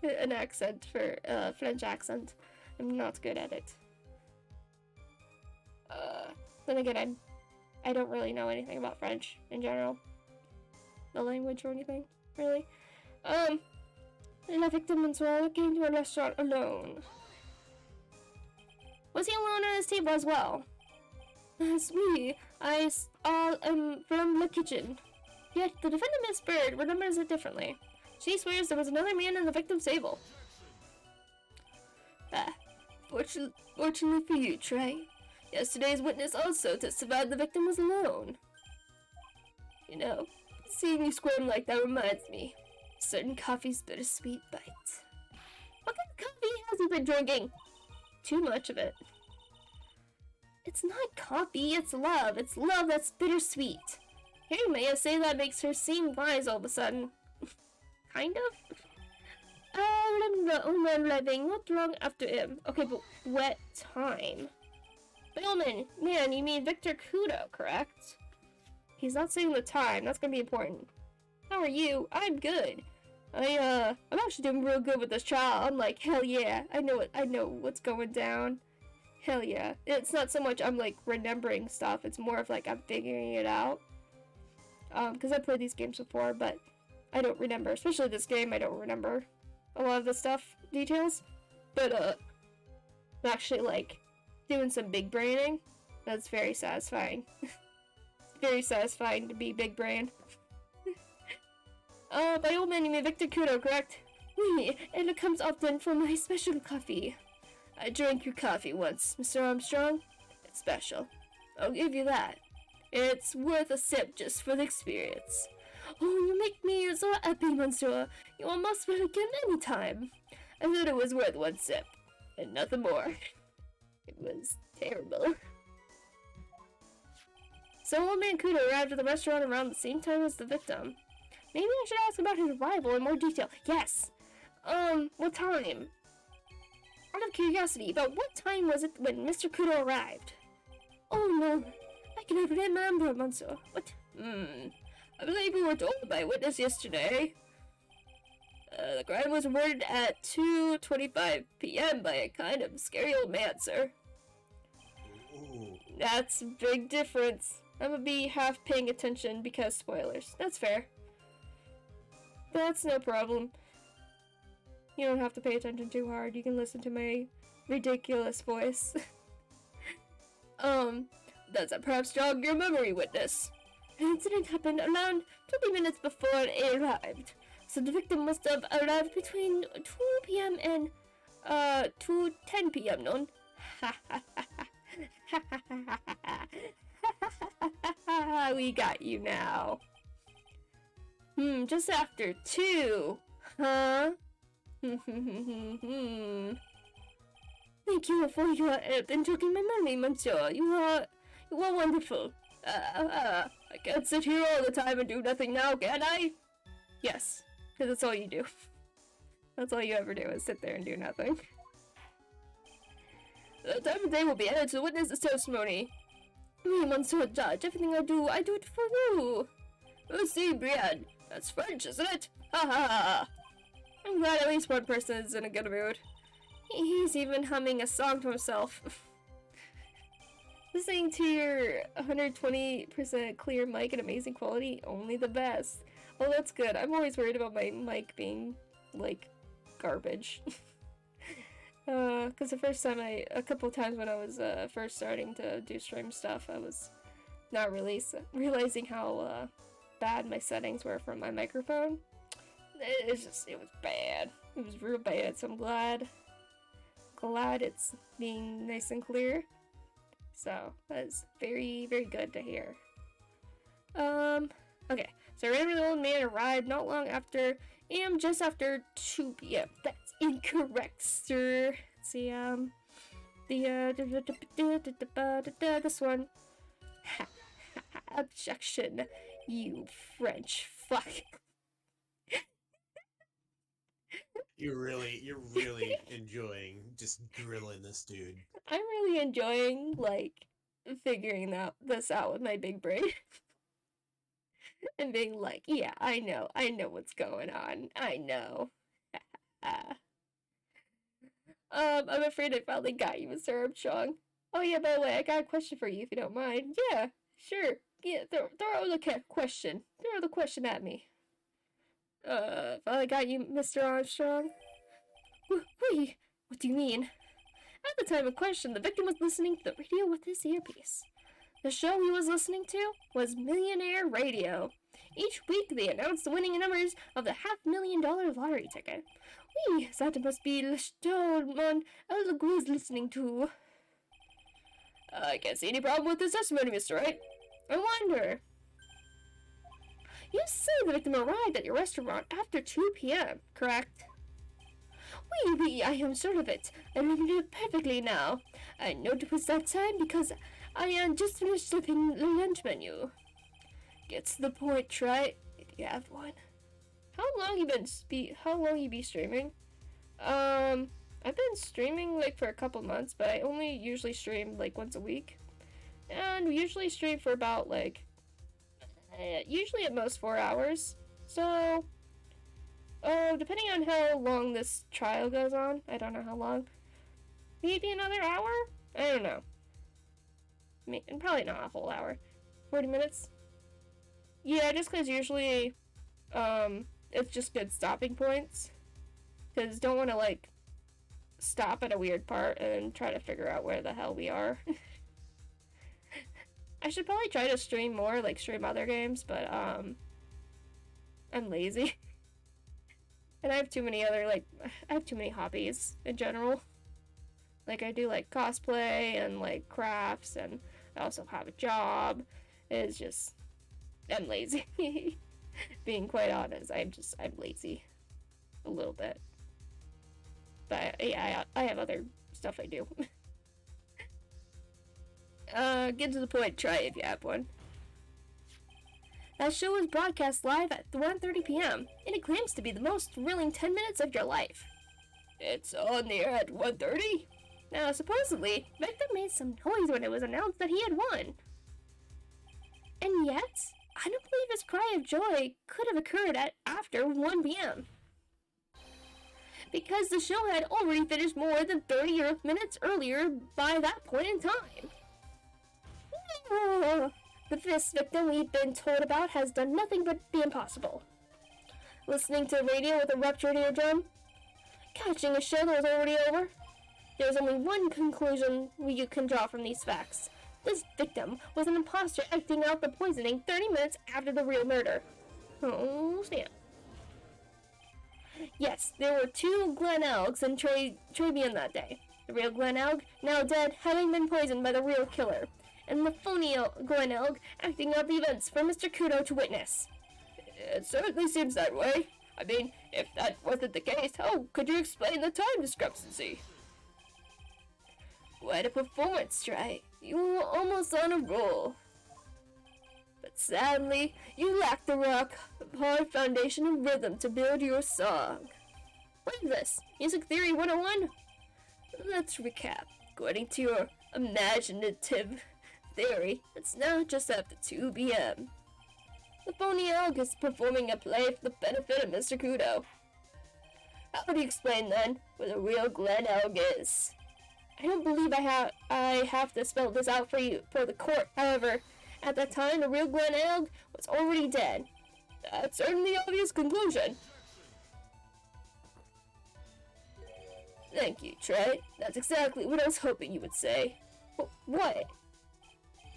an accent for French accent. I'm not good at it. Then again, I don't really know anything about French in general. The language or anything, really. La victim Mansour came to a restaurant alone. Was he alone at his table as well? As we, I all am from the kitchen. Yet the defendant, Miss Bird, remembers it differently. She swears there was another man in the victim's table. Fortunately for you, Trey. Yesterday's witness also testified the victim was alone. You know, seeing you squirm like that reminds me. Certain coffee's bittersweet bite. What kind of coffee has he been drinking? Too much of it. It's not coffee, it's love. It's love that's bittersweet. Hearing Maya say that makes her seem wise all of a sudden. Kind of? The old man living not long after him. Okay, but what time? Billman, man, you mean Victor Kudo, correct? He's not saying the time, that's gonna be important. How are you? I'm good. I'm actually doing real good with this trial. I'm like, hell yeah, I know what's going down. Hell yeah. It's not so much I'm like remembering stuff, it's more of like I'm figuring it out. Because I've played these games before, but I don't remember, especially this game, I don't remember a lot of the stuff, details. But, I'm actually like doing some big braining. That's very satisfying. It's very satisfying to be big brain. By old man you mean Victor Kudo, correct? Oui, and it comes often for my special coffee. I drank your coffee once, Mr. Armstrong. It's special. I'll give you that. It's worth a sip just for the experience. Oh, you make me so happy, Monsieur. You are most welcome any time. I thought it was worth one sip, and nothing more. It was terrible. So old man Kudo arrived at the restaurant around the same time as the victim. Maybe I should ask about his arrival in more detail. Yes! What time? Out of curiosity, about what time was it when Mr. Kudo arrived? Oh no, I cannot remember, Monsieur. What? I believe we were told by a witness yesterday. The crime was reported at 2:25 p.m. by a kind of scary old man, sir. Ooh. That's a big difference. I'm gonna be half paying attention because spoilers. That's fair. That's no problem. You don't have to pay attention too hard. You can listen to my ridiculous voice. Does that perhaps jog your memory, witness? An incident happened around 20 minutes before it arrived. So the victim must have arrived between 2 p.m. and 2:10 p.m. No? We got you now. Just after 2. Huh? Thank you for your help in jogging my memory, Monsieur. You are wonderful. I can't sit here all the time and do nothing now, can I? Yes, because that's all you do. That's all you ever do is sit there and do nothing. The time of day will be added to the witness's testimony. Me, Monsieur Judge, everything I do it for you. Merci, Brienne. That's French, isn't it? Ha ha ha. I'm glad at least one person is in a good mood. He's even humming a song to himself. Listening to your 120% clear mic and amazing quality, only the best. Oh, that's good. I'm always worried about my mic being, like, garbage. Because a couple times when I was first starting to do stream stuff, I was not really realizing how bad my settings were for my microphone. It was bad. It was real bad, so I'm glad it's being nice and clear. So, that's very, very good to hear. Okay. So, the old man arrived not long after, just after 2 p.m. That's incorrect, sir. Let's see, this one. Objection, you French fuck. You're really enjoying just grilling this dude. I'm really enjoying, like, figuring this out with my big brain. And being like, yeah, I know what's going on. I know. I'm afraid I finally got you, Mr. Armstrong. Oh yeah, by the way, I got a question for you if you don't mind. Yeah, sure. Yeah, throw the question. Throw the question at me. Finally got you, Mr. Armstrong. Wait, what do you mean? At the time of question, the victim was listening to the radio with his earpiece. The show he was listening to was Millionaire Radio. Each week, they announced the winning numbers of the $500,000 lottery ticket. Oui, that must be the show man Elgo is listening to. I can't see any problem with this testimony, Mr. Wright. I wonder. You say the victim arrived at your restaurant after 2 p.m., correct? Oui, I am sure of it. I remember it perfectly now. I know it was that time because I just finished flipping the lunch menu. Gets the point, right? If you have one. How long you be streaming? I've been streaming like for a couple months, but I only usually stream like once a week. And we usually stream for about like usually at most 4 hours. So depending on how long this trial goes on, I don't know how long. Maybe another hour? I don't know. Probably not a whole hour. 40 minutes? Yeah, just because usually, it's just good stopping points. Because don't want to, like, stop at a weird part and try to figure out where the hell we are. I should probably try to stream more, like, stream other games, but, I'm lazy. And I have too many hobbies in general. Like, I do, like, cosplay and, like, crafts, and I also have a job. It's just, I'm lazy. Being quite honest, I'm lazy. A little bit. But, yeah, I have other stuff I do. Get to the point, try it if you have one. That show was broadcast live at 1:30 p.m., and it claims to be the most thrilling 10 minutes of your life. It's on the air at 1:30? Now, supposedly, Victor made some noise when it was announced that he had won. And yet, I don't believe his cry of joy could have occurred at after 1 p.m. Because the show had already finished more than 30 minutes earlier by that point in time. But this victim we've been told about has done nothing but the impossible. Listening to the radio with a ruptured eardrum, catching a show that was already over. There's only one conclusion you can draw from these facts. This victim was an imposter acting out the poisoning 30 minutes after the real murder. Oh, snap. Yes, there were 2 Glen Elgs in Trebian that day. The real Glen Elg, now dead, having been poisoned by the real killer, and the phony Glen Elg acting out the events for Mr. Kudo to witness. It certainly seems that way. I mean, if that wasn't the case, how could you explain the time discrepancy? What a performance, Wright. You were almost on a roll. But sadly, you lack the rock-hard foundation of rhythm to build your song. What is this? Music Theory 101? Let's recap. According to your imaginative theory, it's now just after 2 p.m. The phony elk is performing a play for the benefit of Mr. Kudo. How do you explain, then, what a real Glen Elg is? I don't believe I have to spell this out for you for the court. However, at that time, the real Glen Elg was already dead. That's certainly the obvious conclusion. Thank you, Trey. That's exactly what I was hoping you would say. What?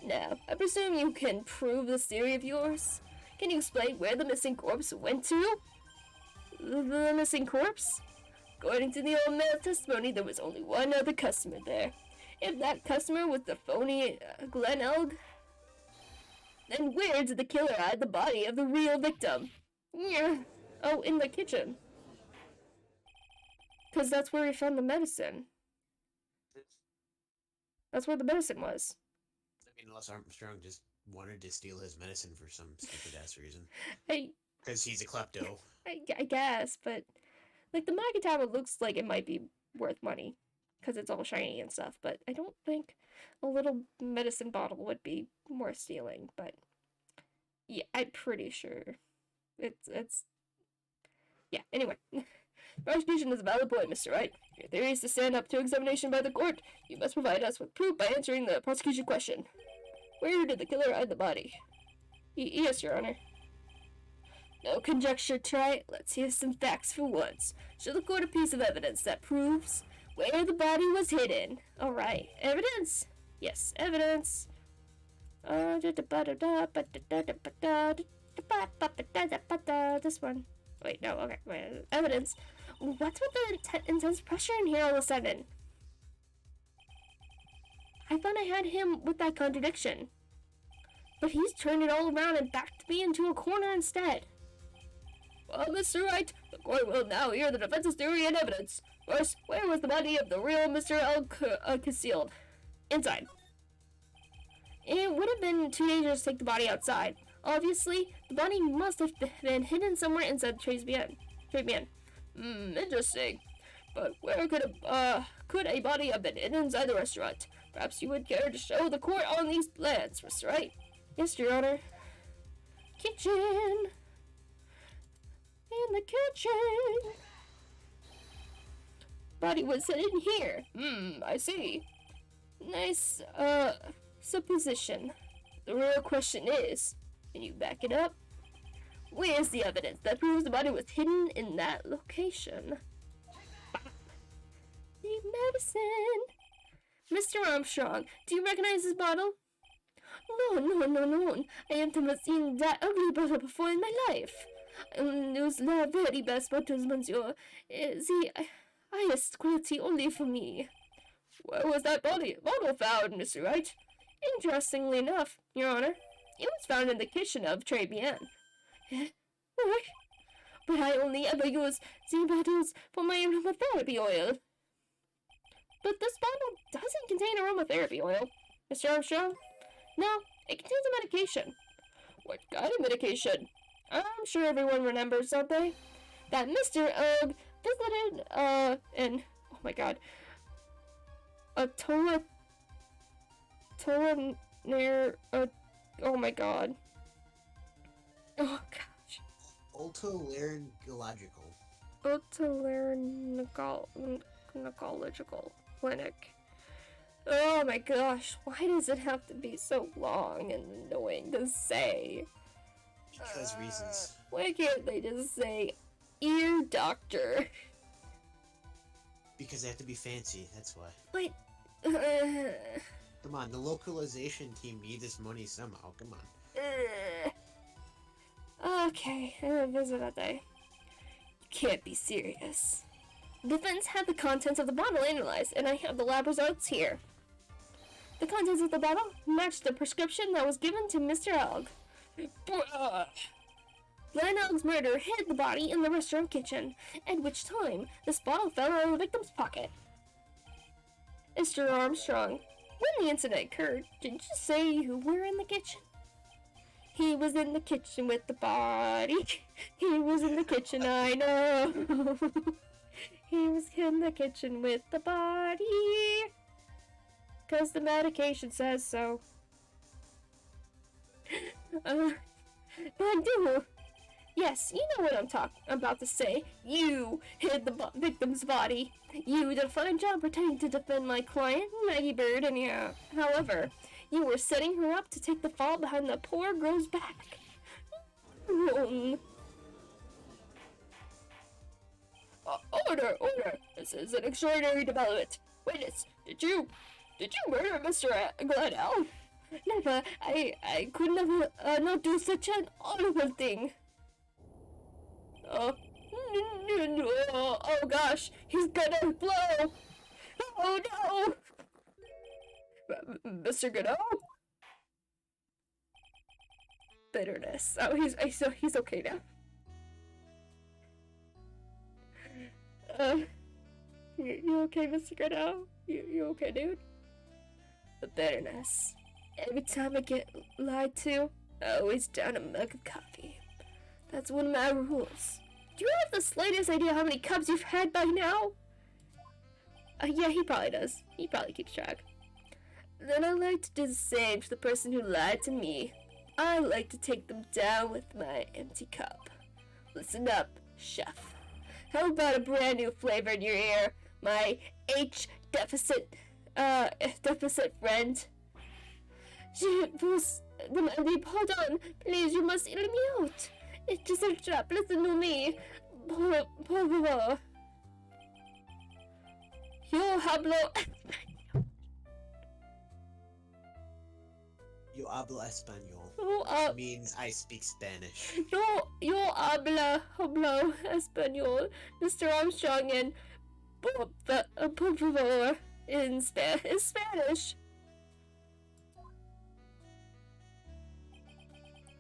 Now, I presume you can prove this theory of yours? Can you explain where the missing corpse went to? The missing corpse? According to the old man's testimony, there was only one other customer there. If that customer was the phony Glen Elg, then where did the killer hide the body of the real victim? Oh, in the kitchen. Because that's where he found the medicine. That's where the medicine was. I mean, unless Armstrong just wanted to steal his medicine for some stupid-ass reason. Because he's a klepto. I guess, but... Like, the Mega Tower looks like it might be worth money. Because it's all shiny and stuff. But I don't think a little medicine bottle would be worth stealing. But... yeah, I'm pretty sure. It's... yeah, anyway. Prosecution is a valid point, Mr. Wright. Your theory is to stand up to examination by the court. You must provide us with proof by answering the prosecution question. Where did the killer hide the body? Yes, Your Honor. No conjecture, Trey. Let's hear some facts for once. Show the court a piece of evidence that proves where the body was hidden. Alright, evidence? Yes, evidence. This one. Wait, no, okay, wait, evidence. What's with the intense pressure in here all of a sudden? I thought I had him with that contradiction. But he's turned it all around and backed me into a corner instead. Well, Mr. Wright, the court will now hear the defense's theory and evidence. First, where was the body of the real Mr. L. concealed? Inside. It would have been too dangerous to take the body outside. Obviously, the body must have been hidden somewhere inside Trebian. Interesting. But where could a body have been hidden inside the restaurant? Perhaps you would care to show the court on these plans, Mr. Wright? Yes, Your Honor. Kitchen. In the kitchen. Body was hidden here. I see. Nice, supposition. The real question is, can you back it up? Where's the evidence that proves the body was hidden in that location? The medicine. Mr. Armstrong, do you recognize this bottle? No. I have never seen that ugly bottle before in my life. It was the very best bottles, monsieur. The highest quality only for me. Where was that bottle found, Mr. Wright? Interestingly enough, Your Honor, it was found in the kitchen of Trebian. What? But I only ever use the bottles for my aromatherapy oil. But this bottle doesn't contain aromatherapy oil, Mr. Armstrong. No, it contains a medication. What kind of medication? I'm sure everyone remembers, don't they? That Mr. Ugg visited, in, oh my god, a near, oh my god. Oh gosh. Otolaryngological. Otolaryngological clinic. Oh my gosh, why does it have to be so long and annoying to say? Because reasons. Why can't they just say ear doctor? Because they have to be fancy, that's why. But, Come on, the localization team need this money somehow, come on. Okay, visit that day. You can't be serious. Defense had the contents of the bottle analyzed, and I have the lab results here. The contents of the bottle matched the prescription that was given to Mr. Elg. Glenn Elg's murderer hid the body in the restaurant kitchen, at which time this bottle fell out of the victim's pocket. Mr. Armstrong, when the incident occurred, did you say you were in the kitchen? He was in the kitchen with the body. He was in the kitchen, I know. He was in the kitchen with the body. 'Cause the medication says so. But do. Yes, you know what I'm about to say. You hid the victim's body. You did a fine job pretending to defend my client, Maggie Bird, and yeah. However, you were setting her up to take the fall behind the poor girl's back. Order! This is an extraordinary development. Witness, did you murder Mr. Gladell? Never. I could never not do such an horrible thing. Oh gosh, he's gonna blow. Oh no! Mr. Godot? Bitterness. Oh, he's okay now. You okay, Mr. Godot? You okay, dude? The bitterness. Every time I get lied to, I always down a mug of coffee. That's one of my rules. Do you have the slightest idea how many cups you've had by now? Yeah, he probably does. He probably keeps track. Then I like to do the same to the person who lied to me. I like to take them down with my empty cup. Listen up, chef. How about a brand new flavor in your ear, my deficit friend? Hold on, please, you must hear me out. It's just a trap, listen to me. Por favor. Yo hablo Yo hablo español. Which means I speak Spanish. Yo hablo español, Mr. Armstrong, and por favor in Spanish.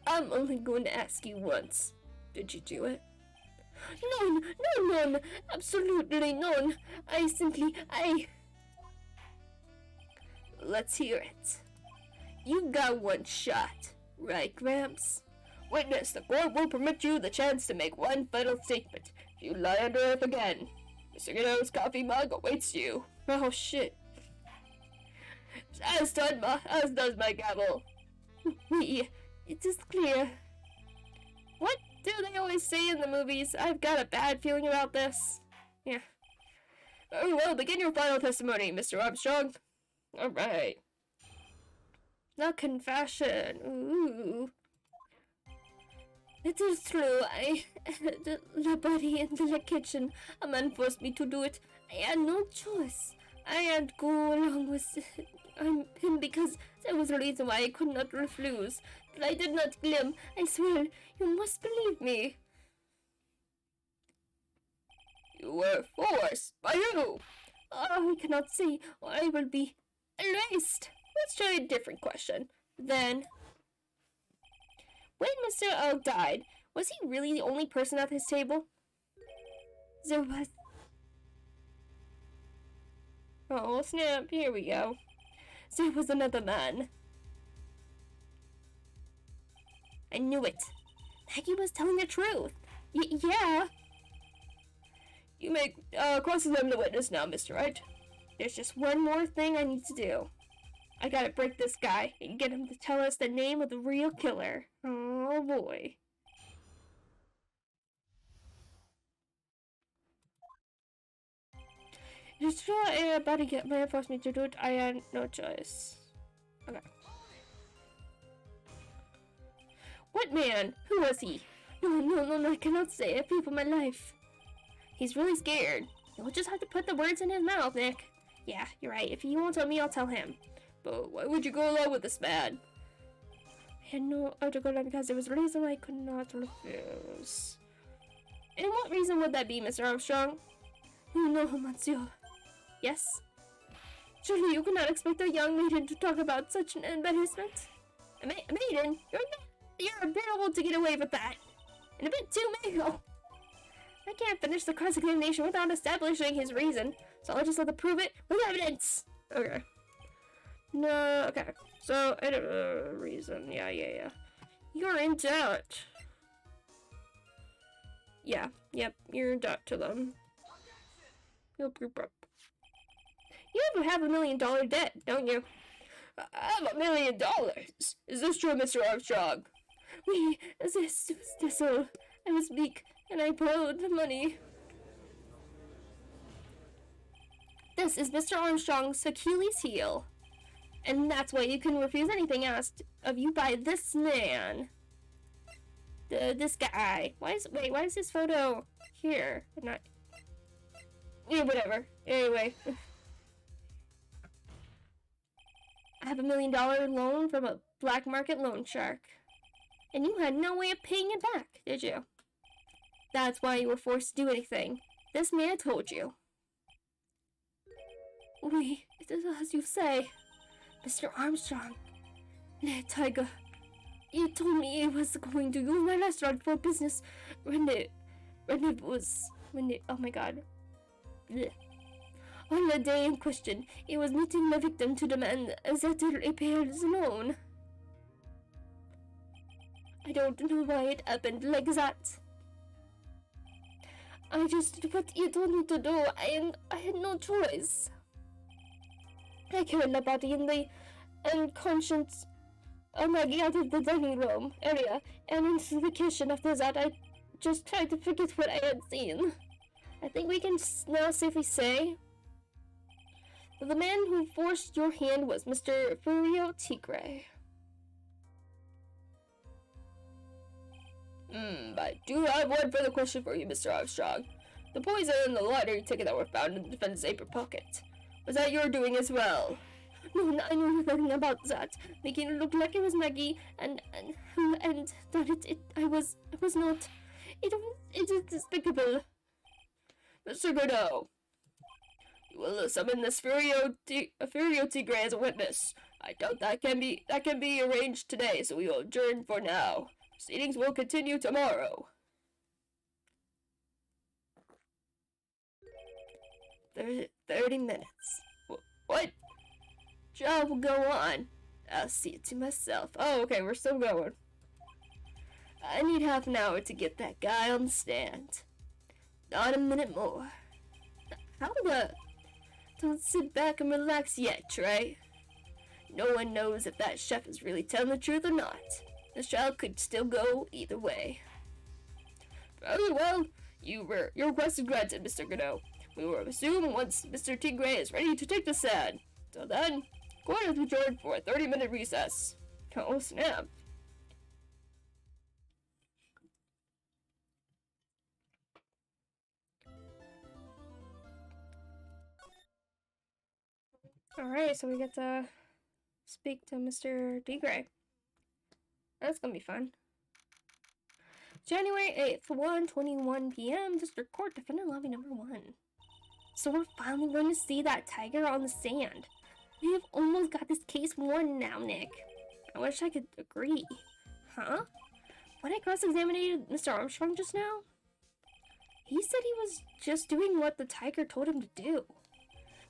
I'm only going to ask you once. Did you do it? None. Absolutely none. Let's hear it. You got one shot, right, Gramps? Witness, the court will permit you the chance to make one final statement. If you lie under oath again, Mr. Godot's coffee mug awaits you. Oh, shit. As does my gavel. It is clear. What do they always say in the movies? I've got a bad feeling about this. Yeah. Very well, begin your final testimony, Mr. Armstrong. Alright. The confession. Ooh. It is true. I had the body in the kitchen. A man forced me to do it. I had no choice. I had to go along with him because there was a reason why I could not refuse. But I did not kill him. I swear, you must believe me. You were forced by who? I cannot say, or I will be erased. Let's try a different question. Then, when Mr. Oak died, was he really the only person at his table? There was... Oh, snap. Here we go. There was another man. I knew it. Maggie was telling the truth. Yeah. You may cross-examine the witness now, Mr. Wright. There's just one more thing I need to do. I gotta break this guy and get him to tell us the name of the real killer. Oh boy. Just about to get my forced me to do it. I had no choice. Okay. What man? Who was he? No, I cannot say. I fear for my life. He's really scared. You'll just have to put the words in his mouth, Nick. Yeah, you're right. If he won't tell me, I'll tell him. But why would you go along with this man? I had no other go along because there was a reason I could not refuse. And what reason would that be, Mr. Armstrong? No, monsieur. Yes? Surely you cannot expect a young maiden to talk about such an embarrassment. A maiden? You're a bit old to get away with that. And a bit too male. I can't finish the cross-examination without establishing his reason, so I'll just have to prove it with evidence. Okay. No, okay. So, reason. Yeah. You're in debt. Yeah, yep, you're in debt to them. Yep. You have $500 million debt, don't you? I have $1 million. Is this true, Mr. Armstrong? This all. I was weak, and I borrowed the money. This is Mr. Armstrong's Achilles heel. And that's why you can refuse anything asked of you by this man. This guy. Why is his photo here? Not. Yeah, whatever. Anyway. I have $1 million loan from a black market loan shark. And you had no way of paying it back, did you? That's why you were forced to do anything. This man told you. Oui, it is as you say. Mr. Armstrong. Tiger. You told me he was going to use my restaurant for business oh my god. Blech. On the day in question, he was meeting the victim to demand that he repay his loan. I don't know why it happened like that. I just did what you told me to do, and I had no choice. I carried the body in the unconscious Maggie out of the dining room area and into the kitchen. After that, I just tried to forget what I had seen. I think we can now safely say that the man who forced your hand was Mr. Furio Tigre. I do have one further question for you, Mr. Armstrong. The poison and the lottery ticket that were found in the defendant's apron pocket. Was that your doing as well? No, I know nothing about that. Making it look like it was Maggie, and that I was not. It is despicable. Mr. Godot, you will summon this Furio Tigre as a witness. I doubt that can be arranged today, so we will adjourn for now. Proceedings will continue tomorrow. 30 minutes. What? Job will go on. I'll see it to myself. Oh, okay, we're still going. I need half an hour to get that guy on the stand. Not a minute more. How the... Don't sit back and relax yet, Trey. No one knows if that chef is really telling the truth or not. This trial could still go either way. Very well. Your request is granted, Mr. Godot. We will resume once Mr. Tigre is ready to take the stand. Till then, court is adjourned for a 30-minute recess. Oh, snap. Alright, so we get to speak to Mr. Tigre. That's gonna be fun. January 8th, 1:21 p.m. District Court, Defendant Lobby number 1. So we're finally going to see that tiger on the stand. We have almost got this case won now, Nick. I wish I could agree. Huh? When I cross-examined Mr. Armstrong just now, he said he was just doing what the tiger told him to do.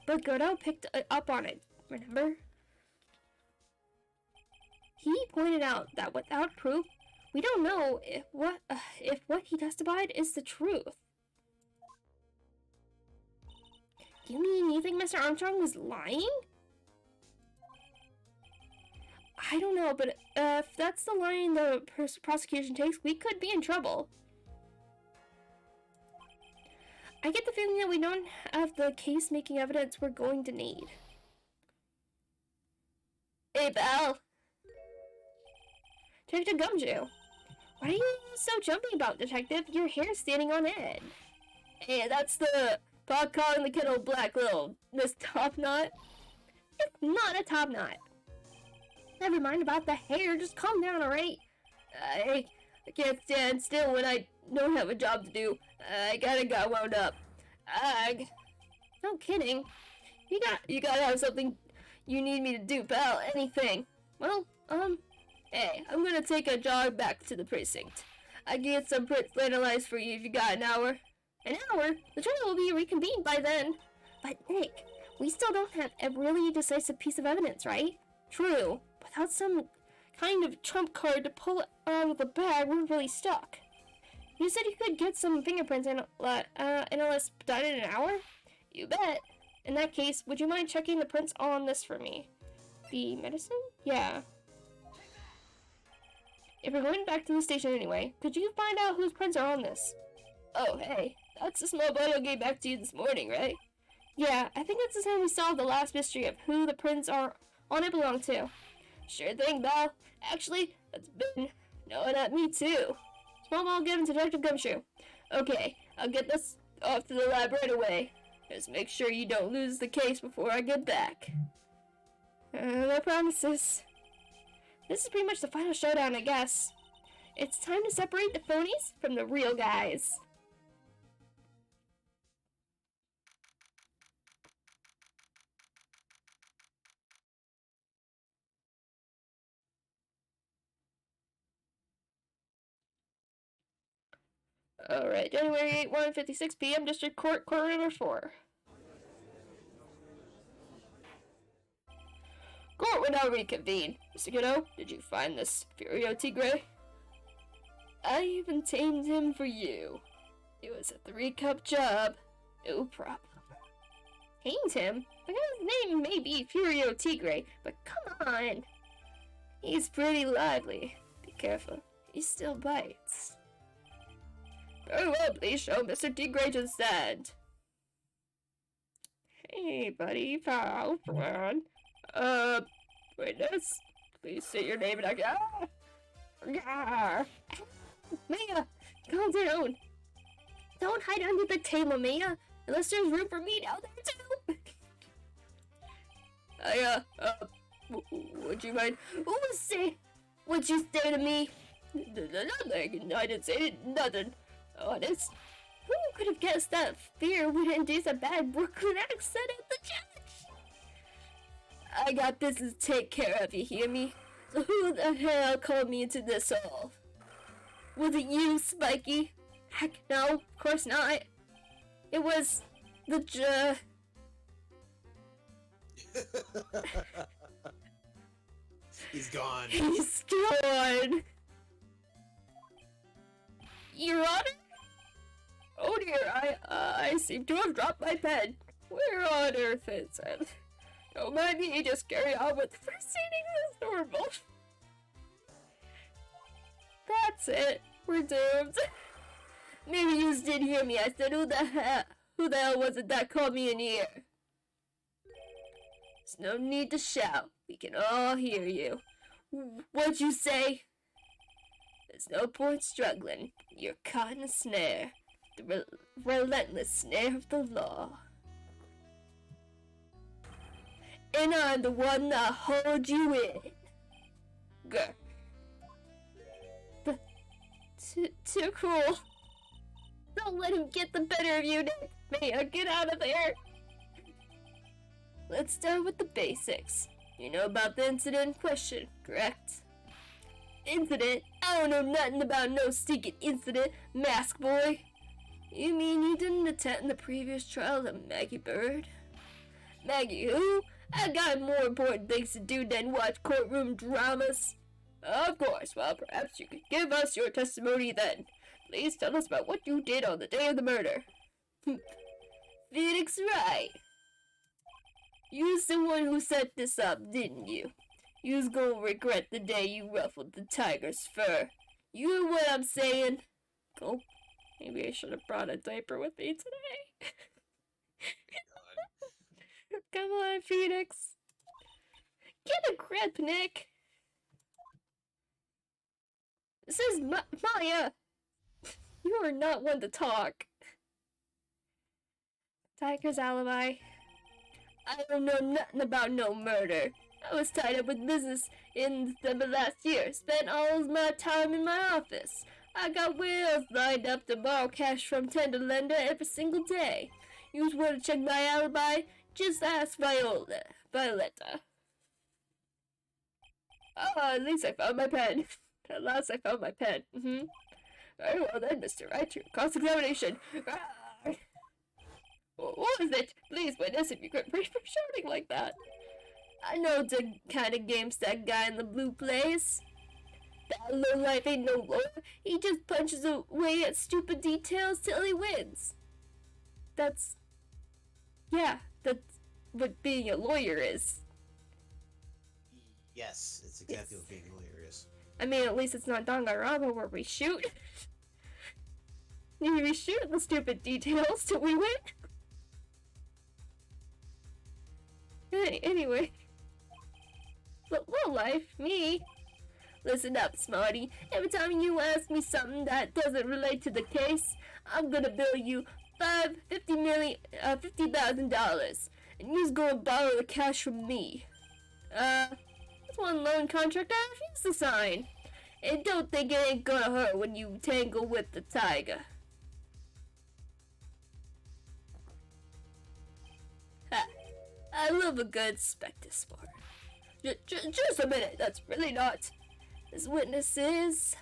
But Godot picked up on it, remember? He pointed out that without proof, We don't know if what he testified is the truth. You mean you think Mr. Armstrong was lying? I don't know, but if that's the line the prosecution takes, we could be in trouble. I get the feeling that we don't have the case-making evidence we're going to need. Hey, pal. Detective Gumshoe. Why are you so jumpy about, Detective? Your hair's standing on end. Hey, that's the pot calling the kettle black, little Miss Top Knot. It's not a top knot. Never mind about the hair, just calm down, alright? I can't stand still when I don't have a job to do. I kinda got wound up. No kidding. You gotta have something you need me to do, pal. Anything. Well, hey, I'm gonna take a jog back to the precinct. I can get some prints analyzed for you if you got an hour. An hour? The trial will be reconvened by then. But Nick, we still don't have a really decisive piece of evidence, right? True. Without some kind of trump card to pull out of the bag, we're really stuck. You said you could get some fingerprints analysis done in an hour? You bet. In that case, would you mind checking the prints on this for me? The medicine? Yeah. If we're going back to the station anyway, could you find out whose prints are on this? Oh, hey. That's the small bottle I gave back to you this morning, right? Yeah, I think it's the time we solved the last mystery of who the prints are on it belong to. Sure thing, Belle. Actually, that's been knowing at me too. Small ball given to Detective Gumshoe. Okay, I'll get this off to the lab right away. Just make sure you don't lose the case before I get back. No promises. This is pretty much the final showdown, I guess. It's time to separate the phonies from the real guys. Alright, January 8, 1:56 p.m. District Court, Court Number 4. Court will now reconvene. Mr. Kiddo, did you find this Furio Tigre? I even tamed him for you. It was a 3-cup job. No problem. Tamed him? The guy's name may be Furio Tigre, but come on. He's pretty lively. Be careful. He still bites. Very well, please show Mr. Tigre to the stand. Hey, buddy, pal, come on. Witness, please state your name and Mia, calm down. Don't hide under the table, Mia, unless there's room for me down there too. Would you mind? What'd you say to me? Nothing. I didn't say nothing. Honest. Who could have guessed that fear would induce a bad Brooklyn accent at the judge? I got business to take care of, you hear me? So who the hell called me into this all? Was it you, Spiky? Heck no, of course not. It was the He's gone. He's gone. Your Honor? Oh dear, I seem to have dropped my pen. Where on earth is it? Don't mind me, just carry on with the proceedings as normal. That's it. We're doomed. Maybe you just didn't hear me. I said, who the hell was it that called me in here? There's no need to shout. We can all hear you. What'd you say? There's no point struggling. You're caught in a snare. The relentless snare of the law. And I'm the one that holds you in. Grr. Too cruel. Don't let him get the better of you, Nick. Mia, get out of there. Let's start with the basics. You know about the incident in question, correct? Incident? I don't know nothing about no stinking incident, mask boy. You mean you didn't attend the previous trial of Maggie Bird? Maggie who? I got more important things to do than watch courtroom dramas. Of course. Well, perhaps you could give us your testimony then. Please tell us about what you did on the day of the murder. Phoenix Wright. You's the one who set this up, didn't you? You's gonna regret the day you ruffled the tiger's fur. You know what I'm saying? Oh, maybe I should have brought a diaper with me today. Come on, Phoenix. Get a grip, Nick. This is Maya. You are not one to talk. Tiger's alibi. I don't know nothing about no murder. I was tied up with business in December last year. Spent all of my time in my office. I got whales lined up to borrow cash from tender lender every single day. You want to check my alibi? Just ask Violetta. Oh, at least I found my pen. At last I found my pen. Very well then, Mr. Wright. Cross-examination. What was it? Please witness if you could breathe for shouting like that. I know the kind of games that guy in the blue plays. That lowlife ain't no lawyer. He just punches away at stupid details till he wins. That's what being a lawyer is. Yes, it's exactly what being a lawyer is. I mean, at least it's not Danganronpa where we shoot. We shoot the stupid details till we win. Anyway. But low life, me. Listen up, Smarty. Every time you ask me something that doesn't relate to the case, I'm gonna bill you $50,000, and you's gonna borrow the cash from me. That's one loan contract I refuse to sign. And don't think it ain't gonna hurt when you tangle with the tiger. Ha! I love a good specter sport. Just a minute, that's really not. This witness is,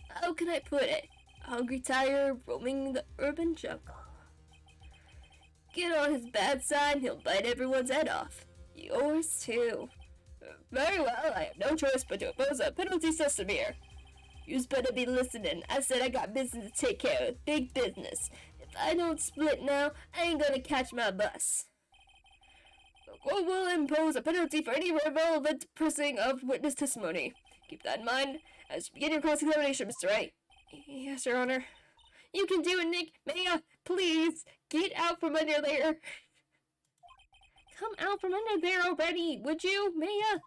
how can I put it, a hungry tiger roaming the urban jungle. Get on his bad side, he'll bite everyone's head off. Yours too. Very well, I have no choice but to impose a penalty system here. You's better be listening. I said I got business to take care of, big business. If I don't split now, I ain't gonna catch my bus. The court will impose a penalty for any irrelevant pressing of witness testimony. Keep that in mind as you begin your cross-examination, Mr. Wright. Yes, Your Honor. You can do it, Nick. Maya, please, get out from under there. Come out from under there already, would you, Maya?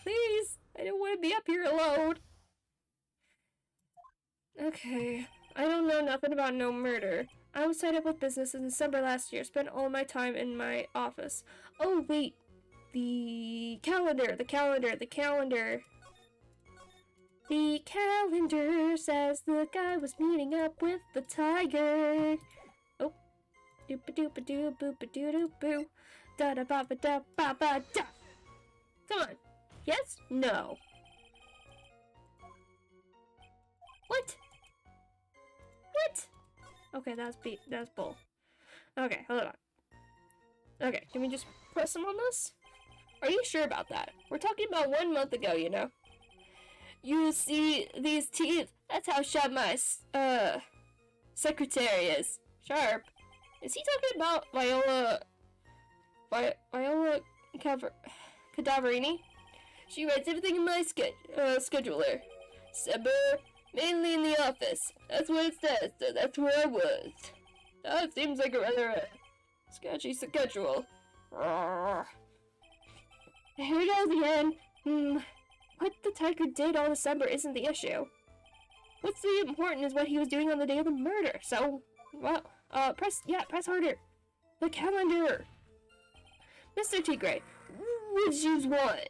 Please, I don't want to be up here alone. Okay, I don't know nothing about no murder. I was tied up with business in December last year, spent all my time in my office. Oh, wait. The calendar says the guy was meeting up with the tiger. Oh. Doop-a-doop-a-doo-boop-a-doo-doo-boo. Da-da-ba-ba-da-ba-ba-da. Come on. Yes? No. What? Okay, that's bull. Okay, hold on. Okay, can we just press him on this? Are you sure about that? We're talking about 1 month ago, you know. You see these teeth? That's how sharp my secretary is. Sharp. Is he talking about Viola Cadaverini? She writes everything in my scheduler. December, mainly in the office. That's what it says, so that's where I was. That seems like a rather sketchy schedule. Here it goes again. What the tiger did all December isn't the issue. What's the important is what he was doing on the day of the murder. So, well, press harder. The calendar. Mr. Tigray, what did you want?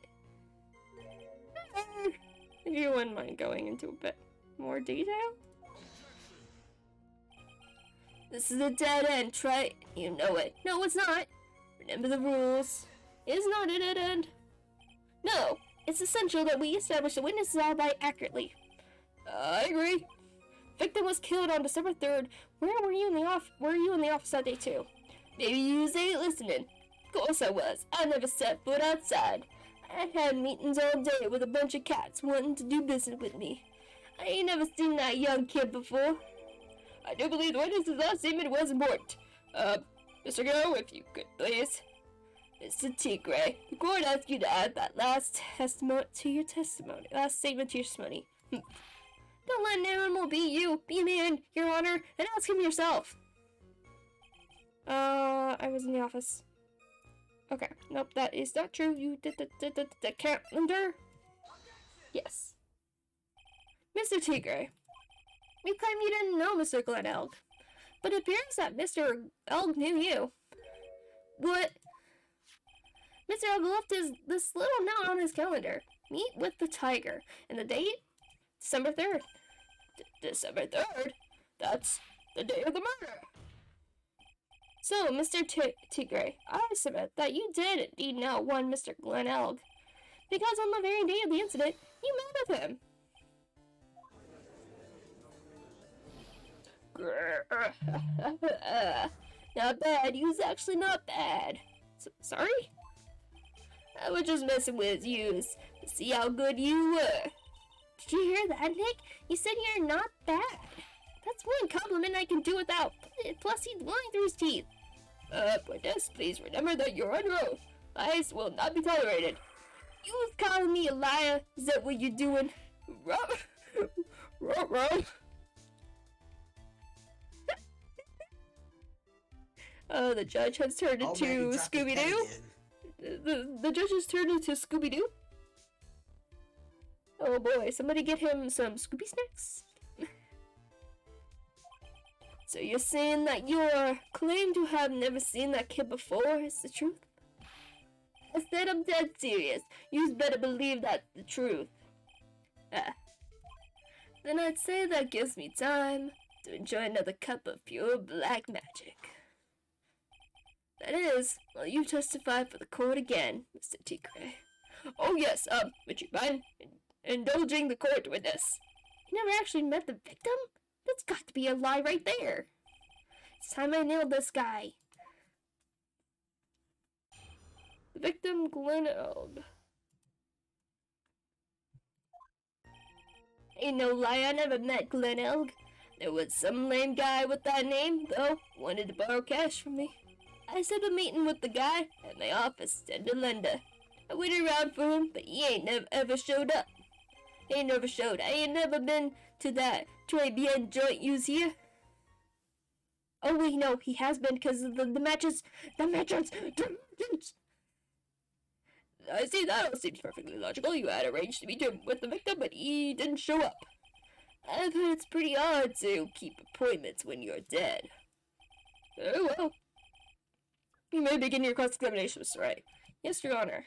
If you wouldn't mind going into a bit more detail. This is a dead end, try. You know it. No, it's not. Remember the rules. It's not a dead end. No, it's essential that we establish the witness's alibi accurately. I agree. Victim was killed on December 3rd. Where were you in the office that day too? Maybe you ain't listening. Of course I was. I never set foot outside. I had meetings all day with a bunch of cats wanting to do business with me. I ain't never seen that young kid before. I do believe the witness's last statement was important. Mr. Go, if you could, please. Mr. Tigray, the court asks you to add that last statement to your testimony. Don't let an animal be you. Be a man, Your Honor, and ask him yourself. I was in the office. Okay, nope, that is not true. You did the calendar? Yes. Mr. Tigray, you claim you didn't know Mr. Glenn Elg, but it appears that Mr. Elg knew you. What? Mr. Elg left this little note on his calendar. Meet with the tiger. And the date? December 3rd. December 3rd? That's the day of the murder. So, Mr. Tigray, I submit that you did indeed know one Mr. Glenn Elg, because on the very day of the incident, you met with him. Not bad. He was actually not bad. Sorry? I was just messing with you to see how good you were. Did you hear that, Nick? You said you're not bad. That's one compliment I can do without. Plus, he's lying through his teeth. Witness, please remember that you're under oath. Lies will not be tolerated. You was calling me a liar. Is that what you're doing? Ruh. The judge has turned into Scooby-Doo. The judge has turned into Scooby-Doo. Oh boy, somebody get him some Scooby snacks. So you're saying that your claim to have never seen that kid before is the truth? I said I'm dead serious. You better believe that's the truth. Then I'd say that gives me time to enjoy another cup of pure black magic. That is, while you testify for the court again, Mr. Tigray. Oh yes, would you mind indulging the court witness? You never actually met the victim? That's got to be a lie right there. It's time I nailed this guy. The victim, Glenn Elg. Ain't no lie, I never met Glenn Elg. There was some lame guy with that name, though, wanted to borrow cash from me. I set a meeting with the guy at my office in Linda. I waited around for him, but he ain't ever showed up. I ain't never been to that Trilogy joint use here. Oh wait, no, he has been because of the matches. The matches. I see, that all seems perfectly logical. You had arranged to meet him with the victim, but he didn't show up. I've heard it's pretty odd to keep appointments when you're dead. Oh well. You may begin your cross-examination, Mr. Wright. Yes, Your Honor.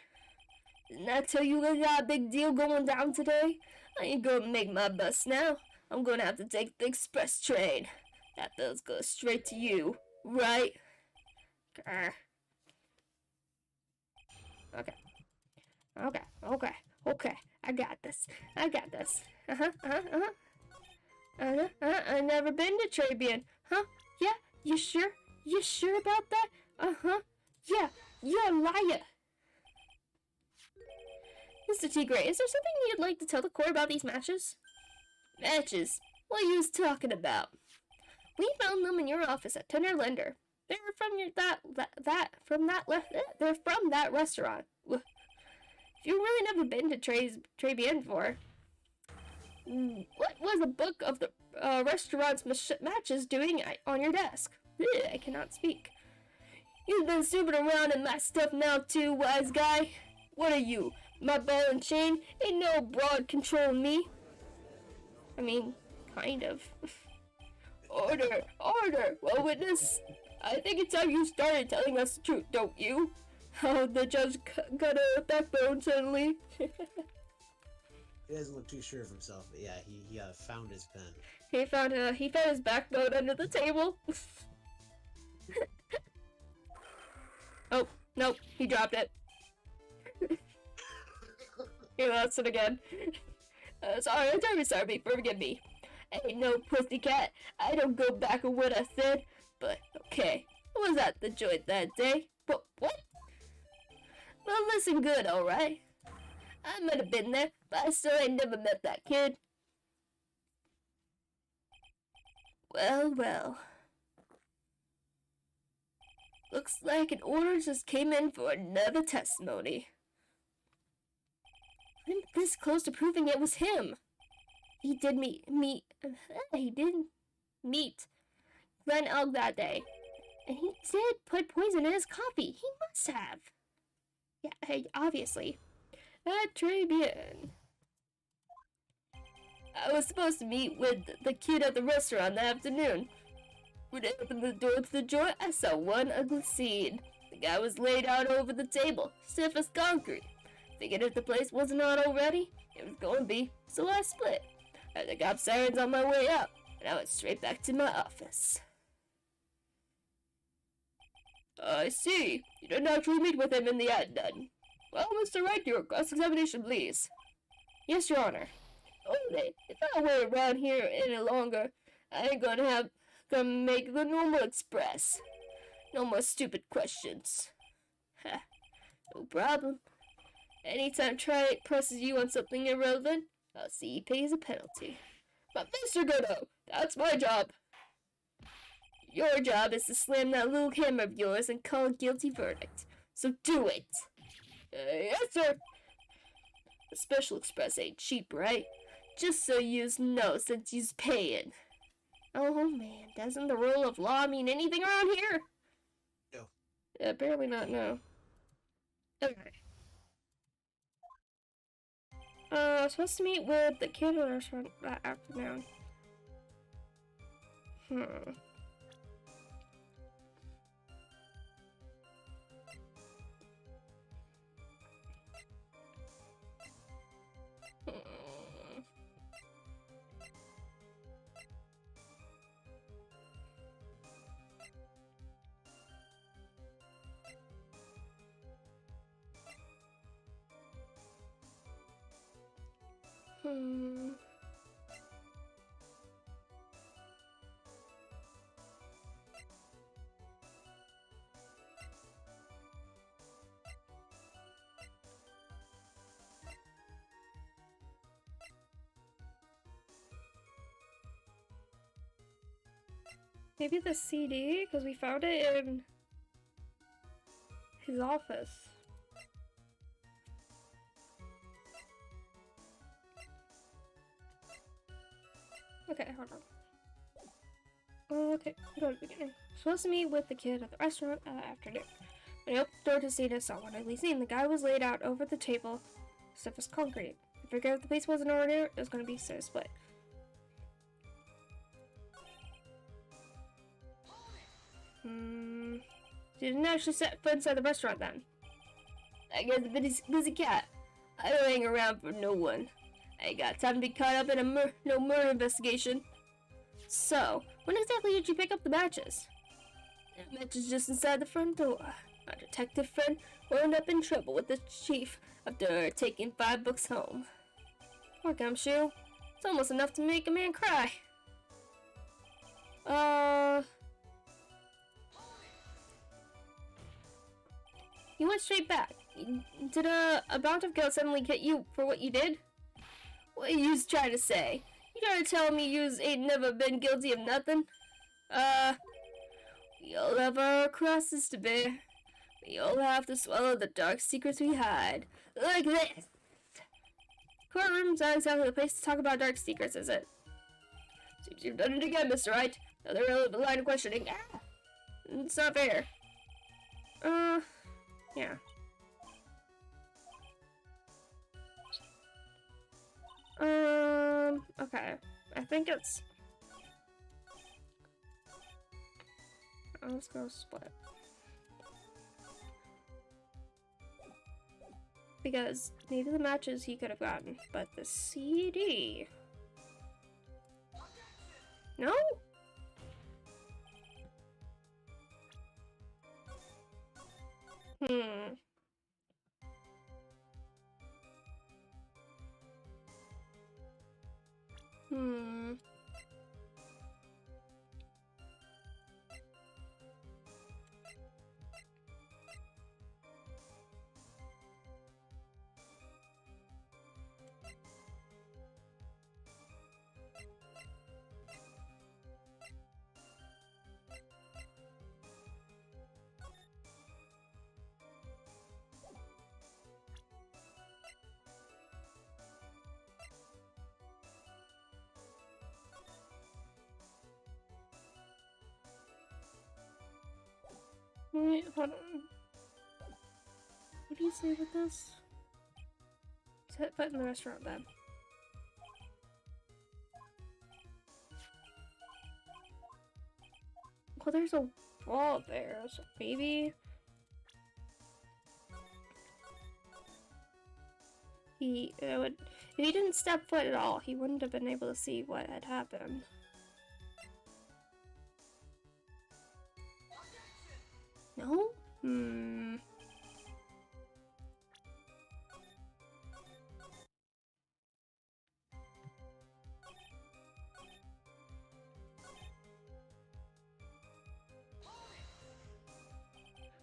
Didn't I tell you we got a big deal going down today? I ain't gonna make my bus now. I'm gonna have to take the express train. That bill's goes straight to you, right? Okay. I got this. I never been to Trabian. Huh? Yeah? You sure? You sure about that? Yeah, you're a liar. Mr. Tigray, is there something you'd like to tell the court about these matches? Matches? What are you talking about? We found them in your office at Tenor Lender. They're from they're from that restaurant. If you've really never been to Trabian before, what was a book of the restaurant's matches doing on your desk? I cannot speak. You've been snooping around in my stuff now too, wise guy. What are you, my ball and chain? Ain't no broad controlling me. I mean, kind of. Order! Well, witness, I think it's time you started telling us the truth, don't you? Oh, the judge got a backbone suddenly. He doesn't look too sure of himself, but yeah, he found his pen. He found his backbone under the table. Oh, nope, he dropped it. He lost it again. Sorry, forgive me. I ain't no pussycat. I don't go back on what I said, but okay. I was at the joint that day. But what? Well, listen good, alright? I might have been there, but I still ain't never met that kid. Well, well. Looks like an order just came in for another testimony. I'm this close to proving it was him. He did he did meet Glenn Elk that day. And he did put poison in his coffee. He must have. Yeah, obviously. Très bien. I was supposed to meet with the kid at the restaurant that afternoon. When I opened the door to the joint, I saw one ugly scene. The guy was laid out over the table, stiff as concrete. Thinking if the place wasn't on already, it was going to be, so I split. I had the cop sirens on my way out, and I went straight back to my office. I see. You didn't actually meet with him in the end, then. Well, Mr. Wright, your cross-examination, please. Yes, Your Honor. Only, if I wait around here any longer, I ain't gonna make the normal express. No more stupid questions. Ha, no problem. Anytime Wright presses you on something irrelevant, I'll see he pays a penalty. But Mr. Godot, that's my job. Your job is to slam that little hammer of yours and call a guilty verdict. So do it. Yes, sir. The Special Express ain't cheap, right? Just so yous know, since yous paying. Oh man, doesn't the rule of law mean anything around here? No. Apparently not, no. Okay. I was supposed to meet with the kid at the restaurant that afternoon. Maybe the CD, because we found it in his office. Okay, hold on. Okay, go to the beginning. Supposed to meet with the kid at the restaurant afternoon. When I opened the door to see this, I saw one ugly scene. The guy was laid out over the table, stiff as concrete. I figured if the place wasn't order, it was going to be so split. She didn't actually set foot inside the restaurant then. I guess a busy cat. I don't hang around for no one. I ain't got time to be caught up in a no murder investigation. So, when exactly did you pick up the matches? The matches just inside the front door. My detective friend wound up in trouble with the chief after taking 5 books home. Poor gumshoe. It's almost enough to make a man cry. You went straight back. Did a bout of guilt suddenly hit you for what you did? What are you trying to say? You trying to tell me yous ain't never been guilty of nothing? We all have our crosses to bear. We all have to swallow the dark secrets we hide. Like this! Courtroom's not exactly the place to talk about dark secrets, is it? Seems you've done it again, Mr. Wright. Another relevant line of questioning. Ah! It's not fair. Yeah. Okay. I think it's... Let's go split. Because maybe the matches he could have gotten, but the CD... No? Wait, hold on. What do you say with this? Set foot in the restaurant then. Well, there's a wall there, so maybe he would. If he didn't step foot at all, he wouldn't have been able to see what had happened. No?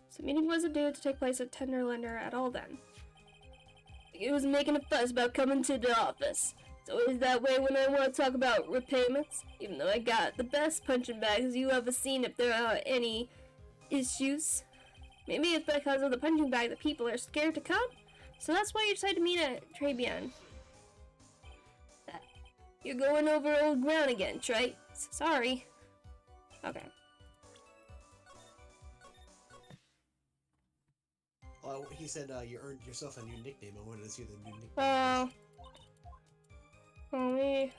So the meeting wasn't due to take place at Tenderlander at all then. He was making a fuss about coming to the office. It's always that way when I want to talk about repayments. Even though I got the best punching bags you ever seen, if there are any issues. Maybe it's because of the punching bag that people are scared to come. So that's why you decided to meet at Trebian. You're going over old ground again, Trey. Sorry. Okay. Well, he said you earned yourself a new nickname. I wanted to see the new nickname. Let me...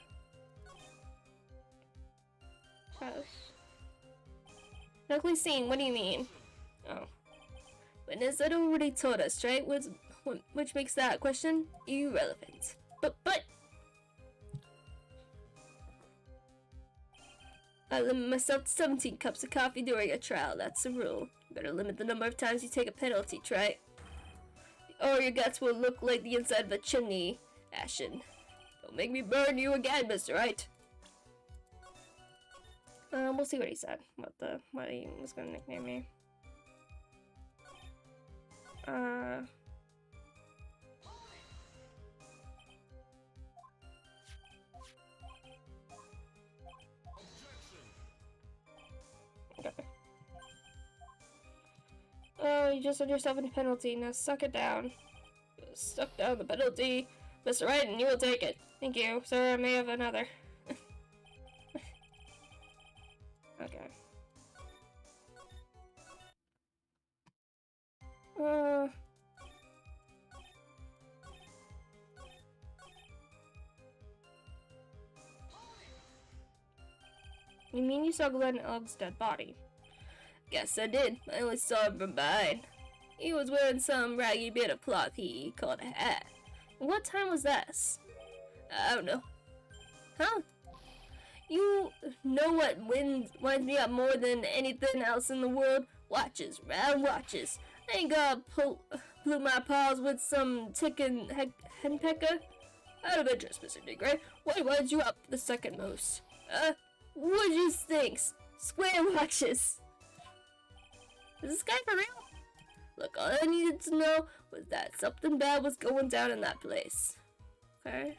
Luckily seen, what do you mean? Oh. Witness had already told us, right? Which makes that question irrelevant. But... I limit myself to 17 cups of coffee during a trial, that's the rule. Better limit the number of times you take a penalty, right? Or your guts will look like the inside of a chimney, Ashen. Don't make me burn you again, Mr. Wright. We'll see what he said. What he was gonna nickname me. Okay. Oh, you just earned yourself a penalty. Now suck it down. Suck down the penalty, Mr. Wright, and you will take it. Thank you, sir. I may have another. Okay. You mean you saw Glenn Elg's dead body? Guess I did. I only saw him from behind. He was wearing some raggy bit of cloth he called a hat. What time was this? I don't know. Huh? You know what winds me up more than anything else in the world? Watches, round watches. I ain't gonna pollute my paws with some ticking henpecker. Out of interest, Mr. Digray, why wind you up the second most? What you think? Square watches. Is this guy for real? Look, all I needed to know was that something bad was going down in that place. Okay.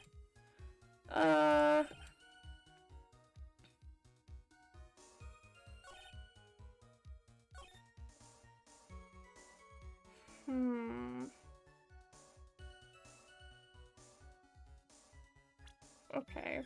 Okay.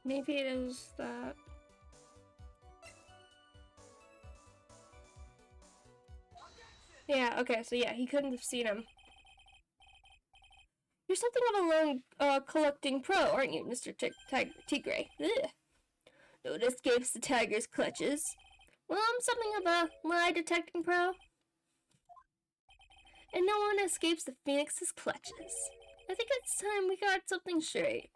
Maybe it is that. Yeah, okay, so yeah, he couldn't have seen him. You're something of a loan collecting pro, aren't you, Mr. Tigray? Ugh. No one escapes the tiger's clutches. Well, I'm something of a lie detecting pro. And no one escapes the phoenix's clutches. I think it's time we got something straight.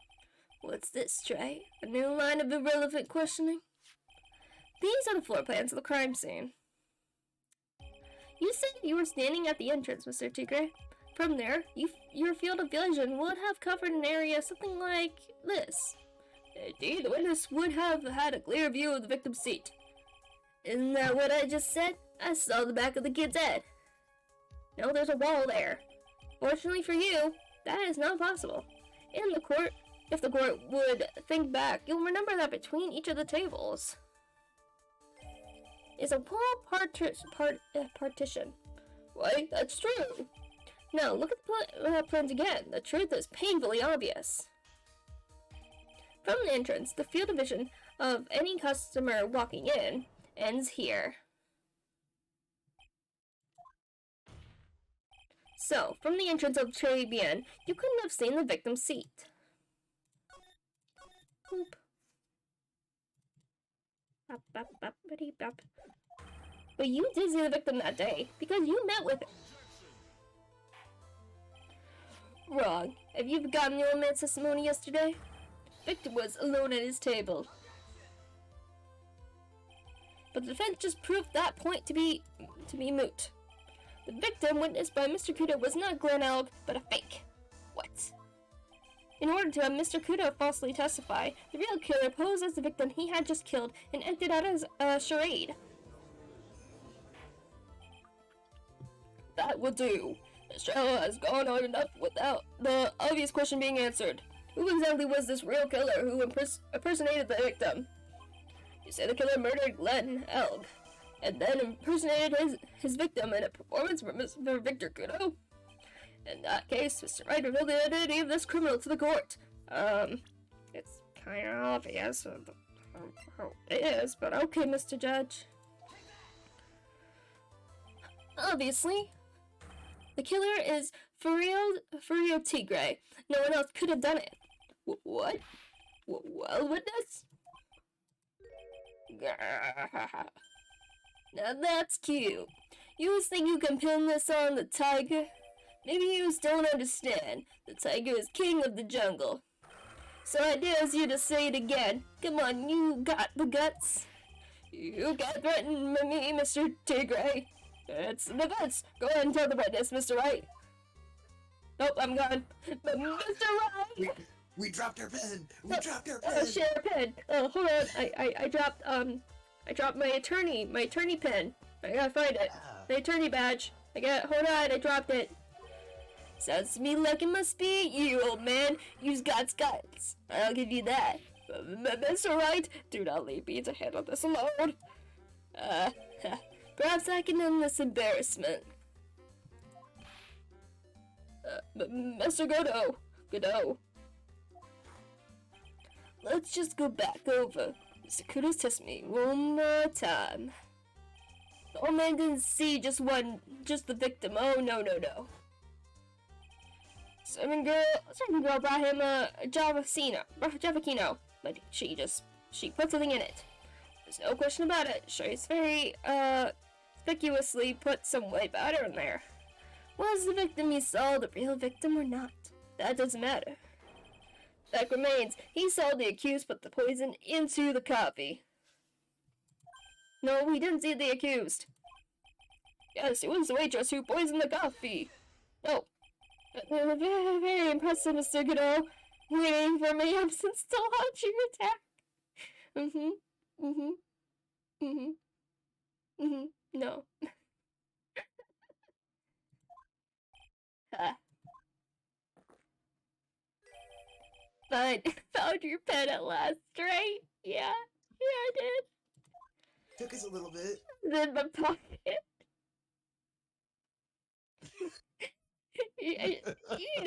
What's this, Trey? A new line of irrelevant questioning? These are the floor plans of the crime scene. You said you were standing at the entrance, Mr. Tigray. From there, your field of vision would have covered an area something like this. Indeed, the witness would have had a clear view of the victim's seat. Isn't that what I just said? I saw the back of the kid's head. No, there's a wall there. Fortunately for you, that is not possible. In the court, if the court would think back, you'll remember that between each of the tables is a wall partition. Why, that's true. Now, look at the plans again. The truth is painfully obvious. From the entrance, the field of vision of any customer walking in ends here. So, from the entrance of Très Bien, you couldn't have seen the victim's seat. Boop. Bop, bop, bop, bitty, bop. But you did see the victim that day, because you met with him. Wrong. Have you forgotten the old man's testimony yesterday? Victim was alone at his table. But the defense just proved that point to be moot. The victim witnessed by Mr. Kudo was not Glen Elg, but a fake. What? In order to have Mr. Kudo falsely testify, the real killer posed as the victim he had just killed and acted out as a charade. That will do. This trial has gone on enough without the obvious question being answered. Who exactly was this real killer who impersonated the victim? You say the killer murdered Glen Elg, and then impersonated his victim in a performance for Victor Kudo? In that case, Mr. Wright revealed the identity of this criminal to the court. It's kind of obvious. It is, but okay, Mr. Judge. Obviously, the killer is Furio Tigre. No one else could have done it. What? Well, witness? Now that's cute. You think you can pin this on the tiger? Maybe you don't understand. The tiger is king of the jungle. So I dare you to say it again. Come on, you got the guts? You can't threaten me, Mr. Tigre. It's the defense. Go ahead and tell the witness, Mr. Wright. Nope, I'm gone. But Mr. Wright! We dropped our pen! We dropped our pen! Share a pen. Hold on. I dropped my attorney pen. I gotta find it. My attorney badge. Hold on, I dropped it. Sounds to me like it must be you, old man. You've got guts. I'll give you that. Mr. Wright, do not leave me to handle this alone. Perhaps I can end this embarrassment. Mr. Godot. Let's just go back over Mr. Kudo's testimony one more time. The old man didn't see just the victim. Oh, no. Servant girl brought him a Javakino, but she put something in it. There's no question about it. She's very, conspicuously put some white powder in there. Was the victim he saw the real victim or not? That doesn't matter. Fact remains, he saw the accused put the poison into the coffee. No, he didn't see the accused. Yes, it was the waitress who poisoned the coffee. No. Very, very impressive, Mr. Godot. Waiting for my absence to launch your attack. No. Fine. Found your pen at last, right? Yeah, I did. Took us a little bit. It's in my pocket. You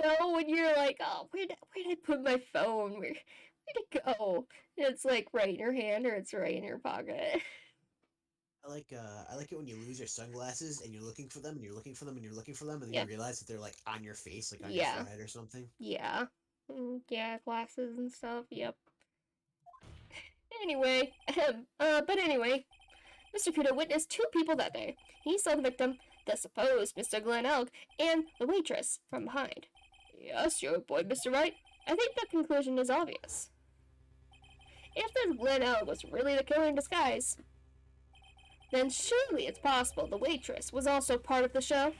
know, when you're like, oh, where'd I put my phone? Where'd it go? And it's like right in your hand or it's right in your pocket. I like it when you lose your sunglasses and you're looking for them and you're looking for them and you're looking for them and then Yeah. you realize that they're like on your face, like on your forehead or something. Yeah. Yeah, glasses and stuff, yep. Anyway, Mr. Kudo witnessed two people that day. He saw the victim, the supposed Mr. Glen Elg, and the waitress from behind. Yes, your boy, Mr. Wright. I think the conclusion is obvious. If this Glen Elg was really the killer in disguise, then surely it's possible the waitress was also part of the show.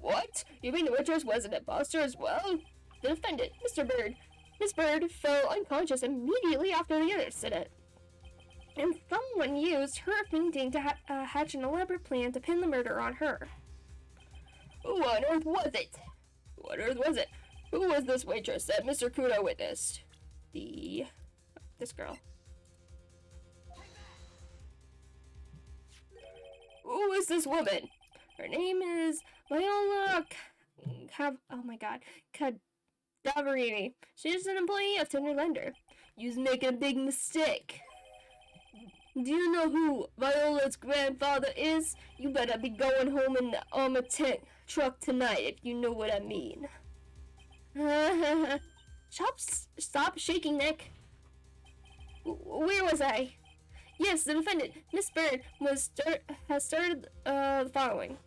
What? You mean the waitress was an imposter as well? The defendant, Mr. Bird. Miss Bird fell unconscious immediately after the incident. And someone used her fainting to hatch an elaborate plan to pin the murder on her. Who on earth was it? What earth was it? Who was this waitress that Mr. Kudo witnessed? This girl. Who is this woman? Her name is Viola Cadaverini. She's an employee of Tender Lender. You's making a big mistake. Do you know who Viola's grandfather is? You better be going home in the armor tank truck tonight, if you know what I mean. Stop shaking, Nick. Where was I? Yes, the defendant, Miss Bird, has started the following.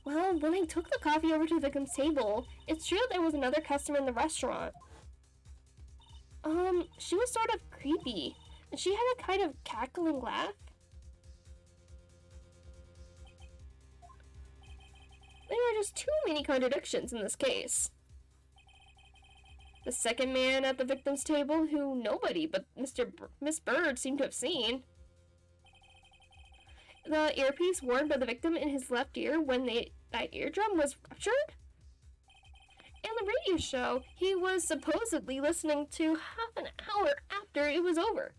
Well, when I took the coffee over to the victim's table, it's true there was another customer in the restaurant. She was sort of creepy, and she had a kind of cackling laugh. There are just too many contradictions in this case. The second man at the victim's table, who nobody but Miss Bird seemed to have seen. The earpiece worn by the victim in his left ear when that eardrum was ruptured? And the radio show he was supposedly listening to half an hour after it was over.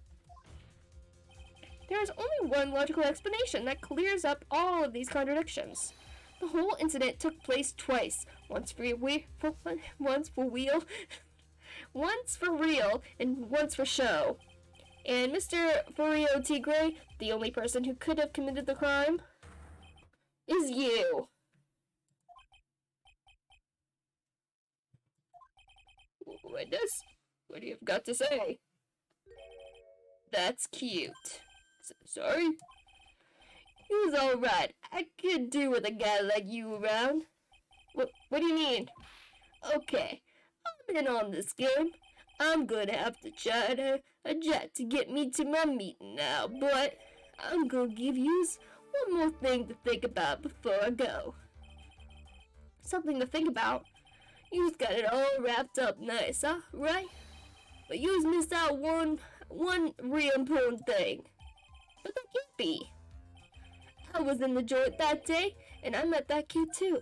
There is only one logical explanation that clears up all of these contradictions. The whole incident took place twice, once for real and once for show. And Mr. Furio Tigre, the only person who could have committed the crime, is you. Witness, what do you have got to say? That's cute. Sorry? It was alright. I could do with a guy like you around. What do you mean? Okay, I'm in on this game. I'm gonna have to charter a jet to get me to my meeting now, but I'm gonna give yous one more thing to think about before I go. Something to think about? You's got it all wrapped up nice, huh? Right? But you's missed out one real important thing. But that can't be. I was in the joint that day, and I met that kid too.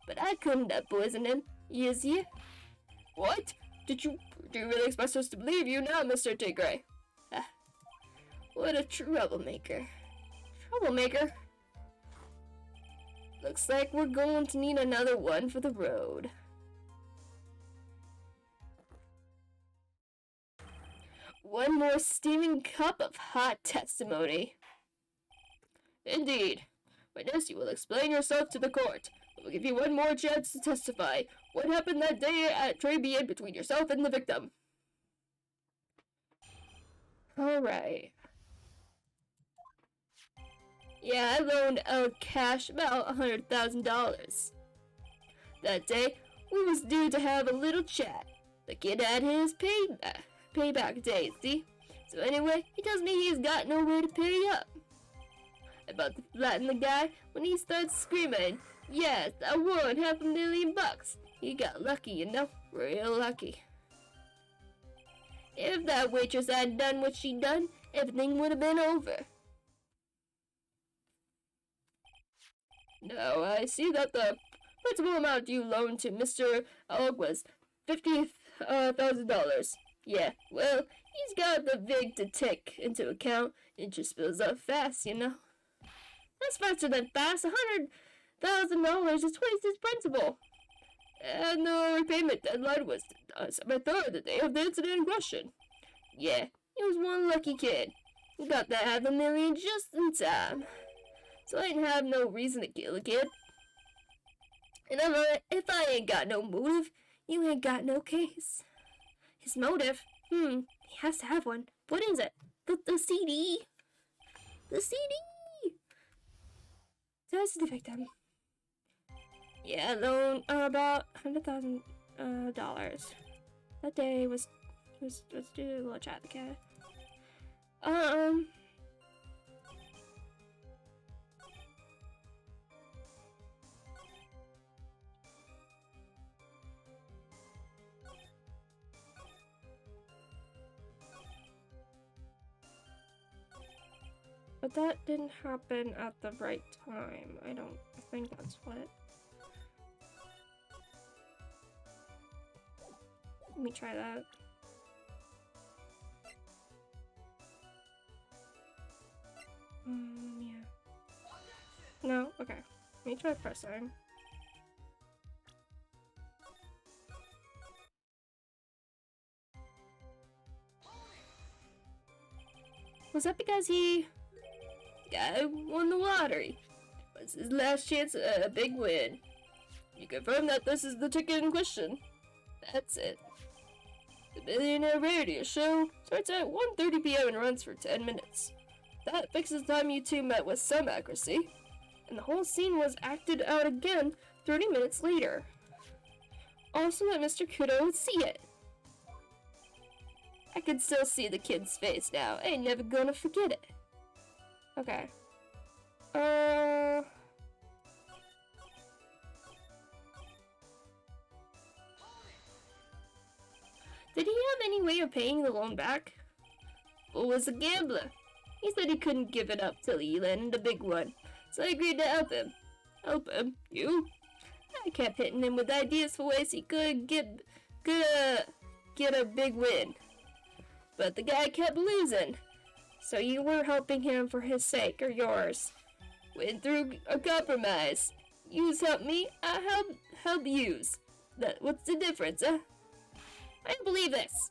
But I couldn't have poisoned him, yes you? What? Do you really expect us to believe you now, Mr. Tigray? What a troublemaker. Troublemaker? Looks like we're going to need another one for the road. One more steaming cup of hot testimony. Indeed. Witness, you will explain yourself to the court. We'll give you one more chance to testify. What happened that day at Trabian between yourself and the victim? Alright. Yeah, I loaned out cash about $100,000. That day, we was due to have a little chat. The kid had his payback day, see? So anyway, he tells me he's got no way to pay up. About to flatten the guy when he starts screaming, yes, I won $500,000. He got lucky, you know, real lucky. If that waitress had done what she done, everything would have been over. Now, I see that the principal amount you loaned to Mr. Og was $50,000. Yeah, well, he's got the VIG to take into account. Interest bills up fast, you know. That's faster than fast. $100,000 is twice his principal. And the repayment deadline was September 3rd, the day of the incident in question. Yeah, he was one lucky kid. He got that $500,000 just in time. So I ain't have no reason to kill a kid. And if I ain't got no motive, you ain't got no case. His motive? He has to have one. What is it? The CD. The CD! That's the victim. Yeah, loan about $100,000. That day was let's do a little chat, okay? But that didn't happen at the right time. I think that's what. Let me try that. Yeah. No? Okay. Let me try pressing. Was that because he won the lottery? Was his last chance a big win? You confirm that this is the ticket in question? That's it. The Millionaire Radio Show starts at 1:30 p.m. and runs for 10 minutes. That fixes the time you two met with some accuracy. And the whole scene was acted out again 30 minutes later. Also that Mr. Kudo would see it. I can still see the kid's face now. I ain't never gonna forget it. Okay. Did he have any way of paying the loan back? Bull was a gambler. He said he couldn't give it up till he landed a big one, so I agreed to help him. Help him? You? I kept hitting him with ideas for ways he could get a big win. But the guy kept losing. So you were helping him for his sake or yours. Went through a compromise. Yous help me, I help yous. What's the difference, huh? I don't believe this.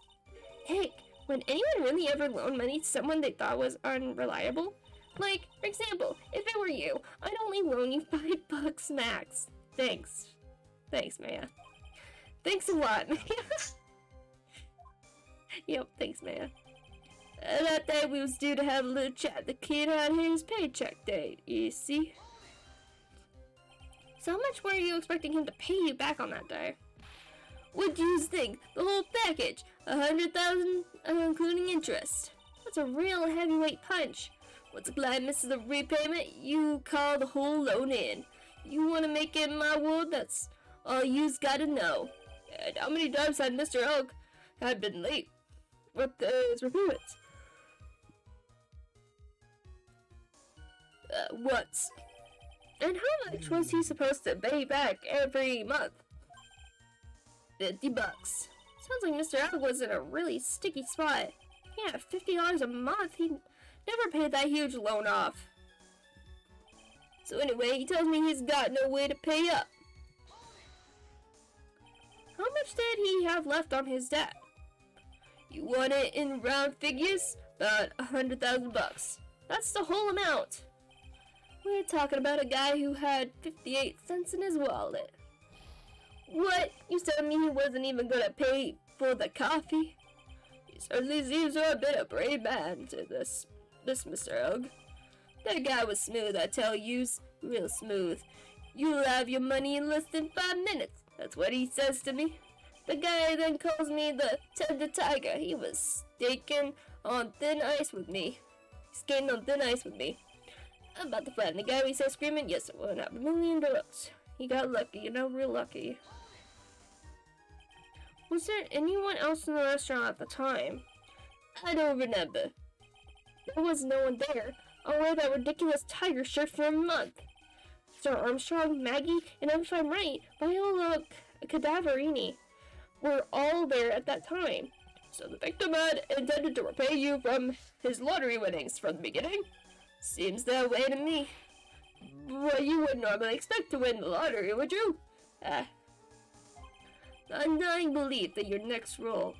Heck, would anyone really ever loan money to someone they thought was unreliable? Like, for example, if it were you, I'd only loan you $5 max. Thanks. Thanks, Maya. Thanks a lot, Maya. Yep, thanks, Maya. That day we was due to have a little chat. The kid had his paycheck date, you see. So how much were you expecting him to pay you back on that day? What do you think? The whole package, $100,000, including interest. That's a real heavyweight punch. Once a client misses a repayment, you call the whole loan in. You want to make it in my world? That's all you's got to know. And how many times had Mr. Oak had been late with his repayments? Once. And how much was he supposed to pay back every month? $50. Sounds like Mr. Oak was in a really sticky spot. Yeah, $50 a month. He never paid that huge loan off. So anyway, he tells me he's got no way to pay up. How much did he have left on his debt? You want it in round figures? About $100,000. That's the whole amount. We're talking about a guy who had 58 cents in his wallet. What? You telling me he wasn't even gonna pay for the coffee? He certainly seems a bit of a brave man to this Mr. Oak. That guy was smooth, I tell yous. Real smooth. You'll have your money in less than 5 minutes. That's what he says to me. The guy then calls me the tender tiger. He was skating on thin ice with me. I'm about to flatten the guy. He says screaming, yes, it went up $1 million. He got lucky, real lucky. Was there anyone else in the restaurant at the time? I don't remember. There was no one there. I'll wear that ridiculous tiger shirt for a month. Sir Armstrong, Maggie, and I'm sorry, Wright, Viola Cadaverini were all there at that time. So the victim had intended to repay you from his lottery winnings from the beginning? Seems that way to me. Well, you wouldn't normally expect to win the lottery, would you? Undying belief that your next roll.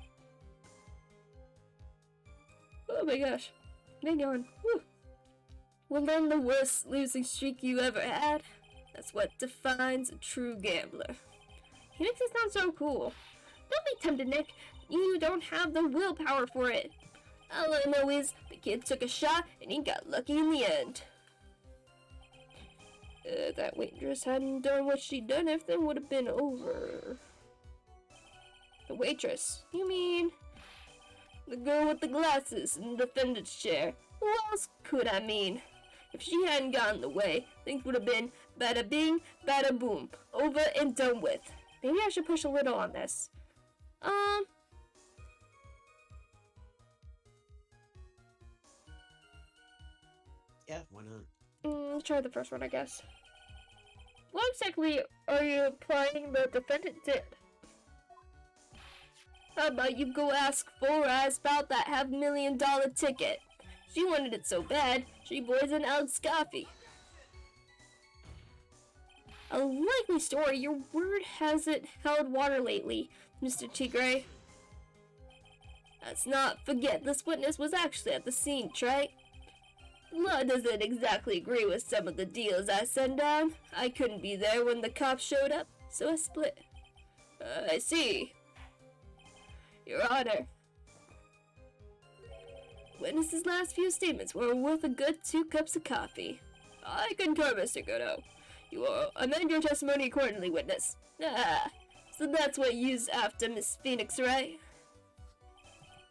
Oh my gosh. Hang on. Whew. Will end the worst losing streak you ever had. That's what defines a true gambler. He makes it sound so cool. Don't be tempted, Nick. You don't have the willpower for it. All I know is the kid took a shot and he got lucky in the end. That waitress hadn't done what she'd done, everything would have been over. The waitress? You mean the girl with the glasses in the defendant's chair? Who else could I mean? If she hadn't gotten in the way, things would have been bada bing, bada boom, over and done with. Maybe I should push a little on this. Yeah, why not? Let's try the first one, I guess. What exactly are you implying the defendant did? How about you go ask Four Eyes about that $500,000 ticket? She wanted it so bad, she poisoned Al's coffee. A likely story. Your word hasn't held water lately, Mr. Tigray. Let's not forget this witness was actually at the scene, Trey. Law doesn't exactly agree with some of the deals I sent down. I couldn't be there when the cops showed up, so I split. I see. Your Honor. Witness's last few statements were worth a good 2 cups of coffee. I concur, Mr. Godo. You will amend your testimony accordingly, witness. Ah, so that's what you's after, Miss Phoenix, right?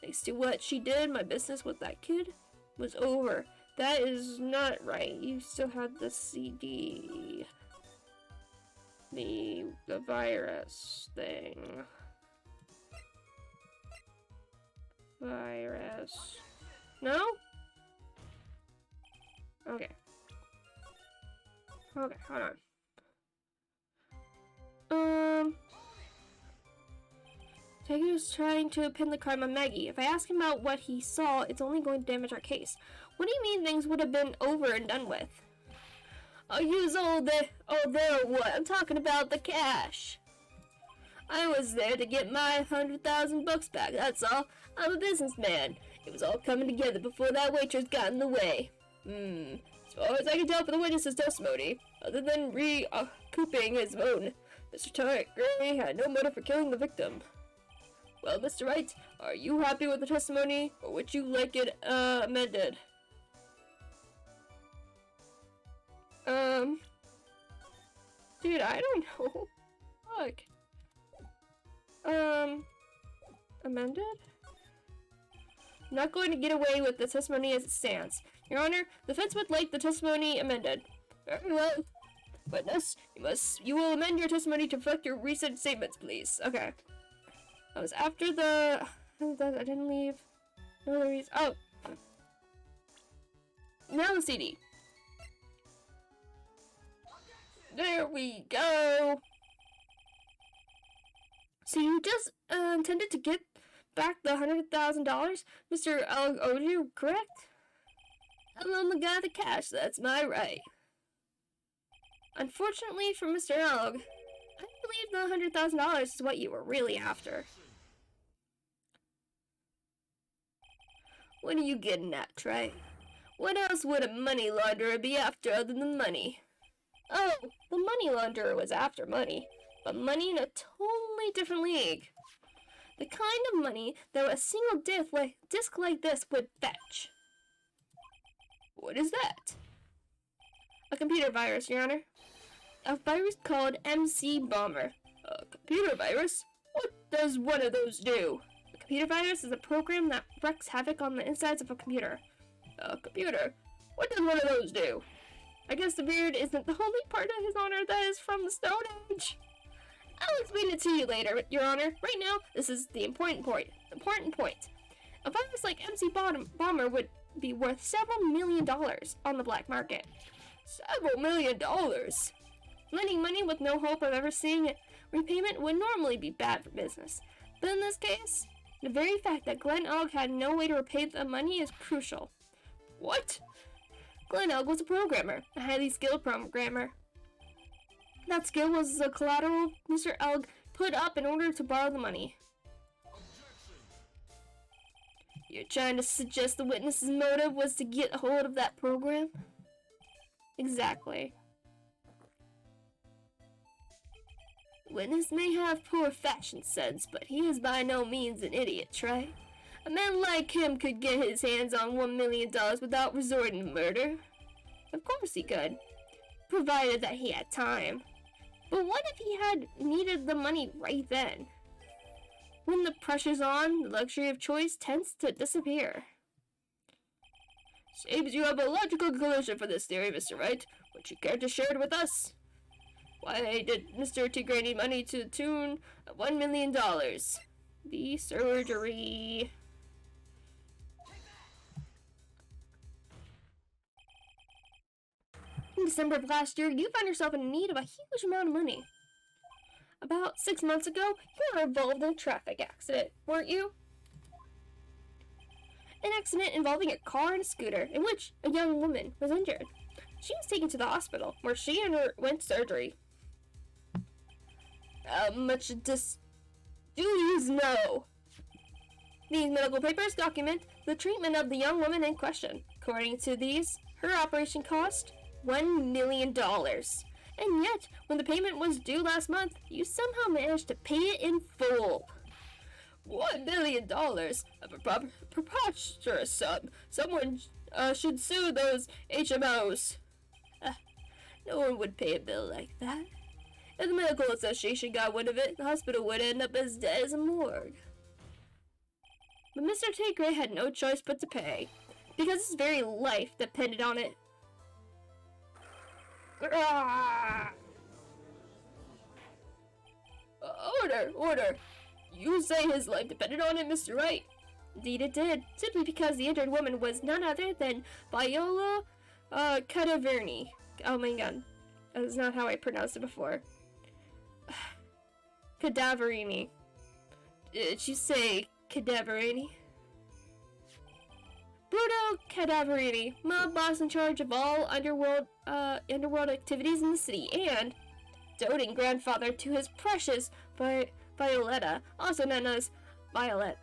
Thanks to what she did, my business with that kid was over. That is not right. You still had the CD. The virus thing. Virus. No? Okay. Okay, hold on. Tiger is trying to pin the crime on Maggie. If I ask him about what he saw, it's only going to damage our case. What do you mean things would have been over and done with? Oh, use all there or what? I'm talking about the cash. I was there to get my $100,000 back, that's all. I'm a businessman. It was all coming together before that waitress got in the way. As far as I can tell from the witness's testimony, other than recouping his own, Mr. Tigray had no motive for killing the victim. Well, Mr. Wright, are you happy with the testimony, or would you like it amended? Dude, I don't know. Fuck. Amended? I'm not going to get away with the testimony as it stands. Your Honor, the defense would like the testimony amended. Very well. Witness, you will amend your testimony to reflect your recent statements, please. Okay. That was after the... I didn't leave. No other reason. Oh. Now the CD. There we go. So you just intended to get back the $100,000, Mr. Oju, correct? I'm the guy with the cash. That's my right. Unfortunately for Mr. Elg, I believe the $100,000 is what you were really after. What are you getting at, Trey? What else would a money launderer be after other than money? Oh, the money launderer was after money, but money in a totally different league. The kind of money that a single disc like this would fetch. What is that? A computer virus, Your Honor. A virus called MC Bomber. A computer virus? What does one of those do? A computer virus is a program that wreaks havoc on the insides of a computer. A computer? What does one of those do? I guess the beard isn't the only part of His Honor that is from the Stone Age. I'll explain it to you later, Your Honor. Right now, this is the important point. A virus like MC Bomber would be worth several $1 million on the black market. Several $1 million? Lending money with no hope of ever seeing repayment would normally be bad for business. But in this case, the very fact that Glenn Ogg had no way to repay the money is crucial. What? Glenn Ogg was a programmer, a highly skilled programmer. That skill was the collateral Mr. Elg put up in order to borrow the money. You're trying to suggest the witness's motive was to get a hold of that program? Exactly. The witness may have poor fashion sense, but he is by no means an idiot, Trey. A man like him could get his hands on $1 million without resorting to murder. Of course he could, provided that he had time. But what if he had needed the money right then? When the pressure's on, the luxury of choice tends to disappear. Seems you have a logical conclusion for this theory, Mr. Wright. Would you care to share it with us? Why did Mr. Tigray need money to the tune of $1 million? The surgery. In December of last year, you found yourself in need of a huge amount of money. About 6 months ago, you were involved in a traffic accident, weren't you? An accident involving a car and a scooter, in which a young woman was injured. She was taken to the hospital, where she underwent surgery. How much do you know? These medical papers document the treatment of the young woman in question. According to these, her operation cost $1 million. And yet, when the payment was due last month, you somehow managed to pay it in full. $1 million? A preposterous sum. Someone should sue those HMOs. No one would pay a bill like that. If the medical association got wind of it, the hospital would end up as dead as a morgue. But Mr. T. Gray had no choice but to pay, because his very life depended on it. Order! You say his life depended on it, Mr. Wright? Indeed it did, simply because the injured woman was none other than Viola Cadaverni. Oh my god, that's not how I pronounced it before. Cadaverini. Did you say Cadaverini? Bruno Cadaverini, mob boss in charge of all underworld activities in the city, and doting grandfather to his precious Violetta, also known as Viola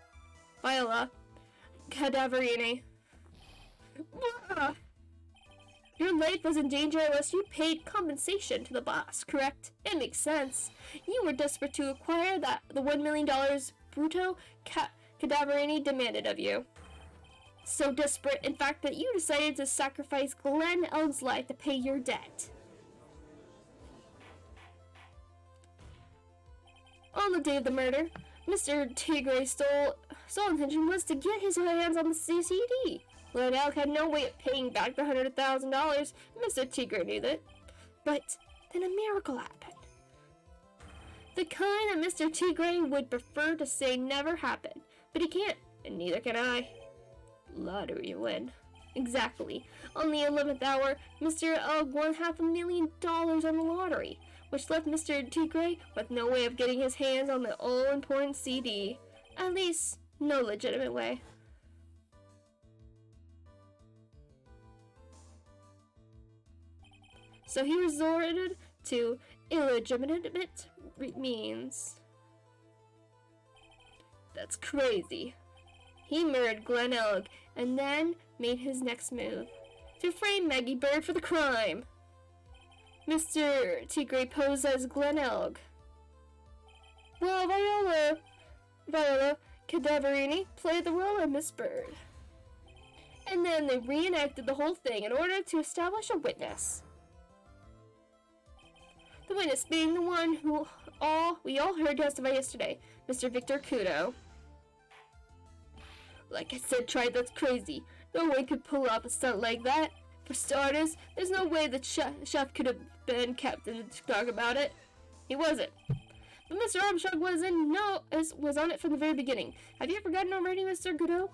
Cadaverini. Your life was in danger unless you paid compensation to the boss, correct? It makes sense. You were desperate to acquire the $1 million Bruto Cadaverini demanded of you. So desperate, in fact, that you decided to sacrifice Glenn Elg's life to pay your debt. On the day of the murder, Mr. Tigre's sole intention was to get his hands on the CCD. Glenn Elg had no way of paying back the $100,000. Mr. Tigre knew that. But then a miracle happened. The kind that Mr. Tigre would prefer to say never happened. But he can't, and neither can I. Lottery win. Exactly. On the 11th hour, Mr. Elg won $500,000 on the lottery, which left Mr. Tigre with no way of getting his hands on the all-important CD. At least, no legitimate way. So he resorted to illegitimate means. That's crazy. He murdered Glenn Elg and then made his next move to frame Maggie Bird for the crime. Mr. Tigre posed as Glenn Elg, while Viola Cadaverini played the role of Miss Bird. And then they reenacted the whole thing in order to establish a witness. The witness being the one who we all heard testify yesterday, Mr. Victor Kudo. Like I said, Trilogy, that's crazy. No one could pull off a stunt like that. For starters, there's no way the chef could have been kept in the dark about it. He wasn't. But Mr. Armstrong was on it from the very beginning. Have you forgotten already, Mr. Kudo?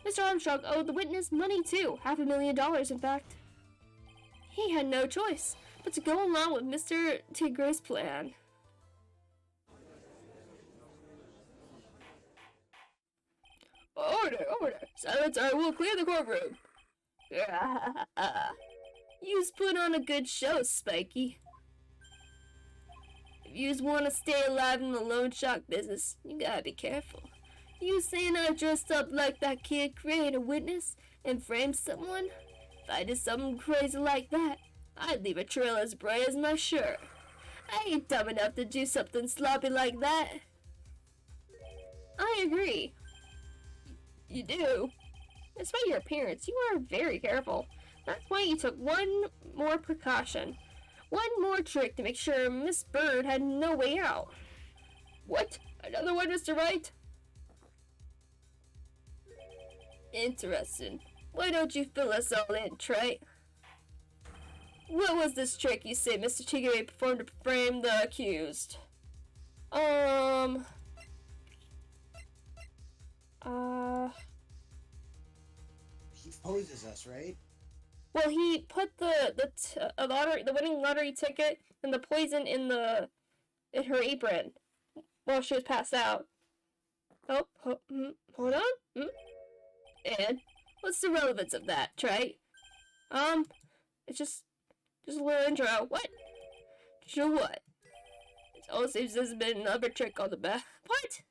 Mr. Armstrong owed the witness money too, $500,000 in fact. He had no choice but to go along with Mr. Tigre's plan. Order! Silence or I will clear the courtroom! You's put on a good show, Spiky. If you's want to stay alive in the loan shark business, you gotta be careful. You saying I dressed up like that kid, create a witness, and frame someone? If I did something crazy like that, I'd leave a trail as bright as my shirt. I ain't dumb enough to do something sloppy like that. I agree. You do. Despite your appearance, you are very careful. That's why you took one more precaution. One more trick to make sure Miss Bird had no way out. What? Another one, Mr. Wright? Interesting. Why don't you fill us all in, Trey? What was this trick you say Mr. Tigre performed to frame the accused? He poses us, right? Well, he put the winning lottery ticket and the poison in her apron while she was passed out. Oh, hold on. And what's the relevance of that, Trey? It's just a little intro. What? Sure what? It all seems there's been another trick on the back. What?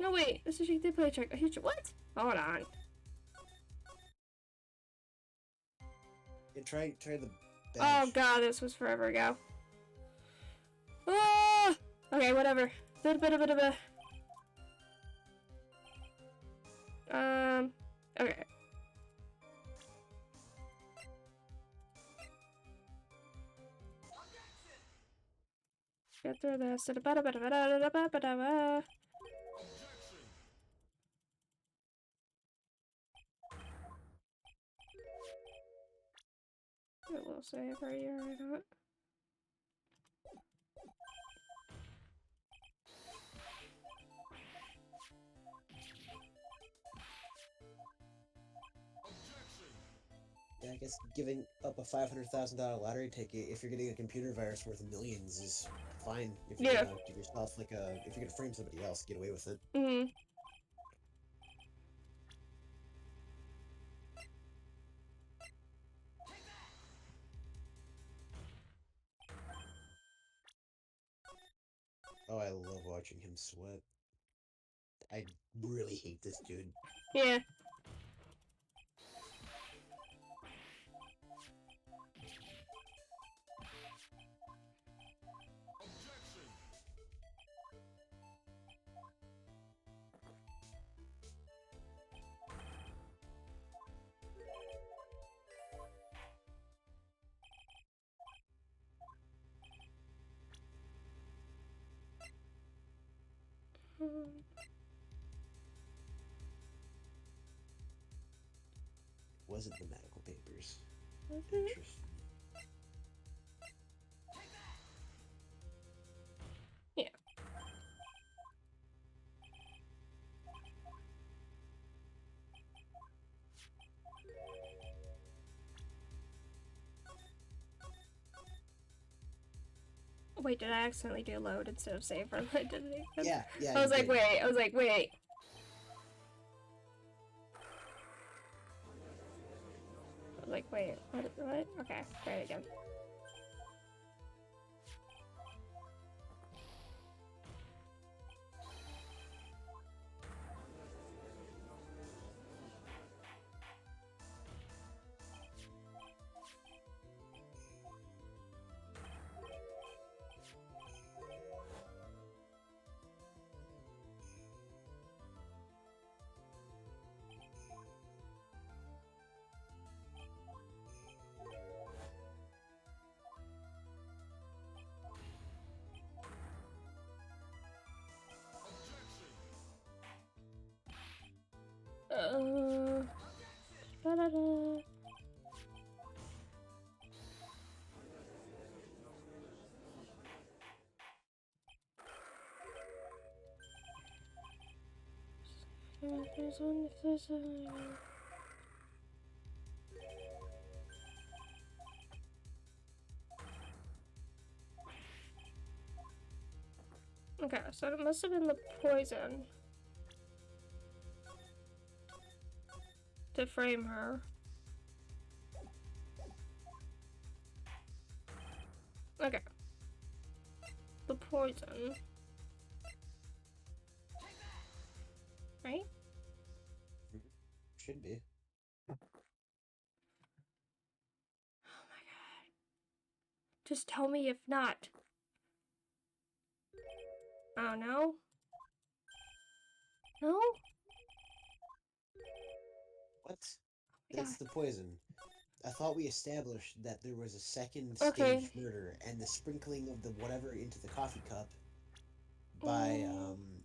No wait, this is a did play a trick. What? Hold on. Yeah, try the Oh badge. god, this was forever ago. Ah! Okay, whatever. Okay. Get through this. It will save right here, right not. Yeah, I guess giving up a $500,000 lottery ticket if you're getting a computer virus worth millions is fine. If you're gonna give yourself if you're gonna frame somebody else, get away with it. Oh, I love watching him sweat. I really hate this dude. Yeah. Wasn't the medical papers. Interesting. Yeah. Wait, did I accidentally do load instead of save from it? Didn't I? Yeah. I was like, wait. What? Okay, try it again. Da-da-da. If there's a... Okay, so it must have been the poison to frame her. Okay. The poison. Right? Should be. Oh my god. Just tell me if not. Oh no? No? What? Oh That's the poison. I thought we established that there was a second Okay. stage murder, and the sprinkling of the whatever into the coffee cup by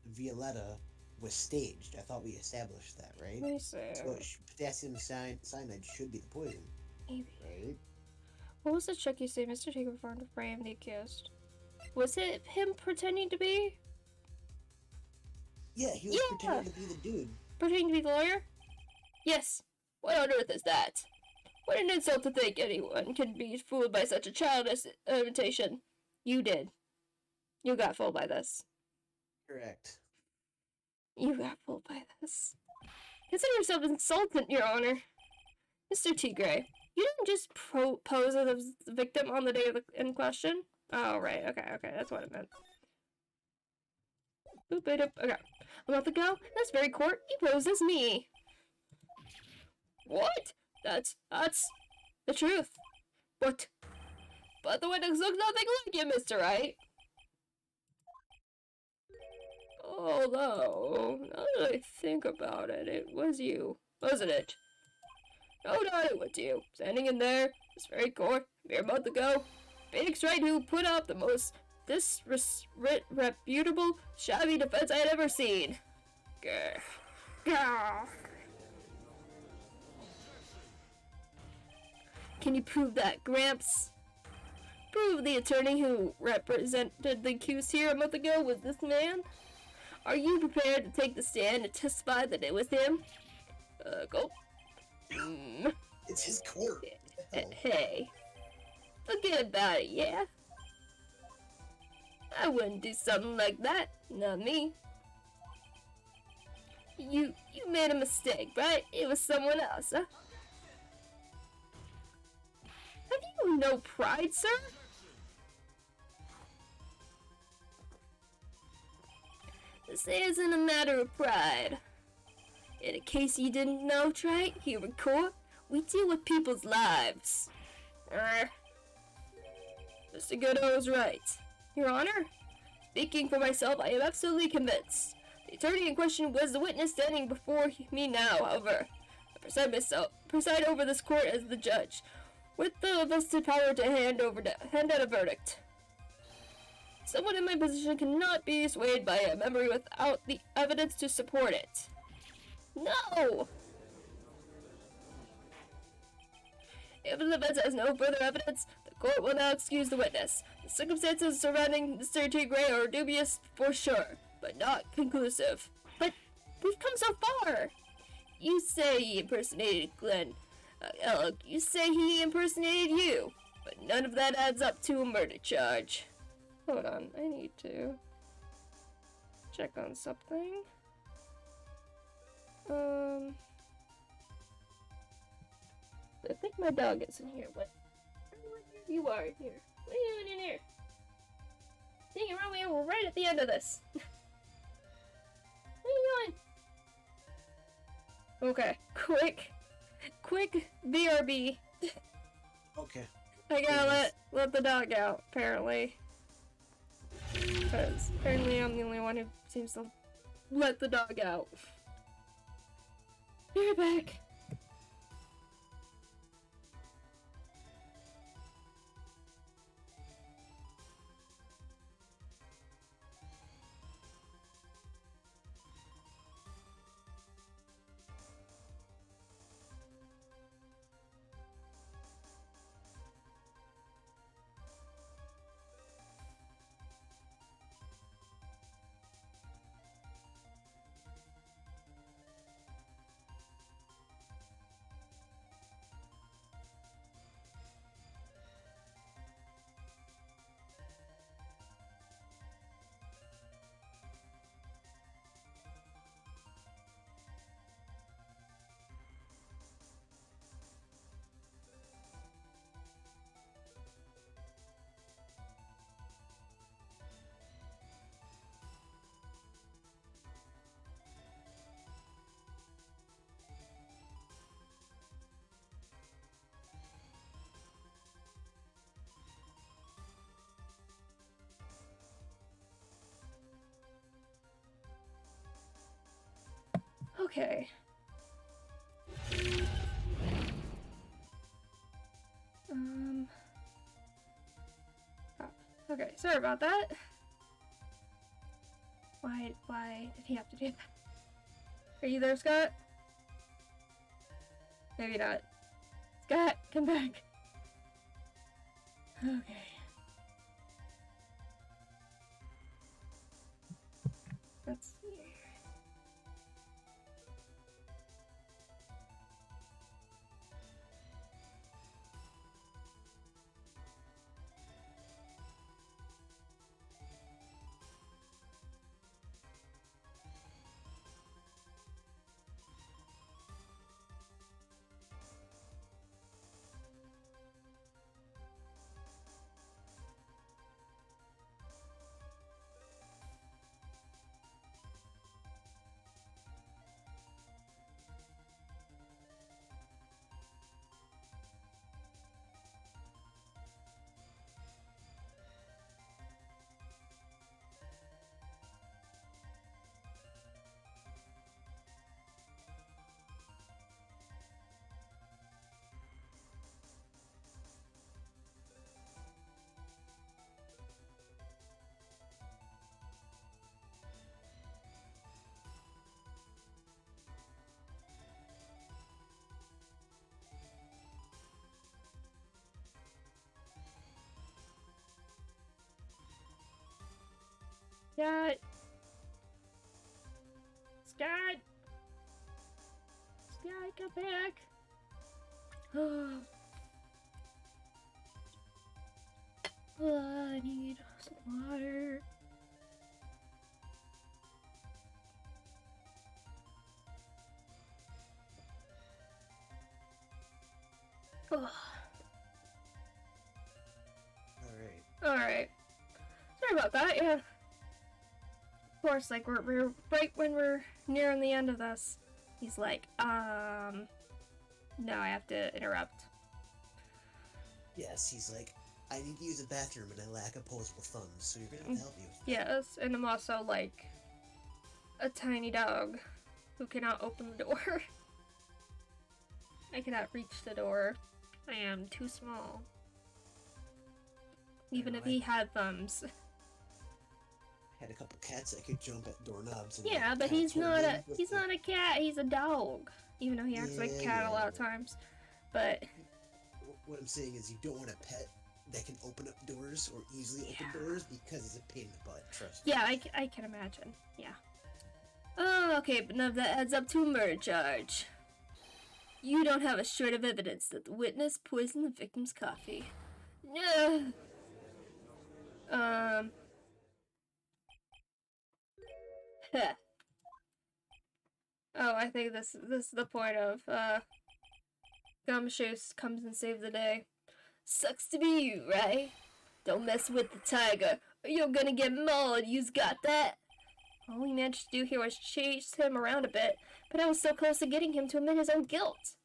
Violetta was staged. I thought we established that, right? Let me see. So potassium cyanide should be the poison. Maybe. Right? What was the trick you say Mr. Taker performed to frame the accused? Was it him pretending to be? Yeah, he was pretending to be the dude. Pretending to be the lawyer? Yes. What on earth is that? What an insult to think anyone could be fooled by such a childish imitation. You did. You got fooled by this. Correct. You got fooled by this. Consider yourself insulted, Your Honor. Mr. T. Gray, you didn't just pose as the victim on the day of in question? Oh, right. Okay, that's what it meant. Boop it up. Okay. A month ago, in this very court, you posed as me. What? That's the truth. But the witness looks nothing like you, Mr. Wright. Although, now that I think about it, it was you, wasn't it? No doubt it was you, standing in there, this very court, a mere month ago. Phoenix Wright, who put up the most disreputable, shabby defense I had ever seen. Grr. Grr. Can you prove that, Gramps? Prove the attorney who represented the accused here a month ago was this man? Are you prepared to take the stand and testify that it was him? Go. It's his court. Hey. Forget about it, yeah? I wouldn't do something like that. Not me. You made a mistake, right? It was someone else, huh? Have you no pride, sir? This isn't a matter of pride. In case you didn't know, Trey, here in court, we deal with people's lives. Mr. Godot was right. Your Honor, speaking for myself, I am absolutely convinced. The attorney in question was the witness standing before me now, however. I preside over this court as the judge, with the vested power to hand out a verdict. Someone in my position cannot be swayed by a memory without the evidence to support it. No! If the defense has no further evidence, the court will now excuse the witness. The circumstances surrounding Mr. T. Gray are dubious for sure, but not conclusive. But we've come so far! You say he impersonated Glenn. You say he impersonated you, but none of that adds up to a murder charge. Hold on, I need to check on something. I think my dog is in here. What? You are in here. What are you doing in here? Dang it, Romeo, we're right at the end of this. What are you doing? Okay, quick BRB. Okay. I gotta let the dog out, apparently. Because apparently I'm the only one who seems to let the dog out. Be right back. Okay. Oh, okay, sorry about that. Why did he have to do that? Are you there, Scott? Maybe not. Scott, come back. Okay. Let's see. Scott! Scott! Scott, come back! I need some water. Alright. Sorry about that, yeah. Of course, like, we're right when we're nearing the end of this. He's like, no, I have to interrupt. Yes, he's like, I need to use a bathroom and I lack opposable thumbs, so you're gonna have to help me with that. Yes, and I'm also, like, a tiny dog who cannot open the door. I cannot reach the door. I am too small. Even if he had thumbs. I had a couple cats that could jump at doorknobs. And yeah, but he's not a cat. He's a dog. Even though he acts like a cat a lot of times. But what I'm saying is, you don't want a pet that can open up doors or easily open doors because it's a pain in the butt. Trust me. Yeah, I can imagine. Yeah. Oh, okay, but none of that adds up to a murder charge. You don't have a shred of evidence that the witness poisoned the victim's coffee. No. Oh, I think this is the point of Gumshoe comes and saves the day. Sucks to be you, right? Don't mess with the tiger, or you're gonna get mauled. You's got that? All we managed to do here was chase him around a bit, but I was so close to getting him to admit his own guilt.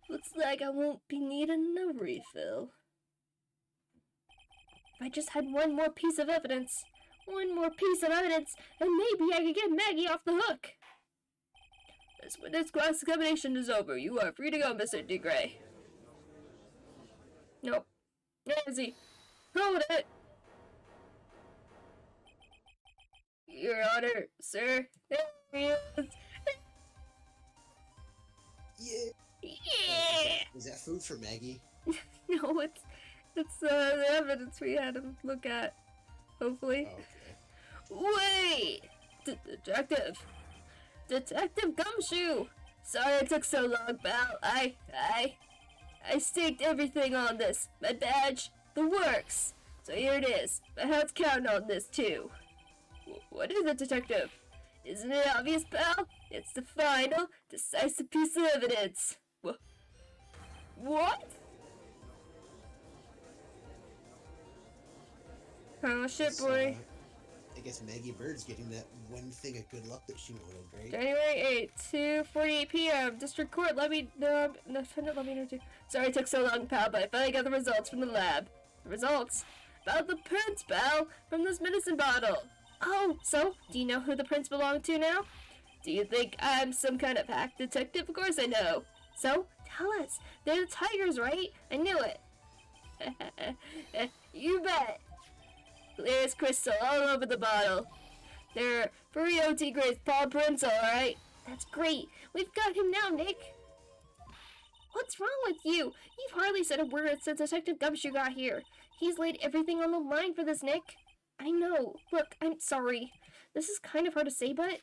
Looks like I won't be needing a refill. If I just had one more piece of evidence, and maybe I could get Maggie off the hook. This witness cross-examination is over. You are free to go, Mr. DeGray. Nope. Nancy, hold it! Your Honor, sir. There he is. Yeah. Yeah. Is that food for Maggie? No, it's the evidence we had him look at. Hopefully. Okay. Wait, Detective Gumshoe. Sorry it took so long, pal. I staked everything on this. My badge, the works. So here it is. My heart's counting on this too. What is it, Detective? Isn't it obvious, pal? It's the final, decisive piece of evidence. What? Oh shit, boy. I guess Maggie Bird's getting that one thing of good luck that she wanted, right? January 8th, 2:48 p.m. District Court, let me know. Sorry it took so long, pal, but I finally got the results from the lab. The results? About the prints, pal, from this medicine bottle. Oh, so, do you know who the prints belong to now? Do you think I'm some kind of hack detective? Of course I know. So, tell us. They're the tigers, right? I knew it. You bet. Clear as crystal all over the bottle. They're furry OT Gray's paw prints, alright? That's great. We've got him now, Nick. What's wrong with you? You've hardly said a word since Detective Gumshoe got here. He's laid everything on the line for this, Nick. I know. Look, I'm sorry. This is kind of hard to say, but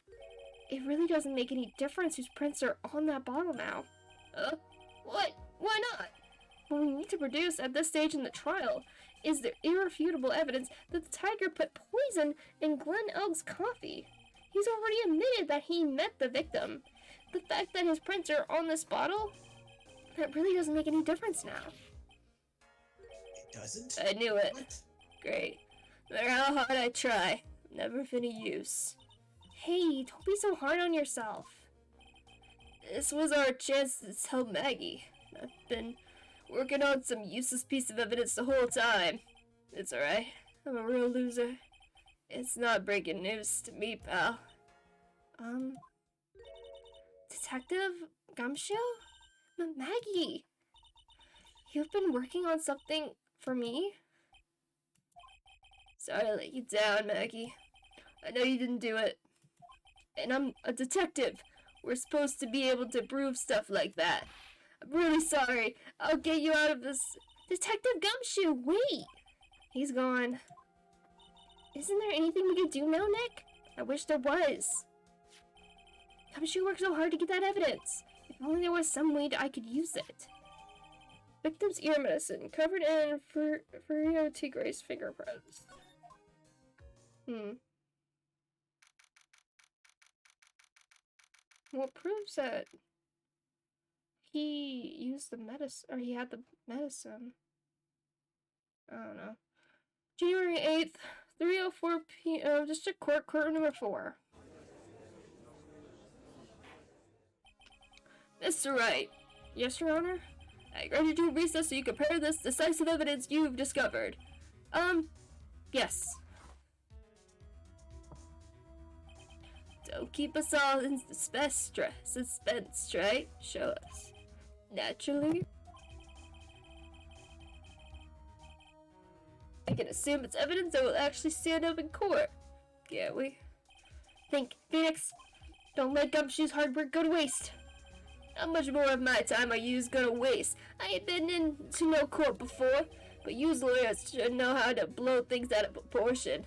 it really doesn't make any difference whose prints are on that bottle now. What? Why not? What we need to produce at this stage in the trial is the irrefutable evidence that the tiger put poison in Glenn Elg's coffee. He's already admitted that he met the victim. The fact that his prints are on this bottle, that really doesn't make any difference now. It doesn't? I knew it. What? Great. No matter how hard I try, I'm never of any use. Hey, don't be so hard on yourself. This was our chance to tell Maggie. I've been working on some useless piece of evidence the whole time. It's alright. I'm a real loser. It's not breaking news to me, pal. Detective Gumshoe? Maggie! You've been working on something for me? Sorry to let you down, Maggie. I know you didn't do it. And I'm a detective. We're supposed to be able to prove stuff like that. I'm really sorry. I'll get you out of this. Detective Gumshoe, wait! He's gone. Isn't there anything we could do now, Nick? I wish there was. How she worked so hard to get that evidence? If only there was some way I could use it. Victim's ear medicine, covered in Furio Tigre's fingerprints. What proves that he used the medicine, or he had the medicine? I don't know. January 8th, 3:04 p.m. District Court, Court number 4. Mr. Wright. Yes, Your Honor? I granted you a recess so you compare this decisive evidence you've discovered. Yes. Don't keep us all in suspense, right? Show us. Naturally. I can assume it's evidence that will actually stand up in court. Yeah, we think, Phoenix, don't let Gumshoe's hard work go to waste. Not much more of my time I use go to waste. I ain't been into no court before, but yous lawyers should know how to blow things out of proportion.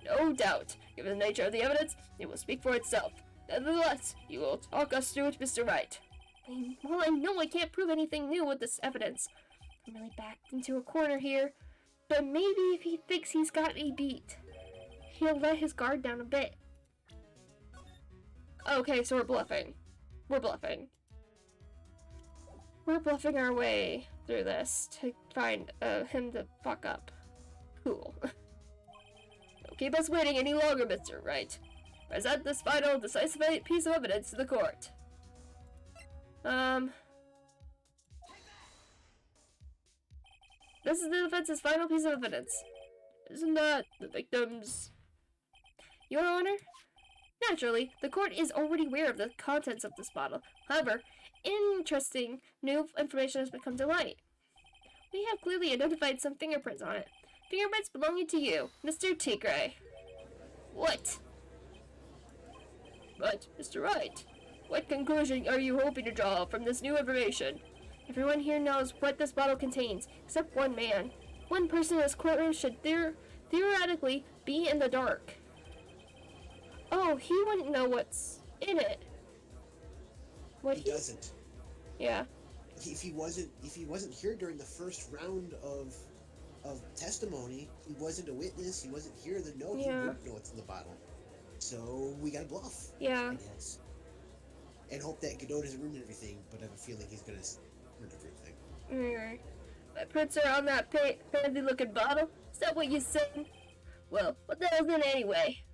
No doubt, given the nature of the evidence, it will speak for itself. Nevertheless, you will talk us through it, Mr. Wright. Well, I know I can't prove anything new with this evidence. I'm really backed into a corner here, but maybe if he thinks he's got me beat, he'll let his guard down a bit. Okay, so we're bluffing. We're bluffing. We're bluffing our way through this to find him to fuck up. Cool. Don't keep us waiting any longer, Mr. Wright. Present this final, decisive piece of evidence to the court. This is the defense's final piece of evidence. Isn't that the victim's... Your Honor? Naturally, the court is already aware of the contents of this bottle. However, interesting new information has become to light. We have clearly identified some fingerprints on it. Fingerprints belonging to you, Mr. Tigre. What? But, Mr. Wright, what conclusion are you hoping to draw from this new information? Everyone here knows what this bottle contains, except one man. One person in this courtroom should theoretically be in the dark. Oh, he wouldn't know what's in it. What he doesn't. Yeah. If he wasn't here during the first round of testimony, he wasn't a witness, he wasn't here, then no, he wouldn't know what's in the bottle. So we gotta bluff. Yeah. I guess. And hope that Godot doesn't ruin everything, but I have a feeling he's gonna ruin everything. Alright. My prints are on that fancy looking bottle? Is that what you said? Well, what the hell's in it anyway?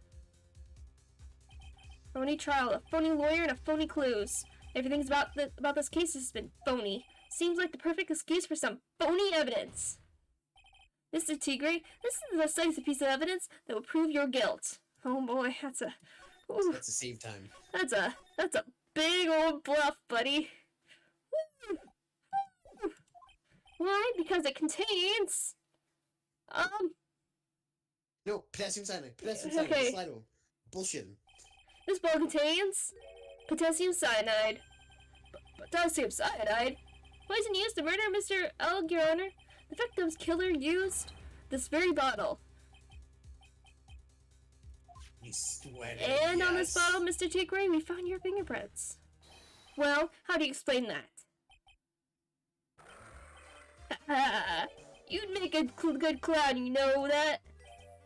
Phony trial, a phony lawyer, and a phony clues. Everything's about this case has been phony. Seems like the perfect excuse for some phony evidence. Mr. Tigre, this is a decisive piece of evidence that will prove your guilt. Oh boy, that's a... Ooh, that's a save time. That's a big old bluff, buddy. Why? Because it contains... No, potassium cyanide. Potassium cyanide. Okay. Slide him. Bullshit him. This bottle contains potassium cyanide. Potassium cyanide? Poison used to murder Mr. Elg, Your Honor. The victim's killer used this very bottle. He's sweating. And yes. on this bottle, Mr. Tigre, we found your fingerprints. Well, how do you explain that? You'd make a good clown, you know that?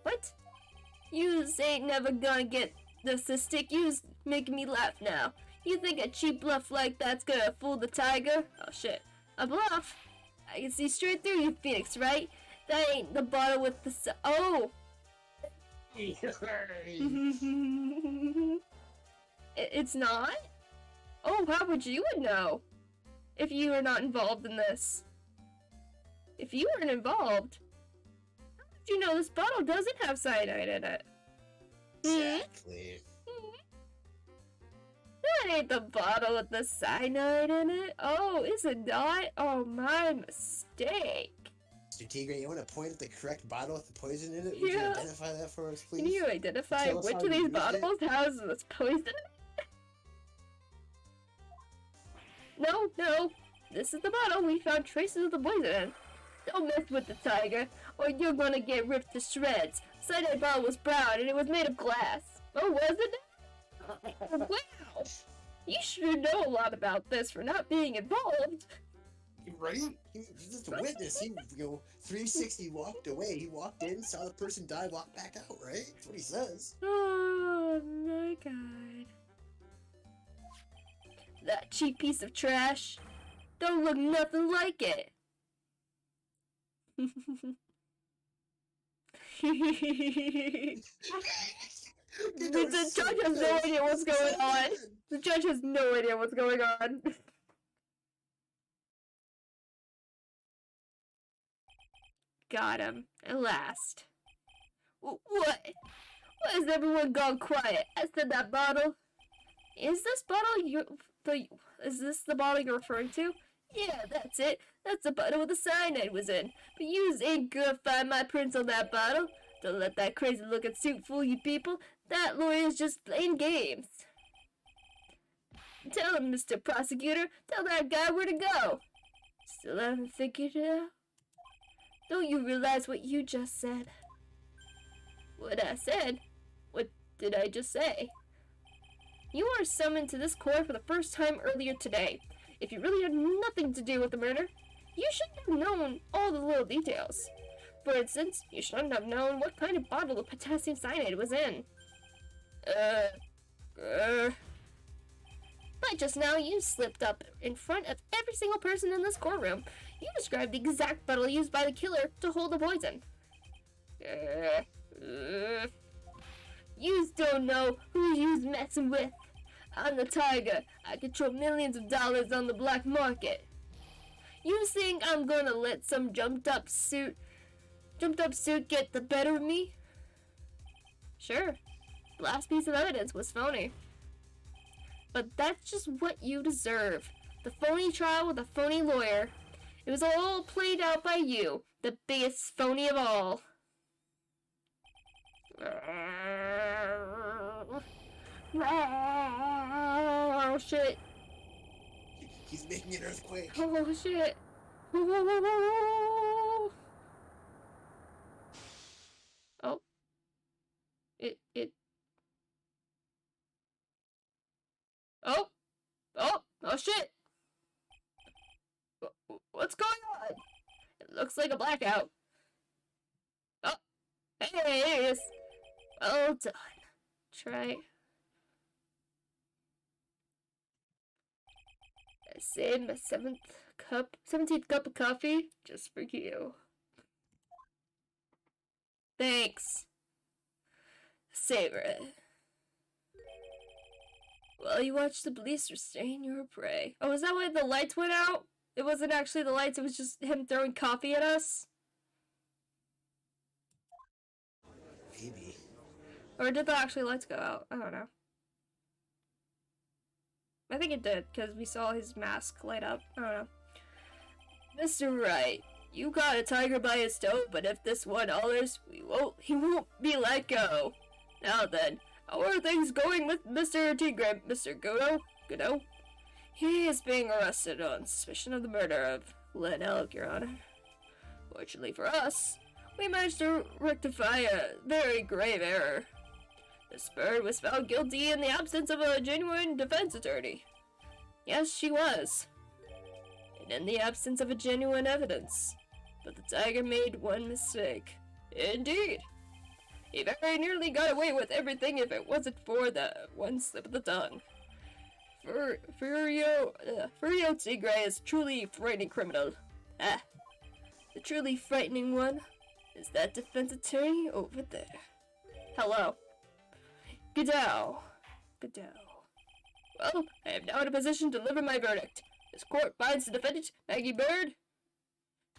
What? Yous ain't never gonna get this to stick. Yous making me laugh now. You think a cheap bluff like that's gonna fool the tiger? Oh shit. A bluff? I can see straight through you, Phoenix, right? That ain't the bottle with the oh! It's not? Oh, how would you know? If you were not involved in this. If you weren't involved, how would you know this bottle doesn't have cyanide in it? Exactly. That ain't the bottle with the cyanide in it. Oh, is it not? Oh, my mistake. Mr. Tigre, you want to point at the correct bottle with the poison in it? Would you identify that for us, please? Can you identify which of these bottles has this poison in it? No. This is the bottle we found traces of the poison in. Don't mess with the tiger, or you're gonna get ripped to shreds. The cyanide bottle was brown and it was made of glass. Oh, was it? Wow! You sure know a lot about this for not being involved. Right? He's just a witness. He, 360 walked away. He walked in, saw the person die, walked back out, right? That's what he says. Oh my god. That cheap piece of trash. Don't look nothing like it. The judge has no idea what's going on. The judge has no idea what's going on. Got him. At last. What? Why has everyone gone quiet? I said that bottle. Is this the bottle you're referring to? Yeah, that's it. That's the bottle the cyanide was in. But yous ain't gonna find my prints on that bottle. Don't let that crazy looking suit fool you people. That lawyer's just playing games. Tell him, Mr. Prosecutor. Tell that guy where to go. Still haven't figured it out? Don't you realize what you just said? What I said? What did I just say? You were summoned to this court for the first time earlier today. If you really had nothing to do with the murder, you shouldn't have known all the little details. For instance, you shouldn't have known what kind of bottle the potassium cyanide was in. But just now you slipped up in front of every single person in this courtroom. You described the exact bottle used by the killer to hold the poison. Yous don't know who you's messing with. I'm the tiger. I control millions of dollars on the black market. You think I'm gonna let some jumped up suit get the better of me? Sure. The last piece of evidence was phony. But that's just what you deserve. The phony trial with a phony lawyer. It was all played out by you, the biggest phony of all. Oh shit. He's making an earthquake. Oh shit. Oh. Oh shit. What's going on? It looks like a blackout. Oh. Hey, there it is. Well done. Try. I saved my 17th cup of coffee just for you. Thanks. Savor it. While you watch the police restrain your prey. Oh, is that why the lights went out? It wasn't actually the lights, it was just him throwing coffee at us? Maybe. Or did the actually lights go out? I don't know. I think it did, because we saw his mask light up. I don't know. Mr. Wright, you got a tiger by his toe, but if this one hollers, he won't be let go. Now then, how are things going with Mr. Tigre, Mr. Godot? He is being arrested on suspicion of the murder of Len Elk, Your Honor. Fortunately for us, we managed to rectify a very grave error. This bird was found guilty in the absence of a genuine defense attorney. Yes, she was. And in the absence of a genuine evidence. But the tiger made one mistake. Indeed. He very nearly got away with everything if it wasn't for the one slip of the tongue. Furio Tigre is a truly frightening criminal. The truly frightening one is that defense attorney over there. Hello. Godot. Well, I am now in a position to deliver my verdict. This court finds the defendant, Maggie Bird,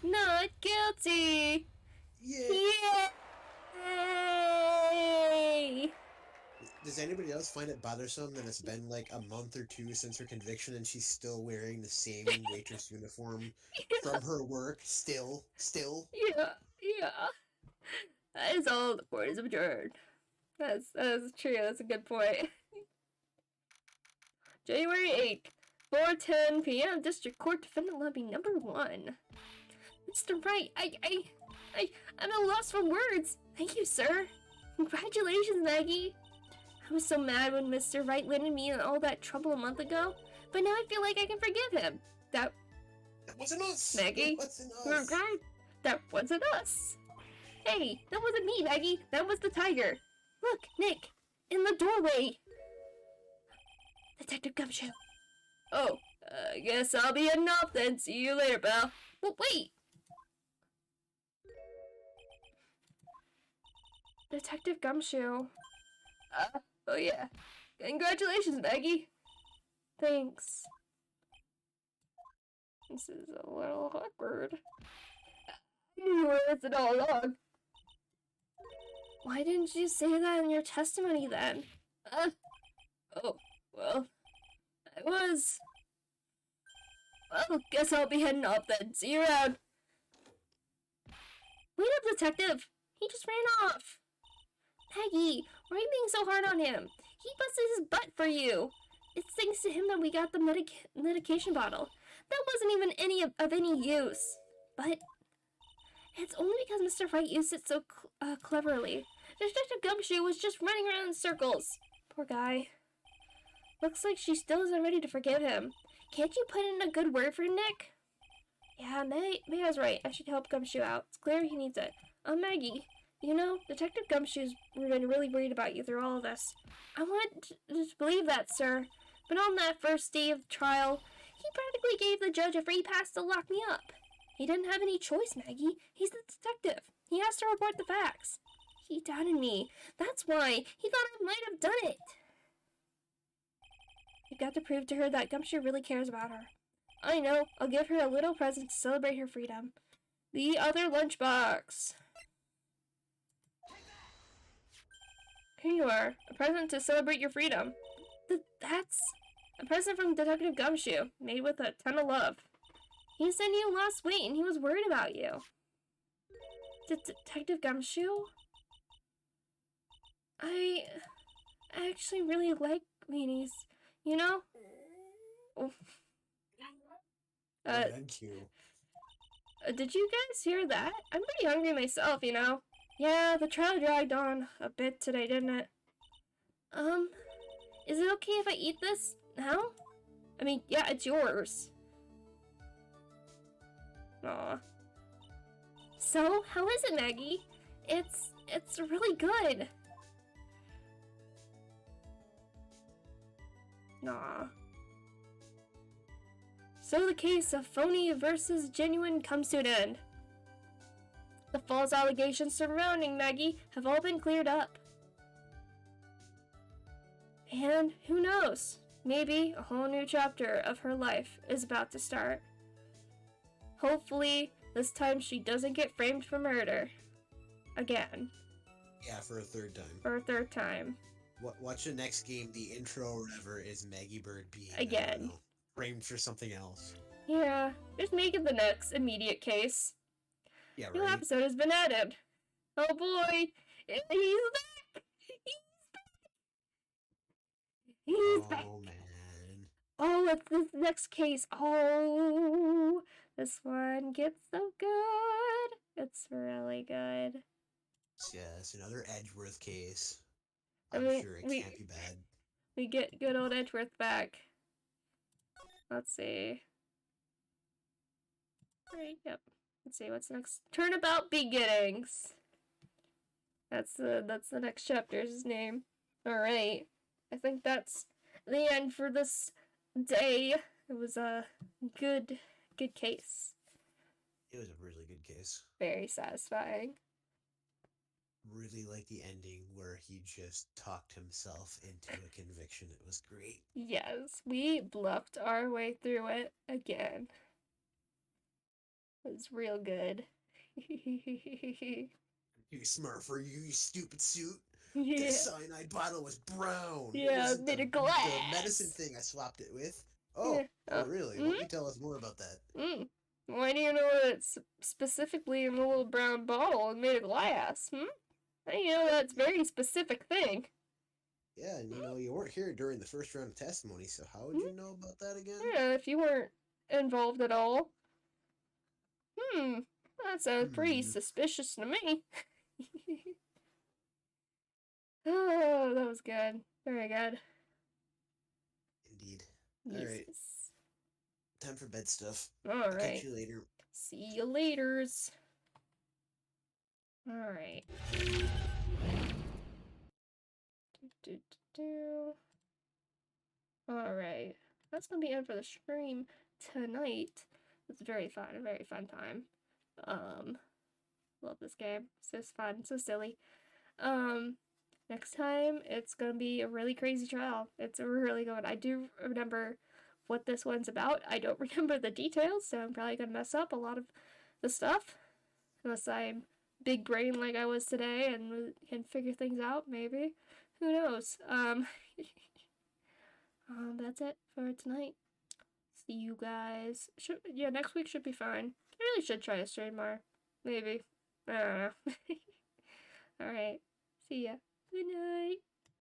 not guilty. Yeah. Yay! Does anybody else find it bothersome that it's been like a month or two since her conviction and she's still wearing the same waitress uniform from her work? Still? Yeah. That is all the court is adjourned. That's true. That's a good point. January 8th, 4:10 p.m. District Court Defendant Lobby number 1. Mr. Wright, I'm at a loss for words. Thank you, sir. Congratulations, Maggie. I was so mad when Mr. Wright landed me in all that trouble a month ago, but now I feel like I can forgive him. That wasn't us! Maggie? It wasn't us! That wasn't us. Hey, that wasn't me, Maggie. That was the tiger. Look, Nick, in the doorway. Detective Gumshoe. Oh, I guess I'll be heading off then. See you later, pal. Well, wait. Detective Gumshoe. Oh yeah. Congratulations, Maggie. Thanks. This is a little awkward. I knew you were innocent all along. Why didn't you say that in your testimony then? Oh, well, I was. Well, guess I'll be heading off then. See you around. Wait up, detective. He just ran off. Maggie, why are you being so hard on him? He busted his butt for you. It's thanks to him that we got the medication bottle. That wasn't even of any use. But it's only because Mr. Wright used it so cleverly. Detective Gumshoe was just running around in circles. Poor guy. Looks like she still isn't ready to forgive him. Can't you put in a good word for Nick? Yeah, May was right. I should help Gumshoe out. It's clear he needs it. Maggie, you know, Detective Gumshoe's been really worried about you through all of this. I want to believe that, sir. But on that first day of the trial, he practically gave the judge a free pass to lock me up. He didn't have any choice, Maggie. He's the detective. He has to report the facts. He doubted me. That's why. He thought I might have done it. You've got to prove to her that Gumshoe really cares about her. I know. I'll give her a little present to celebrate her freedom. The other lunchbox. Here you are. A present to celebrate your freedom. That's a present from Detective Gumshoe, made with a ton of love. He said you lost weight and he was worried about you. Detective Gumshoe? I actually really like weenies, you know? Oh. Thank you. Did you guys hear that? I'm pretty hungry myself, you know? Yeah, the trial dragged on a bit today, didn't it? Is it okay if I eat this now? I mean, yeah, it's yours. Aw. So, how is it, Maggie? It's really good. Aw. So the case of phony versus genuine comes to an end. The false allegations surrounding Maggie have all been cleared up. And who knows? Maybe a whole new chapter of her life is about to start. Hopefully, this time she doesn't get framed for murder. Again. Yeah, for a third time. For a third time. Watch the next game, the intro or whatever, is Maggie Bird being again framed for something else. Yeah, just make it the next immediate case. Yeah, right. New episode has been added. Oh boy, he's back! He's back! Oh man. Oh, it's this next case. Oh, this one gets so good. It's really good. Yes, another Edgeworth case. I I'm mean, sure it can't be bad. We get good old Edgeworth back. Let's see. Right, yep. Let's see what's next. Turnabout Beginnings. That's the next chapter's name. All right. I think that's the end for this day. It was a good case. It was a really good case. Very satisfying. Really like the ending where he just talked himself into a conviction. It was great. Yes, we bluffed our way through it again. It was real good. Too smart for you, you stupid suit. Yeah. The cyanide bottle was brown. Yeah, made of glass. The medicine thing I swapped it with. Oh, Yeah. oh really? Why don't you tell us more about that? Why do you know that it's specifically in the little brown bottle and made of glass? You know that's a very specific thing. Yeah, and you weren't here during the first round of testimony, so how would you know about that again? Yeah, if you weren't involved at all. That sounds pretty suspicious to me. Oh, that was good. Very good. Indeed. Yes. Alright. Time for bed stuff. All I'll right. catch you later. See you laters. All right. All right. That's gonna be it for the stream tonight. It's a very fun time. Love this game. So fun, so silly. Next time it's gonna be a really crazy trial. It's a really good one. I do remember what this one's about. I don't remember the details, so I'm probably gonna mess up a lot of the stuff. Unless I'm big brain like I was today and can figure things out, maybe. Who knows? That's it for tonight. See you guys. Next week should be fine. I really should try to stream more. Maybe. I don't know. Alright. See ya. Good night.